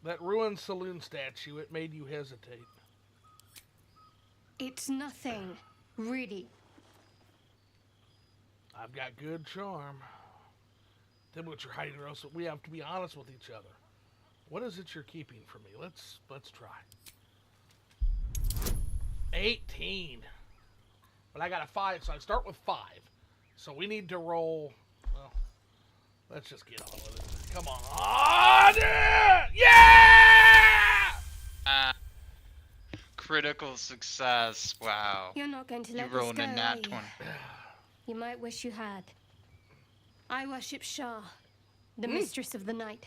That ruined saloon statue, it made you hesitate. It's nothing. Really. I've got good charm. Tell me what you're hiding, or else we have to be honest with each other. What is it you're keeping from me? Let's try. 18. But I got a 5, so I start with 5. So we need to roll. Well, let's just get on with it. Come on. Yeah! Critical success. Wow. You're not going to let You rolled this a go, nat are you? 20. You might wish you had. I worship Shar, the mistress of the night.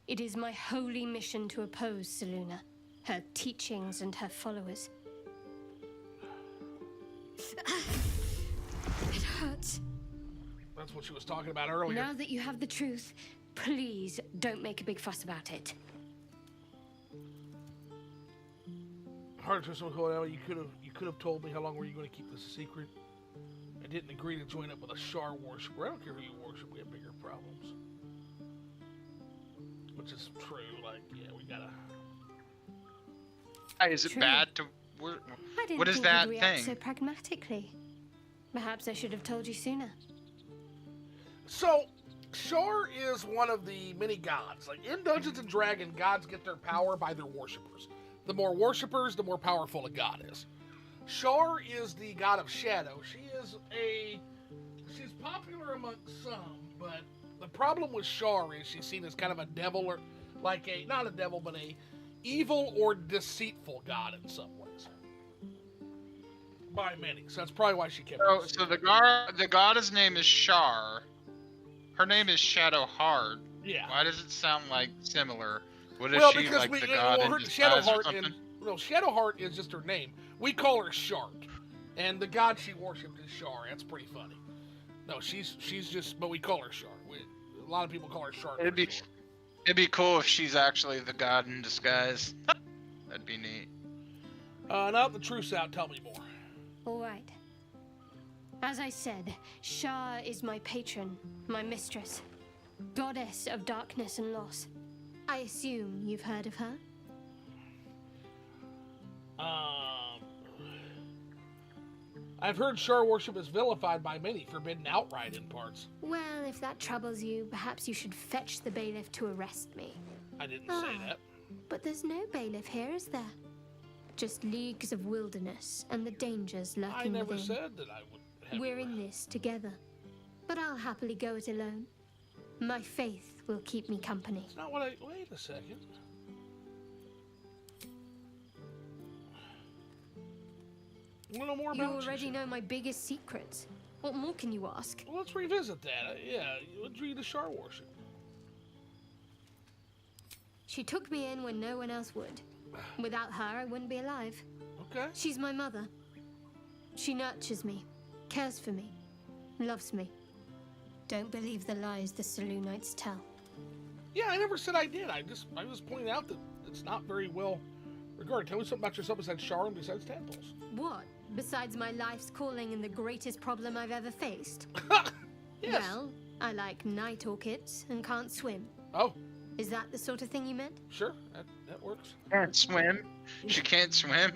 It is my holy mission to oppose Selûne, her teachings and her followers. It hurts. That's what she was talking about earlier. Now that you have the truth, please don't make a big fuss about it. Hard to someone called out. You could have told me how long were you going to keep this a secret. I didn't agree to join up with a Shar worshiper. I don't care who you worship. We have bigger problems. Which is true. Like, yeah, we gotta. Hey, is it True. bad to? I didn't What is think that you'd react thing? so pragmatically. Perhaps I should have told you sooner. So, Shar is one of the many gods. Like, in Dungeons & Dragons, gods get their power by their worshippers. The more worshippers, the more powerful a god is. Shar is the god of shadow. She's popular amongst some, but the problem with Shar is she's seen as kind of a devil, or like not a devil, but a evil or deceitful god in some ways. By many. So that's probably why she kept it. So the goddess name is Shar. Her name is Shadowheart. Yeah. Why does it sound like similar? What is Well, she because like we the god in her disguise or Shadowheart something? and Shadowheart is just her name. We call her Shark, and the god she worshipped is Shar. That's pretty funny. No, she's just, but we call her Shark. A lot of people call her Shark. It'd be cool if she's actually the god in disguise. That'd be neat. Now that the truth's out, tell me more. All right. As I said, Shah is my patron, my mistress, goddess of darkness and loss. I assume you've heard of her? I've heard Shar worship is vilified by many, forbidden outright in parts. Well, if that troubles you, perhaps you should fetch the bailiff to arrest me. I didn't say that. But there's no bailiff here, is there? Just leagues of wilderness and the dangers lurking I never within. said that I would have We're in this together. But I'll happily go it alone. My faith will keep me company. It's not what I... Wait a second. I want to know more You about already know my biggest secrets. What more can you ask? Well, let's revisit that. Yeah, let's read the Shar worship. She took me in when no one else would. Without her, I wouldn't be alive. Okay. She's my mother. She nurtures me, cares for me, loves me. Don't believe the lies the Saloonites tell. Yeah, I never said I did. I was pointing out that it's not very well regarded. Tell me something about yourself besides Shar and besides tadpoles. What? Besides my life's calling and the greatest problem I've ever faced? Yes. Well, I like night orchids and can't swim. Oh. Is that the sort of thing you meant? Sure, that works. Can't swim. She can't swim.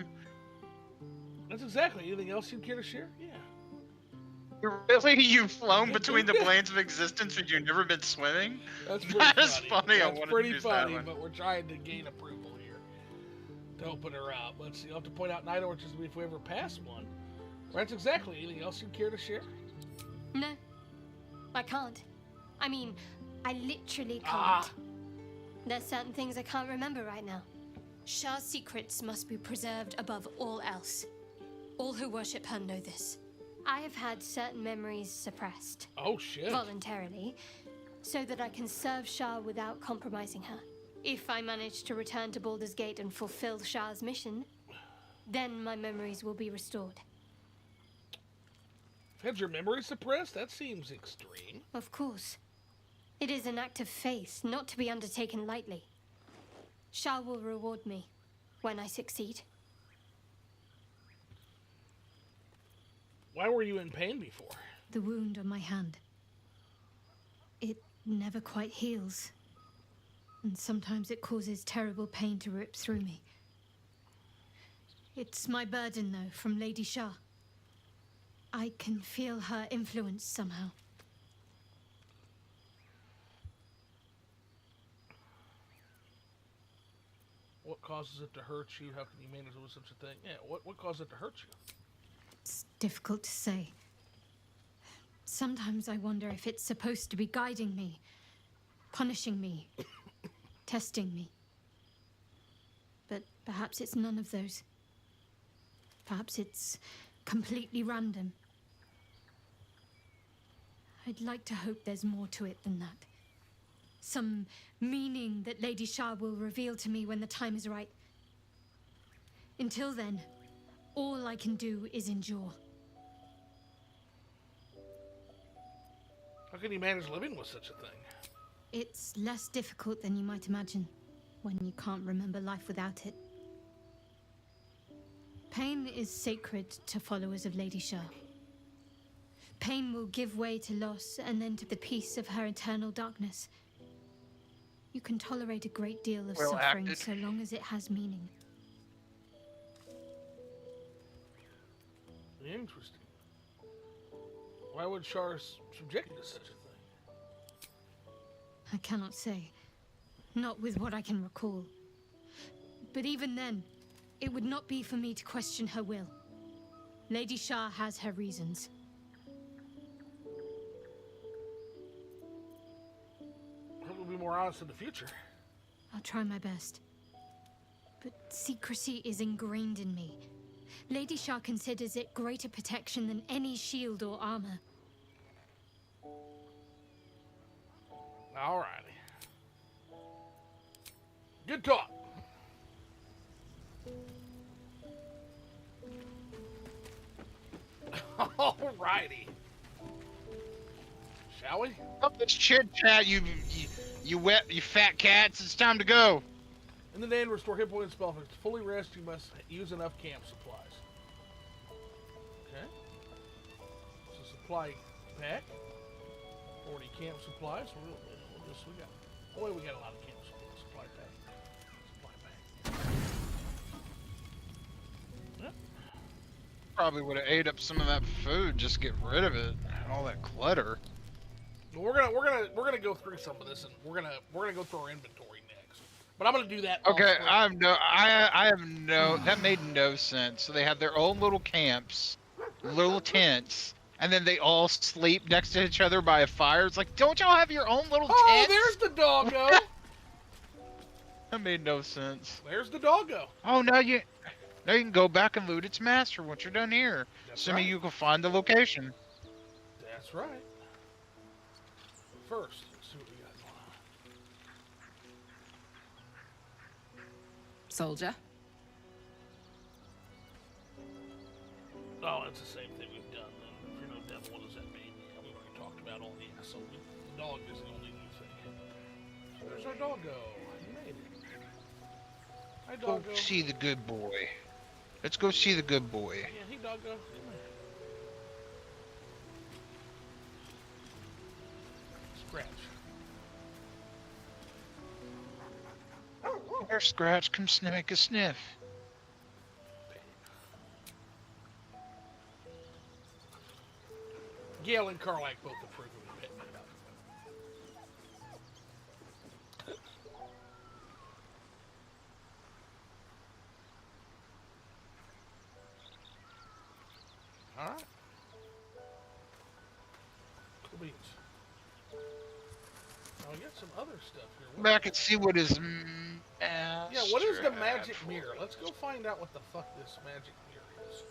That's exactly. Anything else you'd care to share? Yeah. Really? You've flown between the planes of existence and you've never been swimming? That's pretty That is funny. funny. I That's wanted pretty to use funny, that one. but we're trying to gain approval here to open her up. Let's see. You'll have to point out night orchids if we ever pass one. That's exactly. Anything else you'd care to share? No, I can't. I mean, I literally can't. There's certain things I can't remember right now. Shah's secrets must be preserved above all else. All who worship her know this. I have had certain memories suppressed. Oh, shit. Voluntarily, so that I can serve Shah without compromising her. If I manage to return to Baldur's Gate and fulfill Shah's mission, then my memories will be restored. Had your memory suppressed? That seems extreme. Of course. It is an act of faith, not to be undertaken lightly. Shah will reward me when I succeed. Why were you in pain before? The wound on my hand. It never quite heals. And sometimes it causes terrible pain to rip through me. It's my burden, though, from Lady Shah. I can feel her influence somehow. What causes it to hurt you? How can you manage with such a thing? Yeah, what causes it to hurt you? It's difficult to say. Sometimes I wonder if it's supposed to be guiding me, punishing me, testing me. But perhaps it's none of those. Perhaps it's completely random. I'd like to hope there's more to it than that. Some meaning that Lady Shah will reveal to me when the time is right. Until then, all I can do is endure. How can you manage living with such a thing? It's less difficult than you might imagine when you can't remember life without it. Pain is sacred to followers of Lady Shah. Pain will give way to loss and then to the peace of her eternal darkness. You can tolerate a great deal of Well suffering acted. so long as it has meaning. Interesting. Why would Shar subject you to such a thing? I cannot say. Not with what I can recall. But even then, it would not be for me to question her will. Lady Shah has her reasons. Hope we'll be more honest in the future. I'll try my best. but secrecy is ingrained in me. Lady Shah considers it greater protection than any shield or armor. Alrighty. Good talk. Alrighty. Shall we? Oh, this chit chat, you fat cats. It's time to go. In the day and restore hit points and spell effects. To fully rest, you must use enough camp supplies. Okay. So supply pack. 40 camp supplies. We got a lot of camp supply pack. Yep. Probably would have ate up some of that food. Just get rid of it. All that clutter. Well, we're gonna go through some of this, and we're gonna go through our inventory next. But I'm gonna do that. Okay, I have no. That made no sense. So they have their own little camps, little tents, and then they all sleep next to each other by a fire. It's like, don't y'all have your own little tents? Oh, there's the doggo. That made no sense. There's the doggo. Oh, now you can go back and loot its master once you're done here. Assuming you can find the location. That's right. First, let's see what we got going on. Soldier. Oh, it's the same thing we've done. Then. If you're no devil, what does that mean? Yeah, we've already talked about all the so the dog is the only new thing. So there's our doggo. He made it. Hi, doggo. Go see the good boy. Let's go see the good boy. Yeah, he doggo. Scratch. Here, Scratch, come make a sniff. Gale and Karlach both approve of it. Alright. Cool beans. Now we got some other stuff here. Come back and see what is. Yeah, what is the magic mirror? Let's go find out what the fuck this magic mirror is.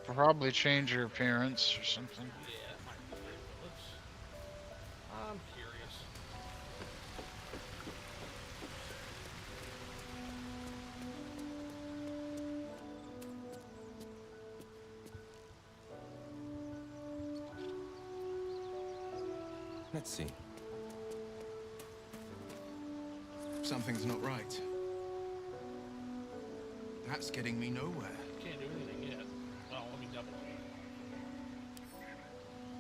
Probably change your appearance or something. Yeah, it might be it, but I'm curious. Let's see. Something's not right. That's getting me nowhere. Can't do anything yet. Well, let me double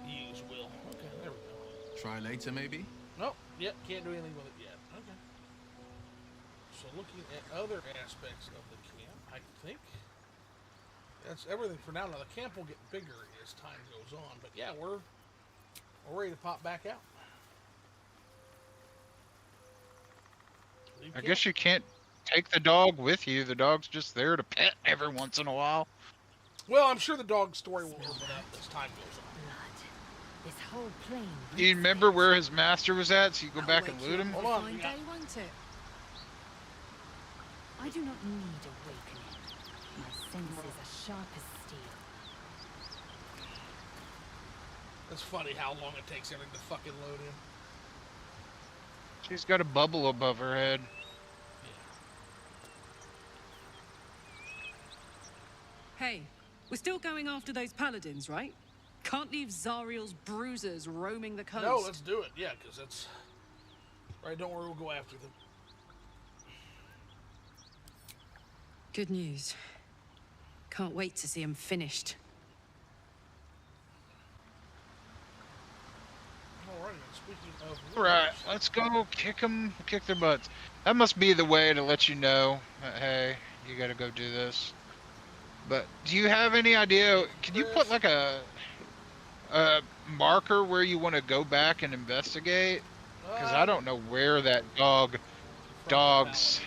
use will. Okay, there we go. Try later, maybe? Nope. Yep, can't do anything with it yet. Okay. So looking at other aspects of the camp, I think that's everything for now. Now the camp will get bigger as time goes on, but yeah, we're ready to pop back out. I guess you can't take the dog with you. The dog's just there to pet every once in a while. Well, I'm sure the dog story will open up as time goes on. This whole plane. Do you remember where his master was at, so you go back and loot him? Hold on. Fine day, won't it? I do not need awakening. My senses are sharp as steel. It's funny how long it takes everything to fucking load in. She's got a bubble above her head. Hey, we're still going after those paladins, right? Can't leave Zariel's bruisers roaming the coast. No, let's do it. Yeah, because that's... Right, don't worry, we'll go after them. Good news. Can't wait to see them finished. Alright, speaking of... Right, let's go kick their butts. That must be the way to let you know that, hey, you gotta go do this. But do you have any idea? Can you put like a marker where you want to go back and investigate? Because I don't know where that dog's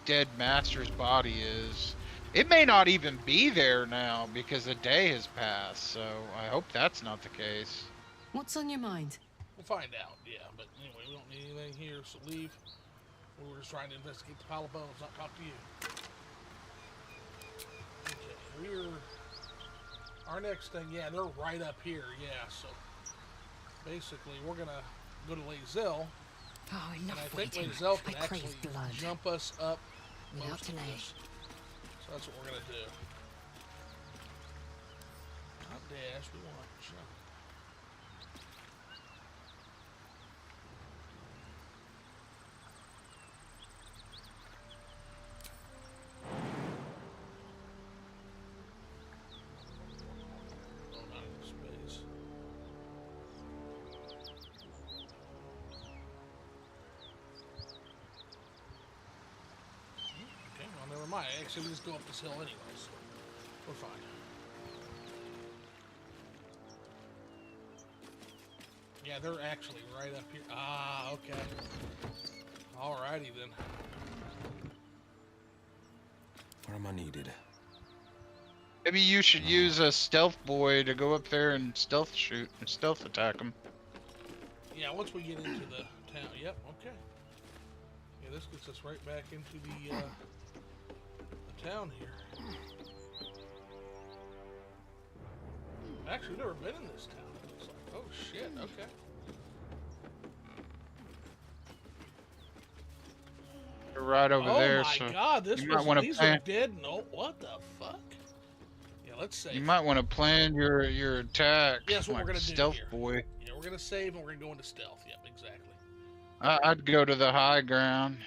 dead master's body is. It may not even be there now because the day has passed. So I hope that's not the case. What's on your mind? We'll find out. Yeah, but anyway, we don't need anything here, so leave. We were just trying to investigate the pile of bones, not talk to you. Okay, our next thing, yeah, they're right up here, yeah, so basically we're gonna go to Lae'zel. Oh, And I enough think waiting. Lae'zel can I crave actually blood. jump us up Without most of delay. this. So that's what we're gonna do. Not dash, we want jump. Oh, not enough space. Okay, well, never mind. Actually, we just go up this hill anyway, so we're fine. Yeah, they're actually right up here. Ah, okay. Alrighty then. Where am I needed? Maybe you should use a stealth boy to go up there and stealth shoot and stealth attack him. Yeah, once we get into the town. Yep, okay. Yeah, this gets us right back into the town here. Actually, we've never been in this town. It looks like. Oh shit. Okay. You're right over there. Oh my so god, this you was might want to these plan. are dead. No, what the fuck? Yeah, let's save. You might want to plan your attack. Yeah, that's what like we're gonna do stealth here. boy. Yeah, we're gonna save and we're gonna go into stealth. Yep, exactly. I'd go to the high ground,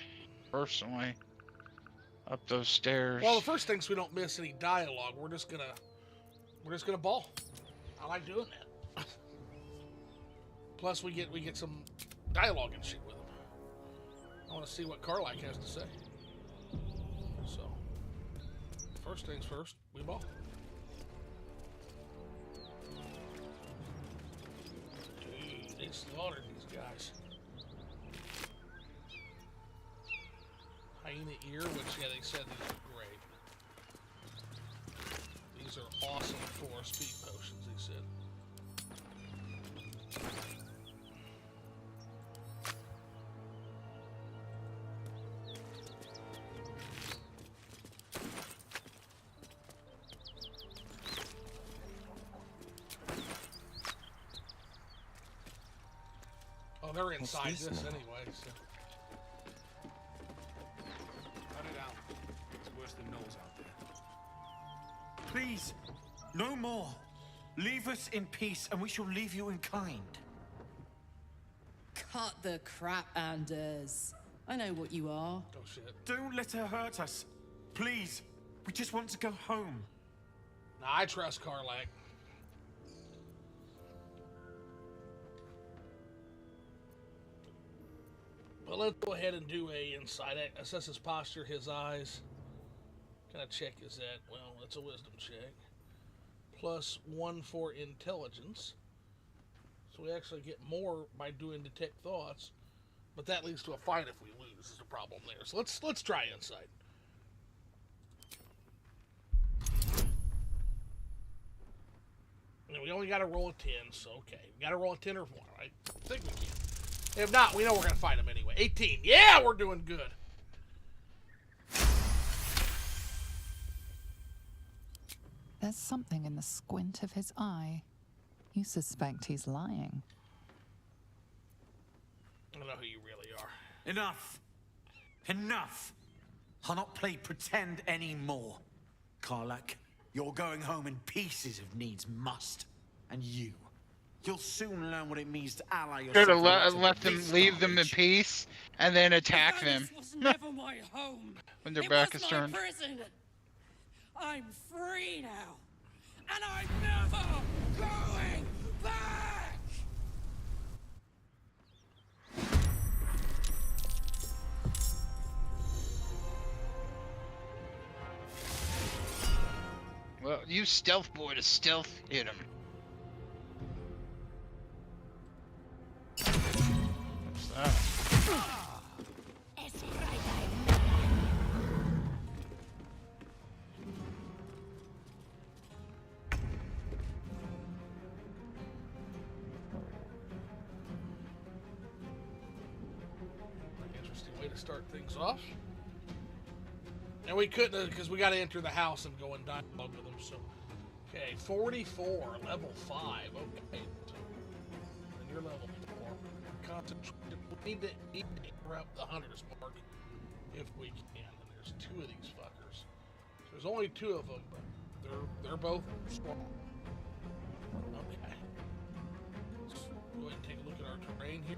personally. Up those stairs. Well, the first thing's we don't miss any dialogue. We're just gonna ball. I like doing that. Plus, we get some dialogue and shit with him. I want to see what Karlach has to say. So, first things first, we ball. Dude, they slaughtered these guys. Hyena ear, which, yeah, they said these are great. These are awesome for speed potions, they said. Oh, they're inside this anyway, so. Cut it out. It's worse than Knowles out there. Please, no more. Leave us in peace, and we shall leave you in kind. Cut the crap, Anders. I know what you are. Oh shit. Don't let her hurt us. Please. We just want to go home. Nah, I trust Karlach. But let's go ahead and do a insight. Assess his posture, his eyes. What kind of check is that? Well, it's a wisdom check. +1 for intelligence. So we actually get more by doing detect thoughts. But that leads to a fight if we lose is the problem there. So let's try insight. And we only got to roll a 10, so okay. We got to roll a 10 or more, right? I think we can. If not, we know we're going to fight him anyway. 18. Yeah, we're doing good. There's something in the squint of his eye. You suspect he's lying. I don't know who you really are. Enough. Enough. I'll not play pretend anymore. Karlach, you're going home in pieces if needs must. And you'll soon learn what it means to ally yourself. Should have with let them this leave them in garbage. peace and then attack them This was never my home. when their It back was is my turned. prison. I'm free now, and I'm never going back. Well, use stealth boy to stealth hit him. What's that? Interesting way to start things off. And we couldn't, because we got to enter the house and go and dialogue with them. So, okay, 44, level 5. Okay, so, and you're level 4. Concentrate. We need to interrupt the hunter's mark if we can. And there's 2 of these fuckers. There's only 2 of them, but they're both strong. Okay. Let's go ahead and take a look at our terrain here.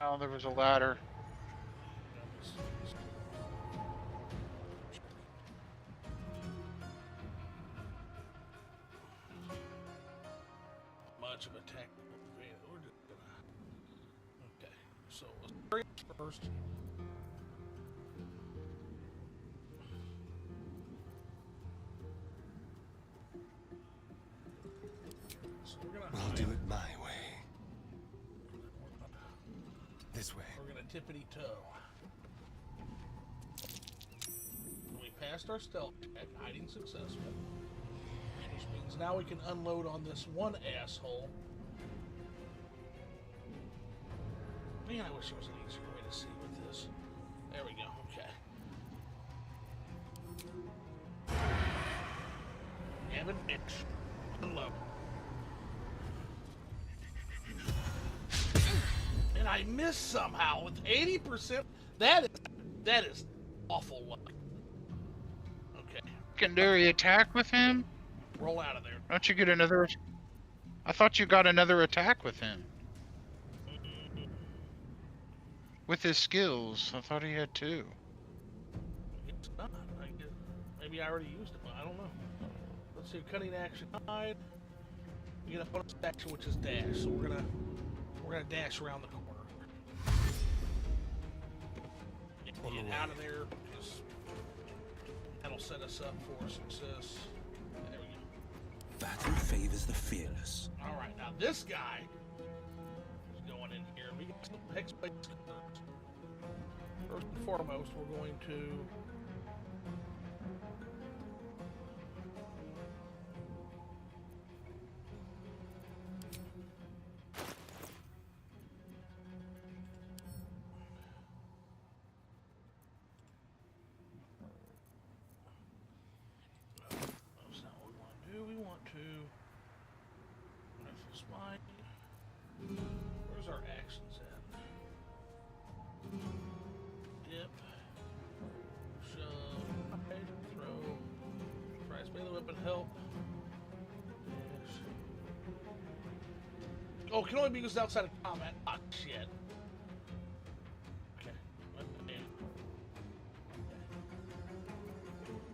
Oh, there was a ladder. Much of attack. We're just gonna. Okay, so let's first. So we're gonna. I'll do it my way. This way. We're gonna tippity-toe. We passed our stealth check, hiding successful. Which means now we can unload on this one asshole. Man, I wish there was an easier way to see with this. There we go, okay. Damn it, bitch. Unload. And I missed somehow with 80%. That is awful luck. Okay. Secondary attack with him? Roll out of there. Don't you get another? I thought you got another attack with him. With his skills, I thought he had 2. It's not. Maybe I already used it. I don't know. Let's see. Cunning action. Hide. We get a bonus action, which is dash. So we're gonna dash around the corner. Get out of there, because that'll set us up for success. There we go. Battle favors the fearless. All right, now this guy is going in here. We got some hex-based skirts. First and foremost, we're going to where's our actions at? Dip, shove, hide, throw, prize melee weapon, help. Dash. Oh, can only be used outside of combat. Ah, shit. Okay.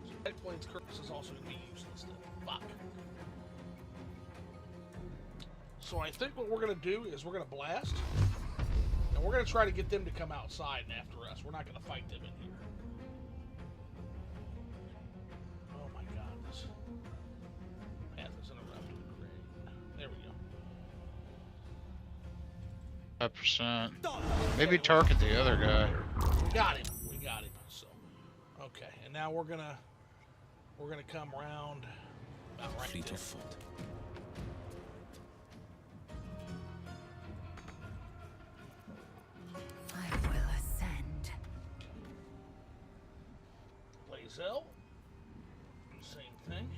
So X-Blade's curse is also going to be useless then. Fuck. So I think what we're going to do is we're going to blast, and we're going to try to get them to come outside and after us. We're not going to fight them in here. Oh my god, this path is interrupted. Great. There we go. 5%. Maybe target the other guy. We got him. We got him. So, okay, and now we're gonna come around about right there. Blazel, same thing.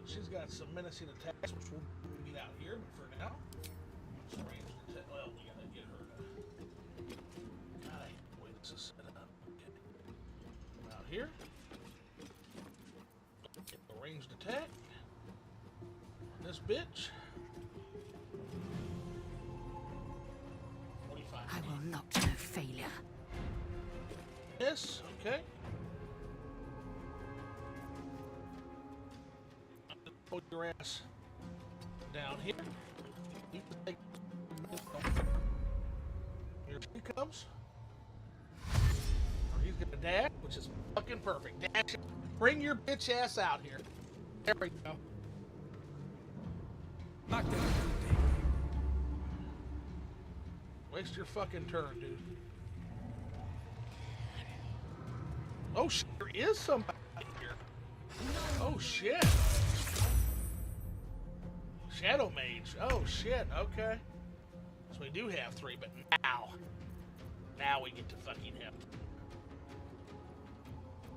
She's got some menacing attacks, which we'll beat out here, but for now, let's range attack. Well, we gotta get her to. God, I hate the way this is set up. Okay. Out here. Get the ranged attack. On this bitch. 45. I will not know failure. Yes, okay. Put your ass down here. Here she comes. Or he's gonna dash, which is fucking perfect. Dash. Bring your bitch ass out here. There we go. Waste your fucking turn, dude. Oh shit, there is somebody. Oh shit. Shadow Mage. Oh shit. Okay. So we do have 3, but now we get to fucking him.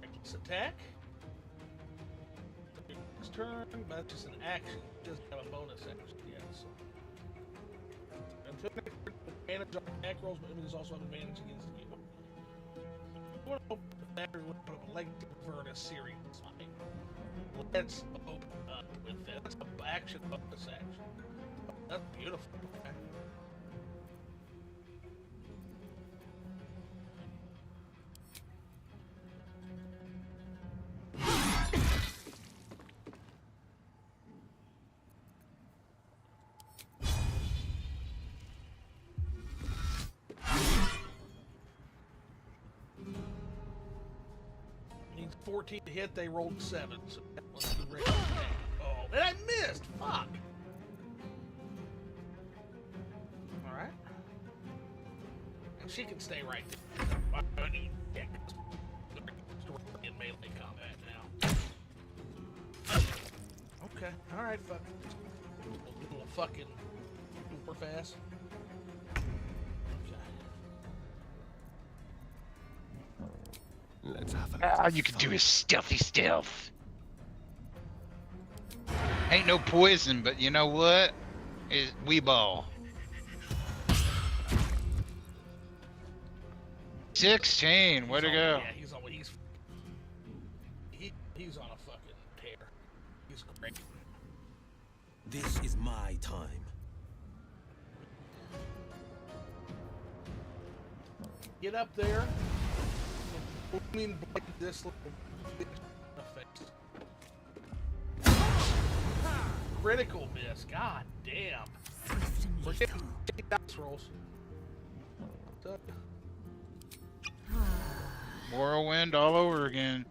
Reckless attack. His turn, but that's just an action. It doesn't have a bonus action yet. So. Until next turn, advantage on attack rolls, but enemies also have advantage against you. You want to open the battery with a Legacy Verna series. Let's open up with that. That's an action bonus action. Oh, that's beautiful. Okay. Needs 14 to hit, they rolled 7. So let's do regular attack. Oh, and I missed! Fuck! Alright. And she can stay right there. I need in melee combat now. Okay, alright, fuck. A little fucking super fast. Let's have a All you can do is stealthy stealth. Ain't no poison, but you know what? We ball. 16, way to go. Yeah, he's on a fucking tear. He's great. This is my time. Get up there. Booming blade this little bitch in the face. Critical miss. God damn. We're getting dice rolls. Whirlwind all over again.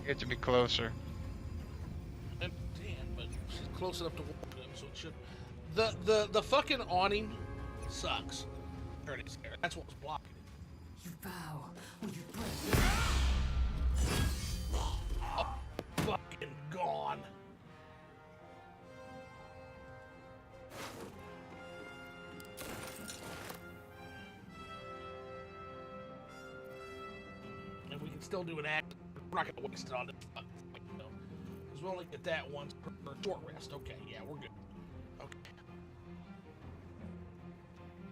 Get to be closer. And damn, but she's close enough to walk to him, so it should. The fucking awning sucks. There it is. There. That's what was blocking it. You bow or you break. Oh, fucking gone. And we can still do an act. We're not gonna waste it on this fucking thing, though. Because we only get that once per short rest. Okay, yeah, we're good. Okay.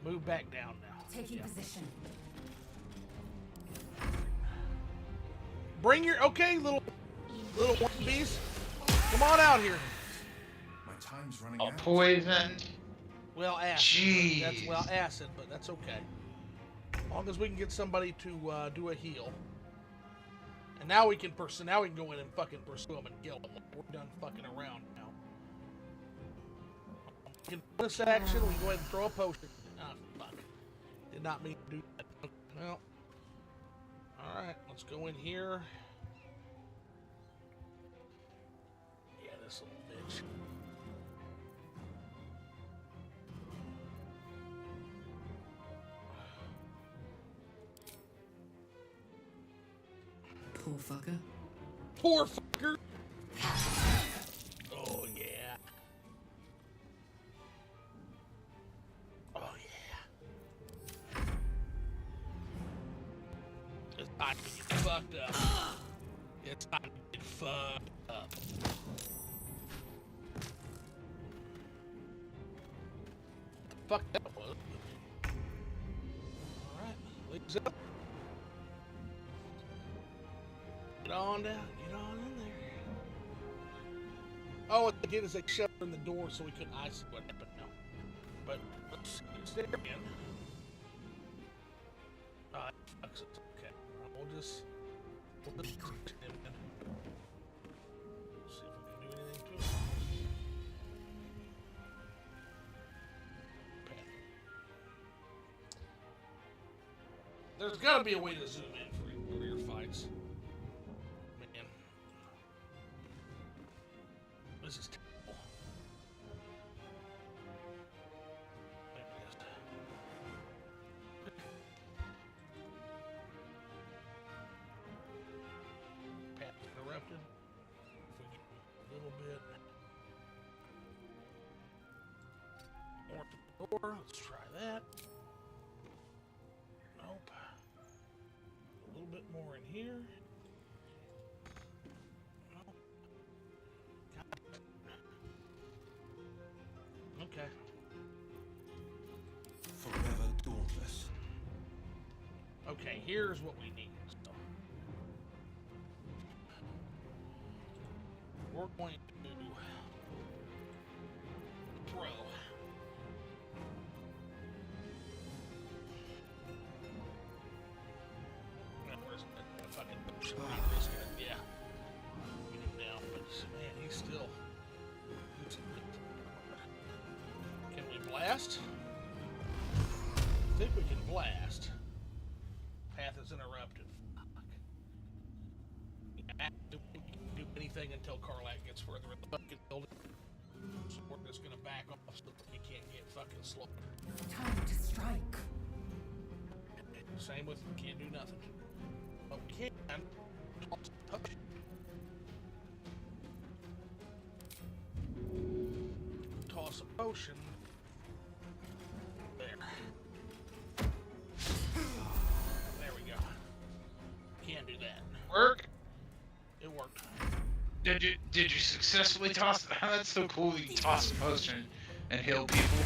Move back down now. Taking position. Bring your little one piece. Come on out here. My time's running Oh, out. poison. Well, acid. Jeez. That's acid, but that's okay. As long as we can get somebody to do a heal. And now we can pursue. Now we can go in and fucking pursue them and kill them. We're done fucking around now. We can bonus action. We can go ahead and throw a potion. Ah, fuck. Did not mean to do that. Well. All right. Let's go in here. Yeah, this little bitch. Poor fucker. Poor fucker. Oh yeah. Oh yeah. It's time to get fucked up. It's time to get fucked up. The fuck that was. Alright, legs up. Get on down, get on in there. Oh, what they did is they shoved her in the door so we couldn't see what happened now. But let's it's there again. That fucks it. Okay. We'll just push him in. See if we can do anything to him. Okay. There's gotta be a way to zoom in for your fights. door. Let's try that. Nope. A little bit more in here. Nope. Okay. Forever dauntless. Okay, here's what we need. So we're going to throw. Where's the fucking yeah. Get him down, but man, he's still. Can we blast? I think we can blast. Path is interrupted. Fuck. Yeah, we can do anything until Karlach gets further in the fucking building. So we're just gonna back off so that we can't get fucking slaughtered. Time to strike. Same with can't do nothing. But we can toss a potion. Toss a potion. There. There we go. Can't do that. Work? It worked. Did you successfully toss it? That's so cool that you can toss a potion and heal people.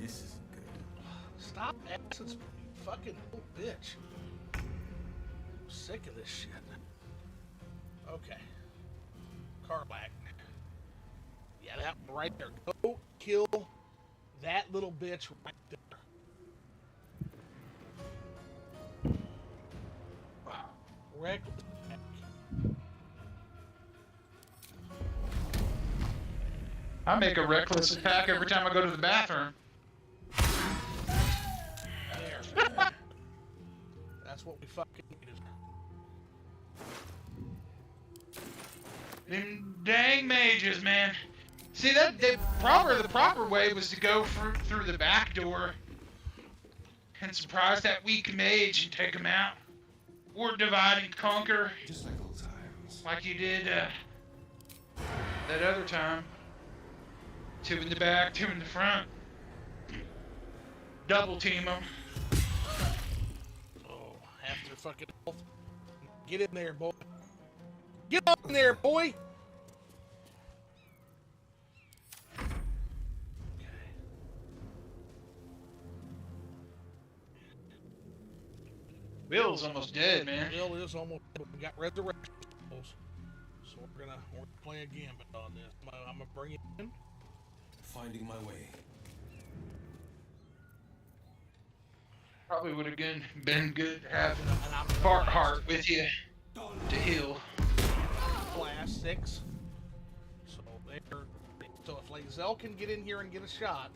This isn't good. Stop acid, you fucking little bitch. I'm sick of this shit. Okay. Karlach. Yeah, that one right there. Go kill that little bitch right there. Reckless attack. I make a reckless attack every time I go to the bathroom. There. That's what we fucking needed. Them dang mages, man. See that the proper way was to go through the back door and surprise that weak mage and take him out, or divide and conquer, Just like old times. like you did that other time. 2 in the back, 2 in the front. Double team them. Oh, half their fucking health. Get in there, boy. Get up in there, boy! Bill's almost dead, man. Bill is almost dead, but we got resurrection spells. So we're gonna play a gambit on this. I'm gonna bring it in. Finding my way. Probably would have been good having a heart with you to heal. Class 6. So if Lae'zel can get in here and get a shot,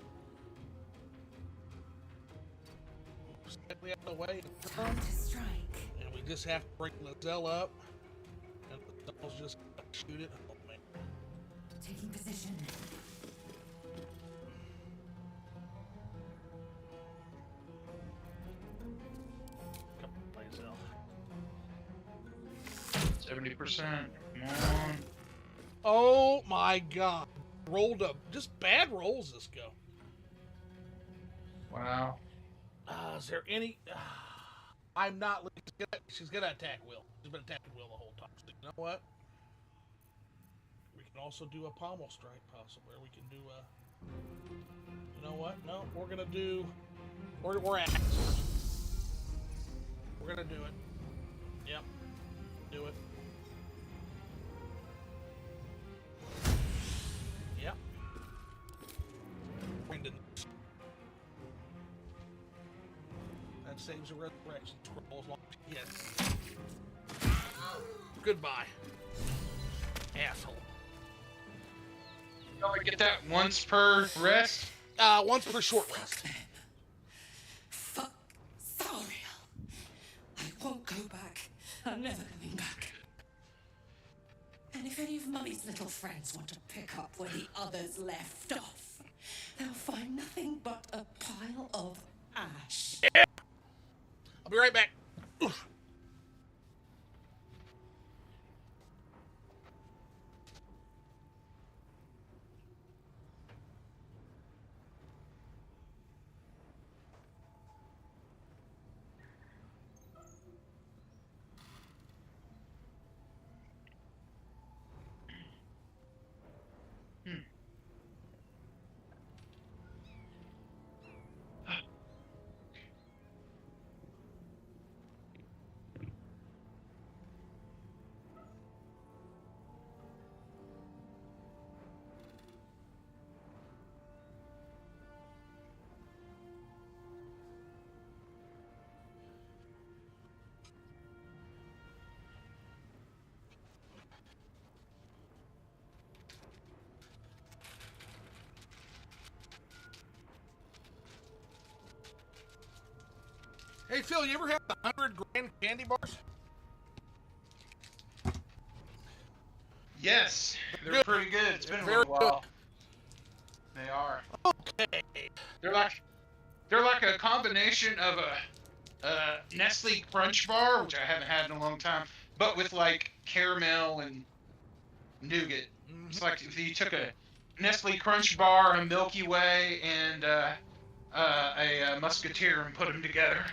slightly out of the way, Time to strike. and we just have to bring Lae'zel up, and Lae'zel's just gonna shoot it. Oh man! Taking position. Come on, Lae'zel. 70%. Come on. Oh my God! Rolled up, just bad rolls. This go. Wow. Is there any? I'm not. She's gonna attack Will. She's been attacking Will the whole time. So you know what? We can also do a pommel strike, possibly. Or we can do a. You know what? No, we're gonna do. We're at. We're gonna do it. Yep. Do it. Yep. Brendan. That saves a resurrection scroll as long as she gets. Goodbye. Asshole. You only get that once per rest? Once per short rest. Fuck Zariel. I won't go back. I'm never coming back. And if any of Mummy's little friends want to pick up where the others left off, they'll find nothing but a pile of ash. Yeah. I'll be right back. Oof. Hey, Phil, you ever had the 100 grand candy bars? Yes, they're Good. pretty good. It's been a Very little while. They are. Okay. They're like a combination of a Nestle Crunch bar, which I haven't had in a long time, but with like caramel and nougat. It's like if you took a Nestle Crunch bar, a Milky Way, and a Musketeer and put them together.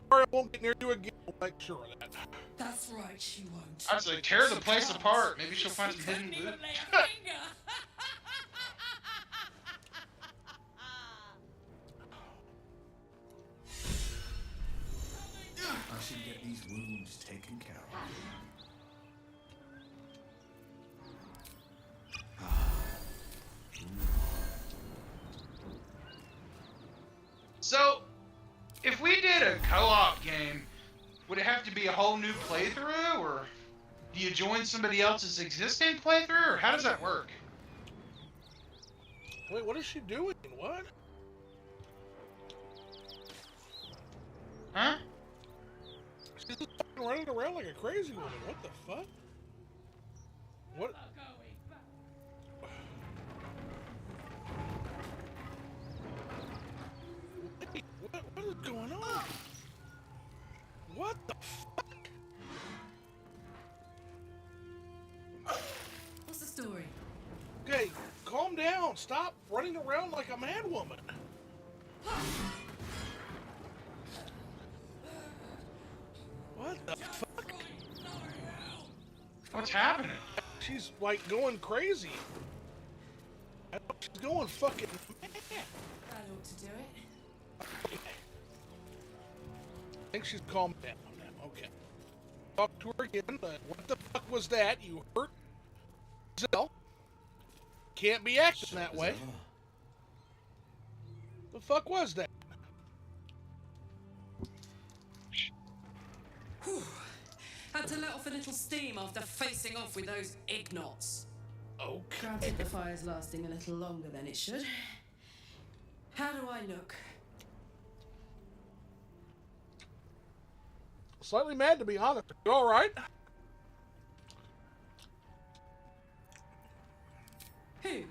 Sorry, I won't get near you again. We'll make sure of that. That's right, she won't. I was like, tear the place apart. Maybe she'll find some hidden loot. I should get these wounds taken care of. So, if we did a co-op game, would it have to be a whole new playthrough, or do you join somebody else's existing playthrough, or how does that work? Wait, what is she doing? What? Huh? She's just fucking running around like a crazy woman. What the fuck? What? Wait, what is going on? What the fuck? What's the story? Okay, calm down. Stop running around like a mad woman. What the fuck? What's happening? She's like going crazy. I know she's going fucking mad. That ought to do it. I think she's calmed down now. Okay. Talk to her again. What the fuck was that? You hurt Zell. Can't be acting that way. The fuck was that? Whew. Had to let off a little steam after facing off with those ignots. Okay. Granted, the fire's lasting a little longer than it should. How do I look? Slightly mad, to be honest. You all right? Who?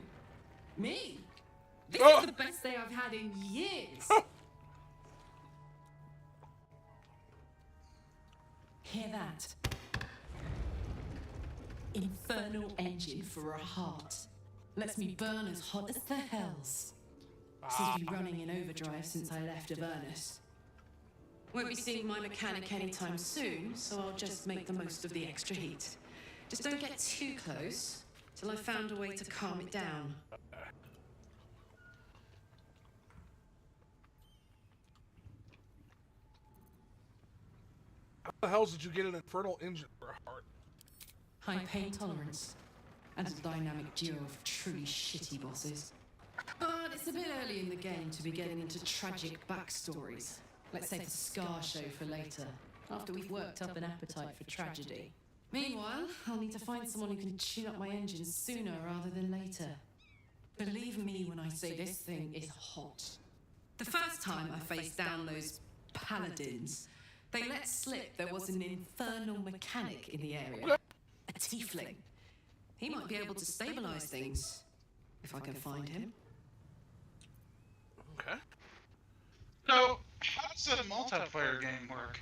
Me? This Oh. is the best day I've had in years. Hear that? Infernal engine for a heart. Lets me burn as hot as the hells. Seems to be running in overdrive since I left Avernus. Won't be seeing my mechanic anytime soon, so I'll just make the most of the extra heat. Just don't get too close till I've found a way to calm it down. How the hell did you get an infernal engine for a heart? High pain tolerance, and a dynamic duo of truly shitty bosses. But it's a bit early in the game to be getting into tragic backstories. Let's save the scar show for later, after we've worked up an appetite for tragedy. Meanwhile, I'll need to find someone who can tune up my engines sooner rather than later. Believe me when I say this thing is hot. The first time I faced down those paladins, they let slip there was an infernal mechanic in the area. A tiefling. He might be able to stabilize things, if I can find him. Okay. So, how does a multiplayer game work?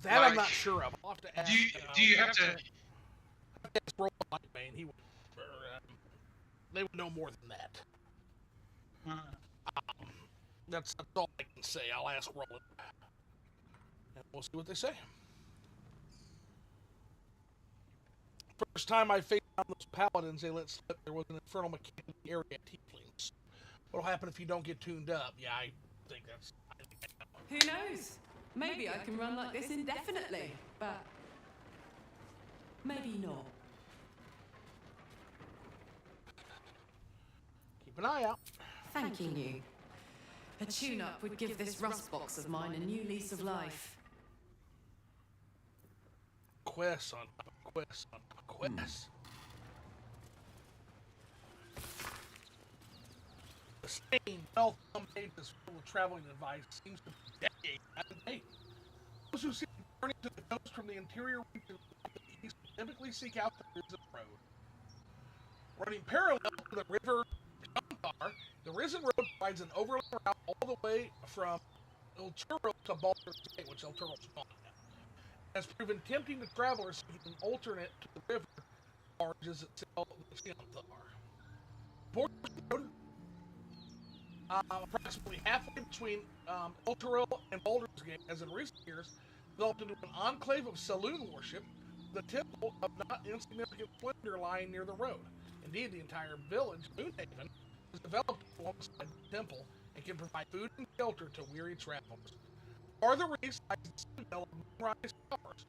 That Like, I'm not sure of. I'll have to ask. Do you have to? Ask Roland Lightbane. He would. They would know more than that. That's all I can say. I'll ask Roland, and we'll see what they say. First time I faced down those paladins, they let slip there was an infernal mechanic in the area at tieflings. What'll happen if you don't get tuned up? Yeah, I think that's. Who knows? Maybe I can run like this indefinitely, but maybe not. Keep an eye out. Thanking you. A tune-up would give this rust box of mine a new lease of life. Quests on quests on quests. The same well-thumbed pages full of traveling advice seems to be dead. Hey, those who seek journey to the coast from the interior regions of the east typically seek out the Risen Road. Running parallel to the river Kamthar, the Risen Road provides an overland route all the way from El Turro to Baldur's Gate, which El Turro's fun. It has proven tempting to travelers seeking an alternate to the river barges that sail the Kamthar. Borders Road, approximately halfway between El Turro and Baldur's Gate, has in recent years developed into an enclave of saloon worship, the temple of not insignificant splendor lying near the road. Indeed, the entire village, Moonhaven, is developed alongside the temple and can provide food and shelter to weary travelers. Farther east lies the citadel of Moonrise Towers,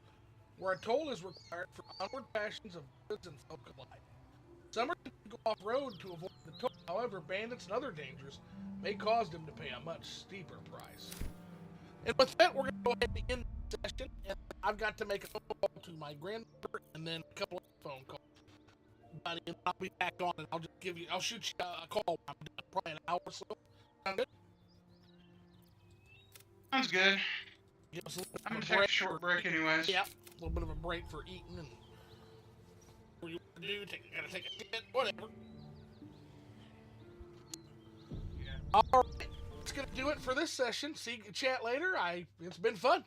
where a toll is required for onward passions of goods and folk alike. Some are to go off-road to avoid the toll, however, bandits and other dangers may cause them to pay a much steeper price. And with that, we're going to go ahead and end the session, and I've got to make a phone call to my granddaughter and then a couple of phone calls. But I'll be back on and I'll shoot you a call when I'm done, probably an hour or so. Sound good? Sounds good. Give us a little I'm bit gonna of take a short break anyways. Yep, a little bit of a break for eating and what you want to do, gotta take a shit, whatever. Alright, that's gonna do it for this session. See you chat later. It's been fun.